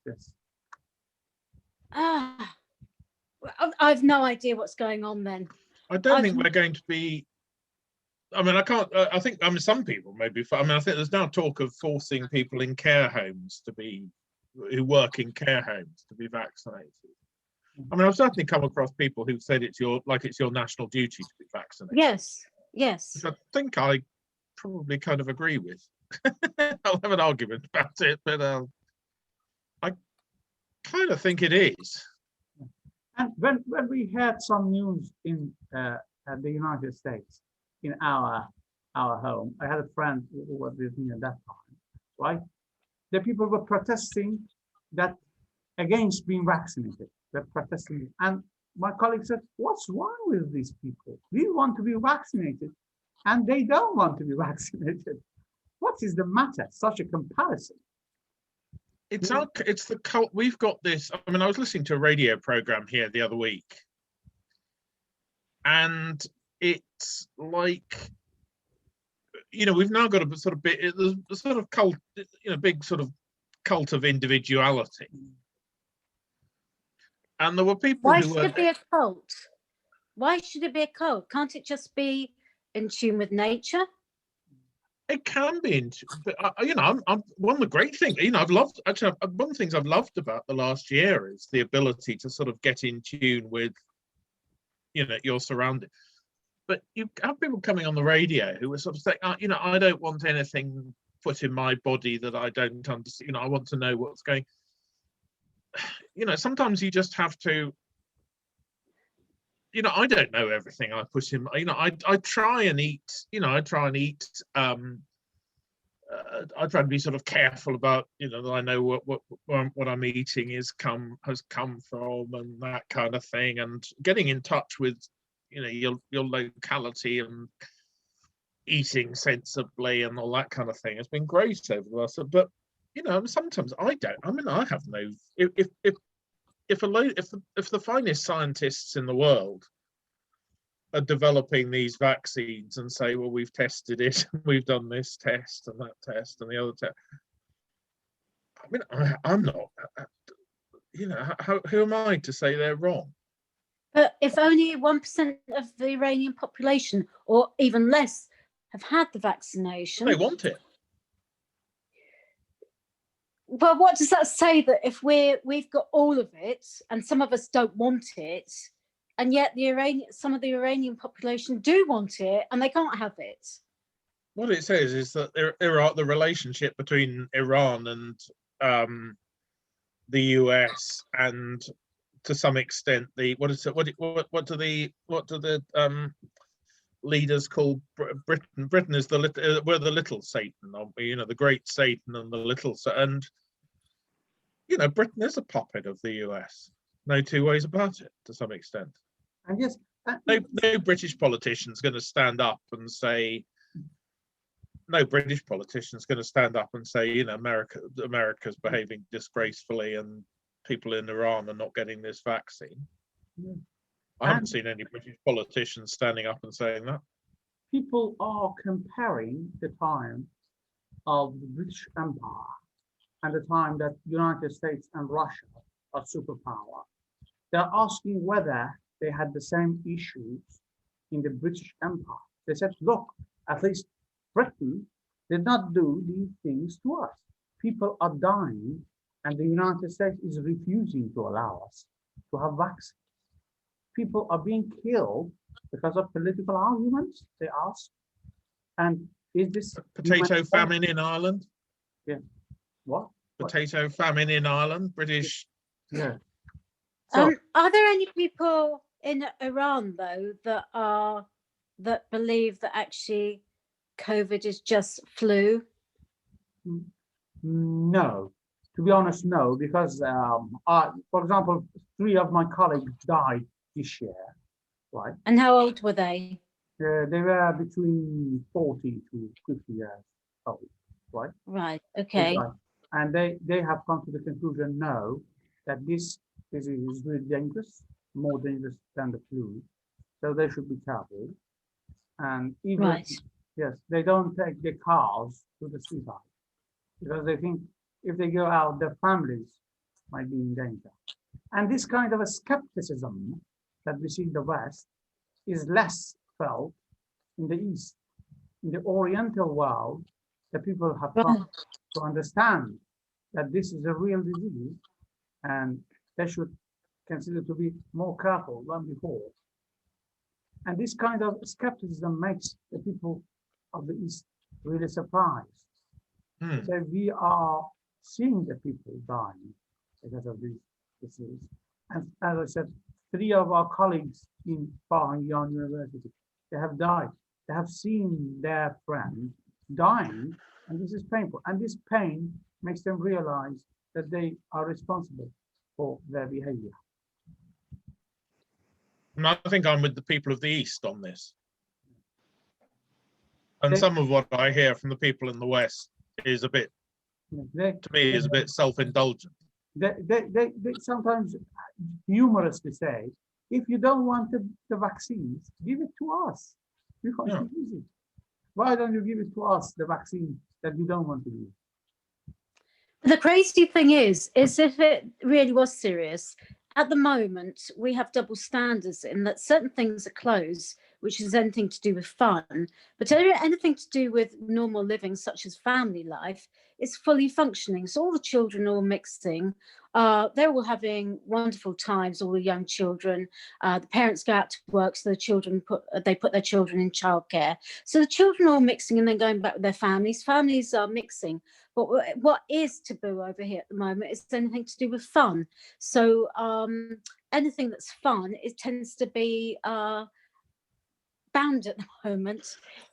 Yes. I've no idea what's going on then. I don't think we're going to be. I mean, I can't. I think. I mean, some people maybe. I mean, I think there's now talk of forcing people in care homes who work in care homes to be vaccinated. I mean, I've certainly come across people who've said it's your national duty to be vaccinated. Yes. Yes. Which I think I probably kind of agree with. I'll have an argument about it, but I kind of think it is. And when we had some news in the United States, in our home, I had a friend who was with me at that time, right? The people were protesting that against being vaccinated. They're protesting, and my colleague said, "What's wrong with these people? We want to be vaccinated, and they don't want to be vaccinated. What is the matter? Such a comparison." It's the cult. We've got this. I mean, I was listening to a radio program here the other week, and it's like, we've now got a sort of bit, the sort of cult, big sort of cult of individuality. And there were people Why should it be a cult? Why should it be a cult? Can't it just be in tune with nature? It can be, but I'm one of the great things. I've loved one of the things I've loved about the last year is the ability to sort of get in tune with, your surroundings. But you have people coming on the radio who are sort of saying, I don't want anything put in my body that I don't understand. I want to know what's going. Sometimes you just have to. I don't know everything I put in. I try and eat. I try and eat. I try to be sort of careful about, that I know what I'm eating has come from and that kind of thing, and getting in touch with, your locality and eating sensibly and all that kind of thing has been great over the last. But sometimes I don't. I mean, I have no. If the finest scientists in the world are developing these vaccines and say, well, we've tested it, we've done this test and that test and the other test. I mean, I'm not. Who am I to say they're wrong? But if only 1% of the Iranian population, or even less, have had the vaccination, They want it. Well, what does that say? That if we've got all of it, and some of us don't want it, and yet some of the Iranian population do want it, and they can't have it. What it says is that the relationship between Iran and the US and to some extent the what do the leaders call Britain? Britain is we're the little Satan, aren't we? The great Satan and the little and Britain is a puppet of the US. No two ways about it to some extent. And yes, No British politician's going to stand up and say. No British politician's going to stand up and say, America's behaving disgracefully and people in Iran are not getting this vaccine. Yeah. I haven't seen any British politicians standing up and saying that. People are comparing the time of the British Empire and the time that United States and Russia are superpower. They're asking whether they had the same issues in the British Empire. They said, look, at least Britain did not do these things to us. People are dying, and the United States is refusing to allow us to have vaccines. People are being killed because of political arguments, they ask. And is this potato famine in Ireland? Yeah. What? Potato famine in Ireland, British. Yeah. So, are there any people in Iran though that believe that actually COVID is just flu? no, to be honest, no, because for example, 3 of my colleagues died this year, right? And how old were they? They were between 40 to 50 years old, right? Right. Okay. And they have come to the conclusion now that this disease is really dangerous, more dangerous than the flu. So they should be careful. And even, Right. yes, they don't take their cars to the seaside because they think if they go out, their families might be in danger. And this kind of a skepticism that we see in the West is less felt in the East. In the Oriental world, the people have come to understand that this is a real disease and they should consider to be more careful than before. And this kind of skepticism makes the people of the East really surprised. So we are seeing the people dying because of this disease. And as I said, 3 of our colleagues in Fahrenheit University, they have died. They have seen their friend dying, and this is painful. And this pain makes them realize that they are responsible for their behavior. And I think I'm with the people of the East on this. And some of what I hear from the people in the West is a bit, to me, is a bit self-indulgent. They sometimes humorously say, if you don't want the vaccines, give it to us. We want to use it. Why don't you give it to us, the vaccine that you don't want to use? The crazy thing is if it really was serious, at the moment, we have double standards in that certain things are closed, which is anything to do with fun, but anything to do with normal living, such as family life, is fully functioning. So all the children are all mixing. They're all having wonderful times, all the young children. The parents go out to work, so the children put their children in childcare. So the children are all mixing and then going back with their families. Families are mixing. But what is taboo over here at the moment is anything to do with fun. So anything that's fun, it tends to be banned at the moment.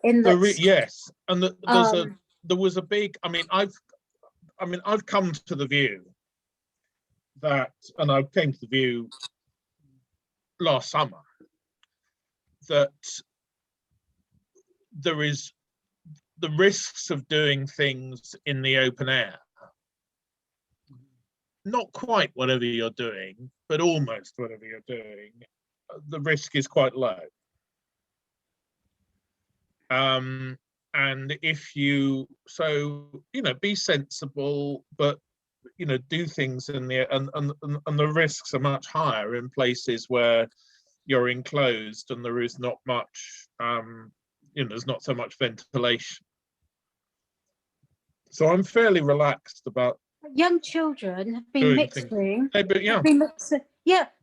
In that, yes, and there was a big. I've come to the view that, and I came to the view last summer, that there is the risks of doing things in the open air, not quite whatever you're doing, but almost whatever you're doing, the risk is quite low. And if you, be sensible, but, do things in the, and the risks are much higher in places where you're enclosed and there is not much, there's not so much ventilation. So I'm fairly relaxed about young children have been mixing.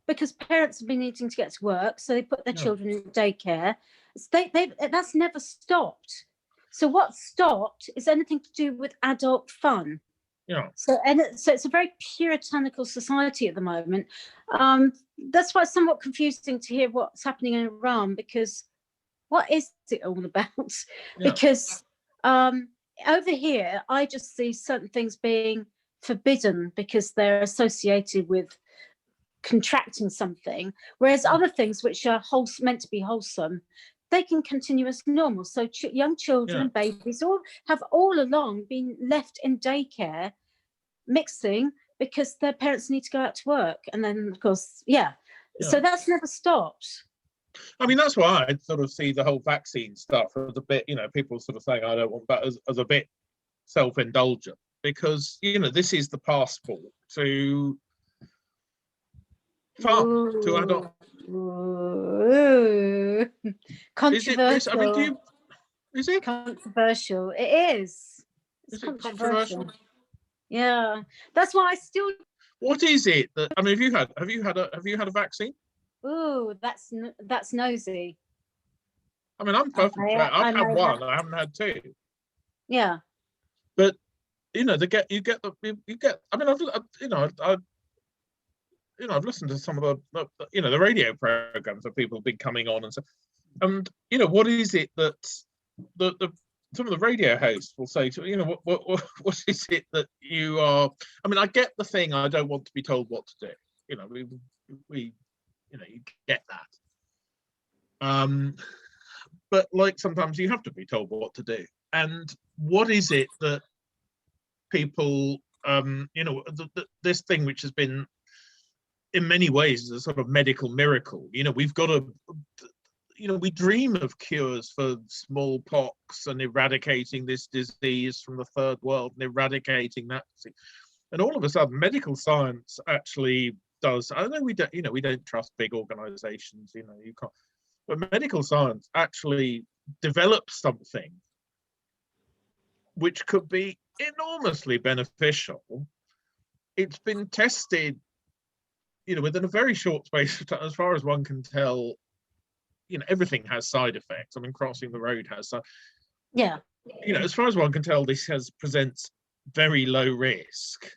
Because parents have been needing to get to work, so they put their children in daycare. That's never stopped. So what stopped is anything to do with adult fun. Yeah. So it's a very puritanical society at the moment. That's why it's somewhat confusing to hear what's happening in Iran, because what is it all about? Yeah. Because over here, I just see certain things being forbidden because they're associated with contracting something, whereas other things which are meant to be wholesome, they can continue as normal. So young children and babies have all along been left in daycare mixing because their parents need to go out to work, and then of course so that's never stopped. I mean, that's why I sort of see the whole vaccine stuff as a bit, people sort of saying I don't want that as a bit self-indulgent, because this is the passport to fun, to adult. Controversial. Is it controversial? It is. It's controversial. Yeah, that's why I still. What is it that, I mean, have you had a vaccine? Ooh, that's nosy. I mean, I'm perfectly fair. I've had one. I haven't had two. Yeah. But you get. I mean, I've listened to some of the radio programs that people have been coming on and so, and what is it that some of the radio hosts will say to what is it that you are? I mean, I get the thing. I don't want to be told what to do. We you get that. But like sometimes you have to be told what to do. And what is it that people, this thing which has been in many ways a sort of medical miracle. We've got we dream of cures for smallpox and eradicating this disease from the third world and eradicating that disease. And all of a sudden, medical science actually does. I know we don't trust big organizations. You can't. But medical science actually develops something which could be enormously beneficial. It's been tested, within a very short space of time, as far as one can tell. Everything has side effects. I mean, crossing the road has some. Yeah. As far as one can tell, this presents very low risk.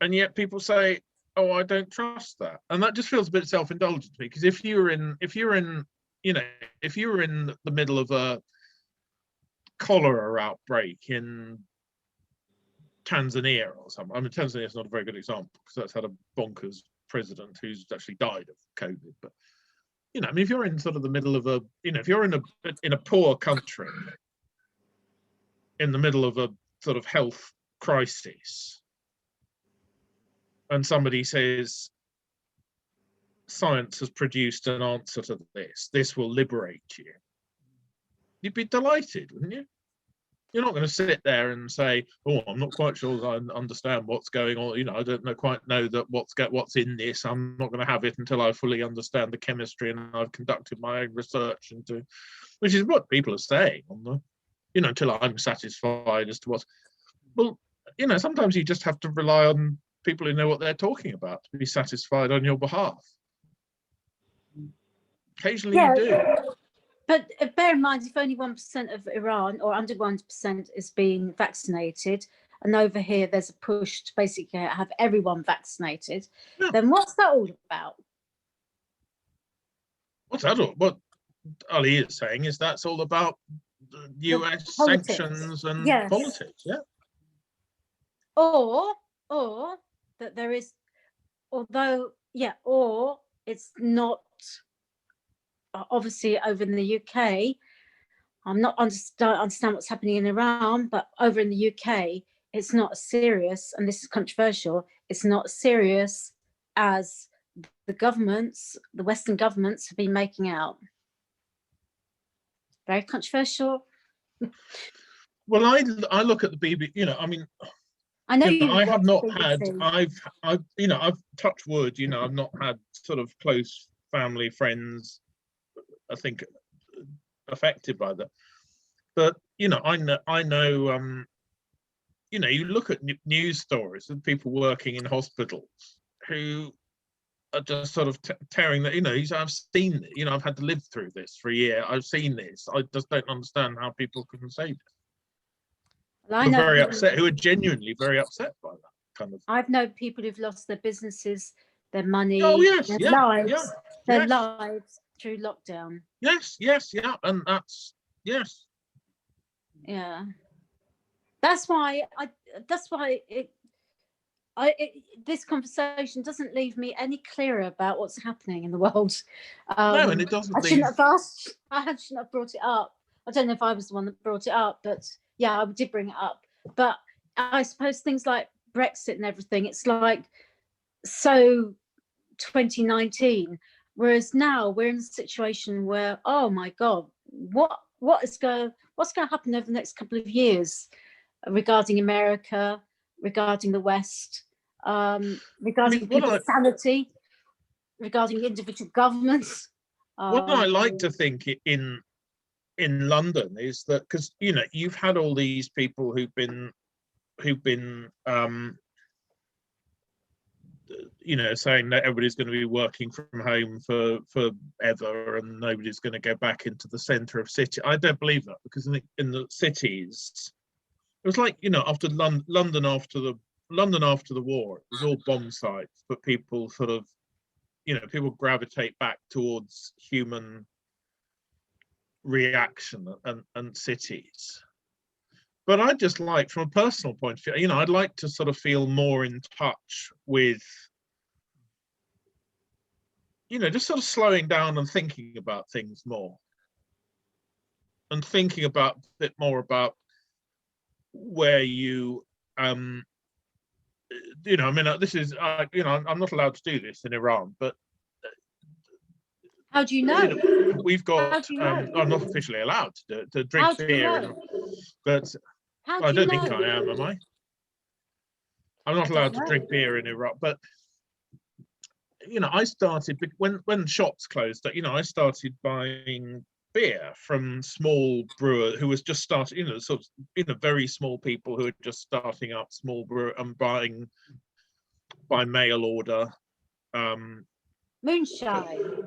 And yet people say, "Oh, I don't trust that," and that just feels a bit self-indulgent to me. Because if you were in the middle of a cholera outbreak in Tanzania or something, I mean, Tanzania is not a very good example because that's had a bonkers president who's actually died of COVID. But I mean, if you're in sort of the middle of a, if you're in a poor country, in the middle of a sort of health crisis, and somebody says, science has produced an answer to this will liberate you, you'd be delighted, wouldn't you? You're not going to sit there and say, "Oh, I'm not quite sure I understand what's going on. I don't quite know that what's in this. I'm not going to have it until I fully understand the chemistry and I've conducted my own research into," which is what people are saying on the, until I'm satisfied as to what's. Well, sometimes you just have to rely on people who know what they're talking about to be satisfied on your behalf. Occasionally you do. But bear in mind, if only 1% of Iran, or under 1%, is being vaccinated, and over here there's a push to basically have everyone vaccinated, then what's that all about? What's that all? What Ali is saying is that's all about US sanctions and politics, Or that there is, or it's not. Obviously, over in the UK, I'm not don't understand what's happening in Iran, but over in the UK, it's not as serious, and this is controversial. It's not as serious as the Western governments have been making out. Very controversial. Well, I look at the BBC. I mean, I know I have not had. I've touched wood. I've not had sort of close family friends, I think, affected by that. But I know. You look at news stories of people working in hospitals who are just sort of tearing that. I've seen it. I've had to live through this for a year. I've seen this. I just don't understand how people can say this. Well, I who are know very people, upset, who are genuinely very upset by that kind of. I've known people who've lost their businesses, their money, Oh yes, their yeah, lives, their yes, lives through lockdown. yes, yeah, and that's yes. Yeah, that's why this conversation doesn't leave me any clearer about what's happening in the world. No, and it doesn't I shouldn't leave. have asked. I shouldn't have brought it up. I don't know if I was the one that brought it up, but yeah, I did bring it up. But I suppose things like Brexit and everything, it's like so 2019, whereas now we're in a situation where, oh my God, what's going to happen over the next couple of years regarding America, regarding the West, regarding people's sanity, regarding individual governments. What I like to think in London is that, because you've had all these people who've been saying that everybody's going to be working from home for forever and nobody's going to go back into the center of city. I don't believe that, because in the cities, it was like, after London after the war, it was all bomb sites, but people sort of, people gravitate back towards human reaction and cities. But I just like, from a personal point of view, I'd like to sort of feel more in touch with, just sort of slowing down and thinking about things more, and thinking about a bit more about where you, this is, I'm not allowed to do this in Iran, but how do you know? We've got, you know? I'm not officially allowed to do it, to drink beer, but I don't think I am I? I'm not allowed to drink beer in Iraq, but I started when shops closed. I started buying beer from small brewer who was just starting. Sort of, very small people who are just starting up small brewer and buying by mail order. Moonshine.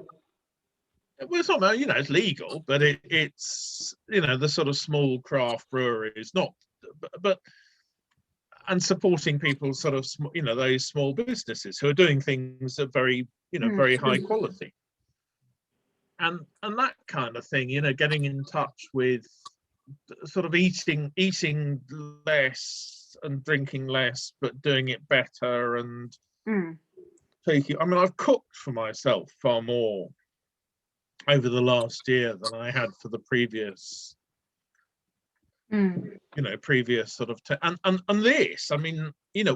Well, it's not, it's legal, but it's the sort of small craft breweries, not, but and supporting people sort of, those small businesses who are doing things at very, very high quality. And that kind of thing, getting in touch with sort of eating less and drinking less, but doing it better, and taking, I've cooked for myself far more over the last year than I had for the previous previous sort of and this,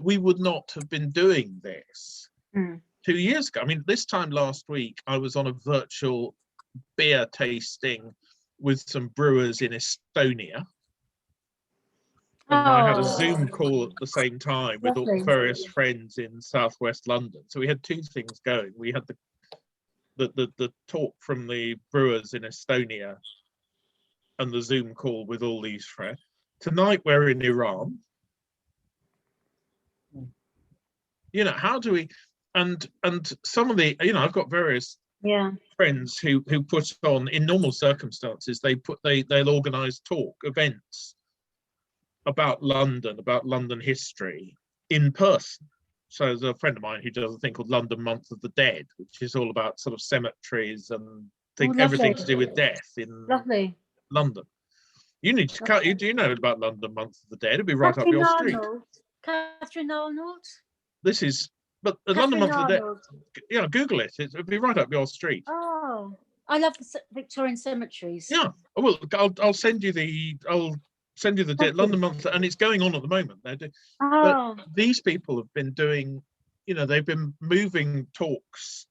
we would not have been doing this 2 years ago. This time last week I was on a virtual beer tasting with some brewers in Estonia, and I had a Zoom call at the same time with all various friends in southwest London. So we had two things going. We had the talk from the brewers in Estonia and the Zoom call with all these friends. Tonight we're in Iran. How do we, and some of the, I've got various friends who put on, in normal circumstances, they'll organize talk events about London history in person. So there's a friend of mine who does a thing called London Month of the Dead, which is all about sort of cemeteries and everything to do with death in London. You need to do you know about London Month of the Dead? It'll be right up your street. Catherine Arnold. This is, but the London Month of the Dead, Google it. It'll be right up your street. Oh, I love the Victorian cemeteries. Yeah. Well, I'll send you the London Month, and it's going on at the moment. But these people have been doing, they've been moving talks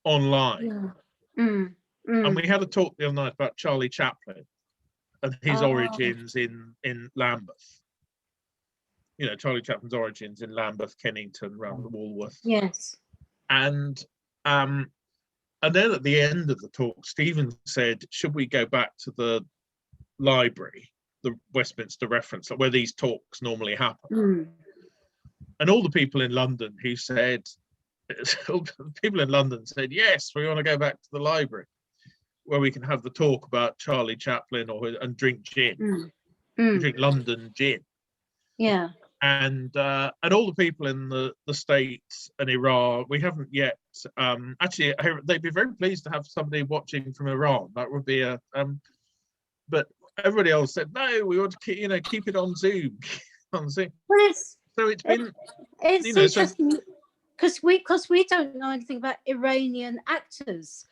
online. And we had a talk the other night about Charlie Chaplin and his origins in Lambeth. Charlie Chaplin's origins in Lambeth, Kennington, around the Walworth. Yes. And then at the end of the talk, Stephen said, should we go back to the library, the Westminster Reference, where these talks normally happen? And all the people in London who said, yes, we want to go back to the library, where we can have the talk about Charlie Chaplin and drink gin. We drink London gin. Yeah. And all the people in the States and Iran, we haven't yet. Actually, they'd be very pleased to have somebody watching from Iran. That would be a. But everybody else said no. We want to keep it on Zoom, on Zoom. Well, So it's been. it's You know, so interesting because we don't know anything about Iranian actors.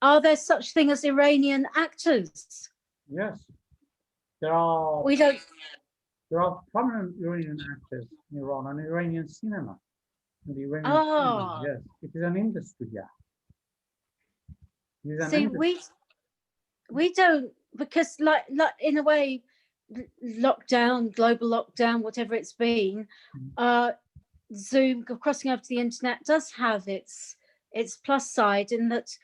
Are there such thing as Iranian actors? Yes, there are. We don't. There are prominent Iranian actors in Iran and Iranian cinema. And the Iranian Oh. cinema, yes, it is an industry. Yeah. It is an See, industry. we don't, because like in a way, lockdown, global lockdown, whatever it's been, Zoom, crossing over to the internet, does have its plus side in that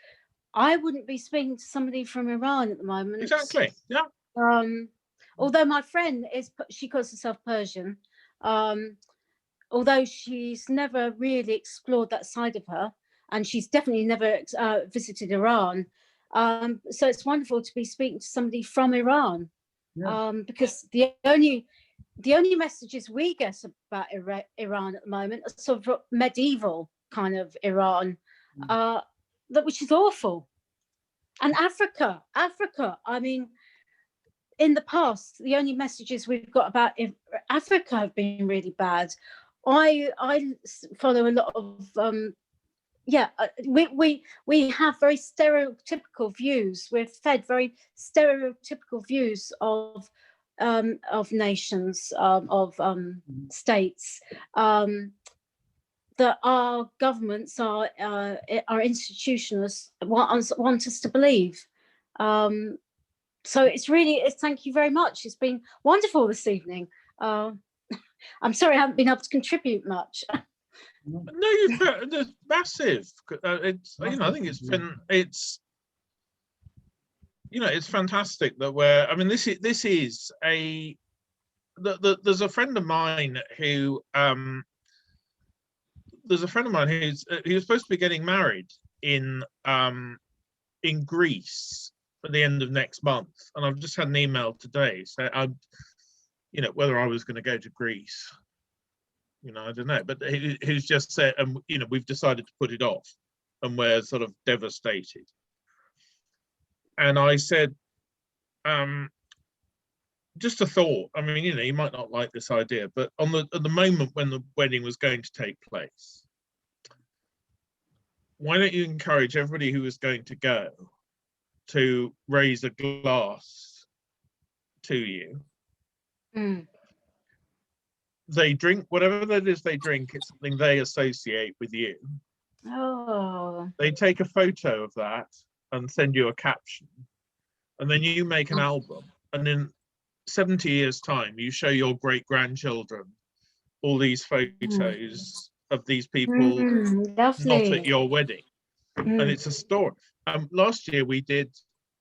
I wouldn't be speaking to somebody from Iran at the moment. exactly. Yeah. Although my friend she calls herself Persian, although she's never really explored that side of her, and she's definitely never visited Iran. So it's wonderful to be speaking to somebody from Iran, Yeah. because the only messages we get about Iran at the moment are sort of medieval kind of Iran, which is awful. And Africa, I mean, in the past, the only messages we've got about Africa have been really bad. I follow a lot of we have very stereotypical views. We're fed very stereotypical views of nations, of states, that our governments, our institutionalists want us to believe. So thank you very much. It's been wonderful this evening. I'm sorry I haven't been able to contribute much. No, it's massive. It's I think it's been it's fantastic that this is a there's a friend of mine who's he was supposed to be getting married in Greece at the end of next month, and I've just had an email today saying whether I was going to go to Greece. I don't know, but he's just said, and we've decided to put it off, and we're sort of devastated. And I said, just a thought. I mean, you might not like this idea, but at the moment when the wedding was going to take place, why don't you encourage everybody who is going to go to raise a glass to you? They drink whatever that is they drink. It's something they associate with you. Oh. They take a photo of that and send you a caption, and then you make an album. And in 70 years' time, you show your great-grandchildren all these photos of these people not at your wedding, and it's a story. Last year we did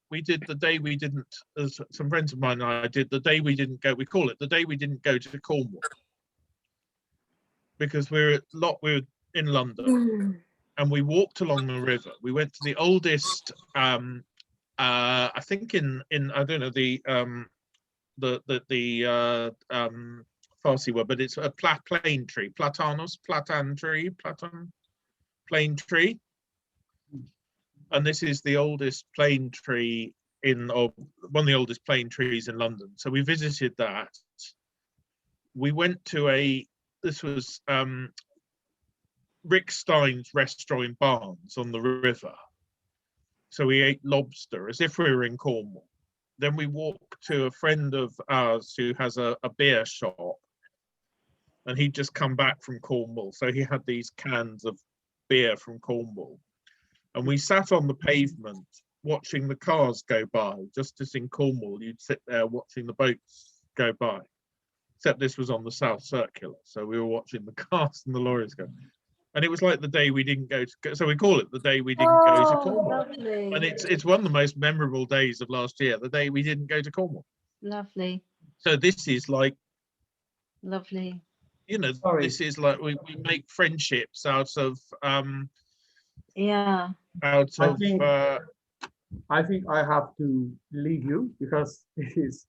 the day we didn't. Some friends of mine and I did the day we didn't go. We call it the day we didn't go to Cornwall, because we were in London, and we walked along the river. We went to the oldest, I think in I don't know the Farsi word, but it's a plane tree, platan tree, and this is the oldest plane tree one of the oldest plane trees in London. So we visited that. We went to this was Rick Stein's restaurant in Barnes on the river. So we ate lobster as if we were in Cornwall. Then we walked to a friend of ours who has a beer shop, and he'd just come back from Cornwall. So he had these cans of beer from Cornwall. And we sat on the pavement watching the cars go by. Just as in Cornwall, you'd sit there watching the boats go by. Except this was on the South Circular. So we were watching the cars and the lorries go. And it was like the day we didn't go to, so we call it the day we didn't go to Cornwall. Lovely. And it's one of the most memorable days of last year, the day we didn't go to Cornwall. Lovely. So this is like, lovely. This is like we make friendships out of yeah. Out of I think I have to leave you because it is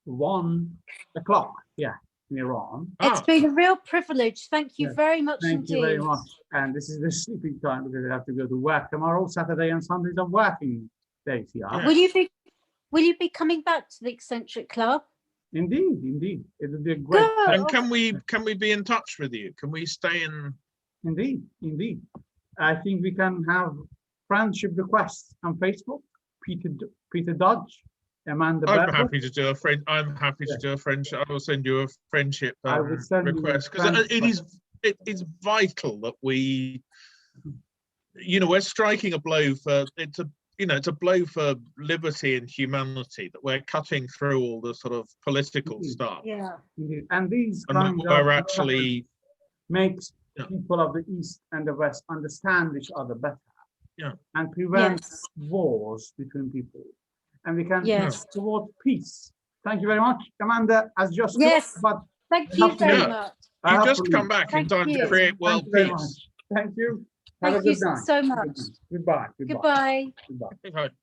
1 o'clock. Yeah, in Iran. It's Ah, been a real privilege. Thank you Yeah. very much Thank you indeed. very much. And this is the sleeping time because I have to go to work tomorrow. Saturday and Sundays are working days here. Yeah. Will you be coming back to the Eccentric Club? Indeed, indeed. It would be a great Good. pleasure. and can we be in touch with you? Can we stay in? Indeed, indeed. I think we can have friendship requests on Facebook. Peter Dodge, Amanda I'm Berger. happy to do a friend. I'm happy to do a friendship. I will send you a friendship I would send you request friend because it is vital that we, we're striking a blow for it's a blow for liberty and humanity that we're cutting through all the sort of political Indeed. stuff. Yeah. Indeed. And these And that kinds we're of actually makes Yeah. people of the East and the West understand each other better. Yeah. And prevent Yes. wars between people. And we can Yes. toward peace. Thank you very much. Amanda has just Yes. left, but Thank I you have to very Yeah. much. I you have just to come leave. back in Thank time you. to create world Thank you very peace. much. Thank you. Have Thank a you good night. so much. Goodbye. Goodbye. Goodbye. Goodbye. Okay.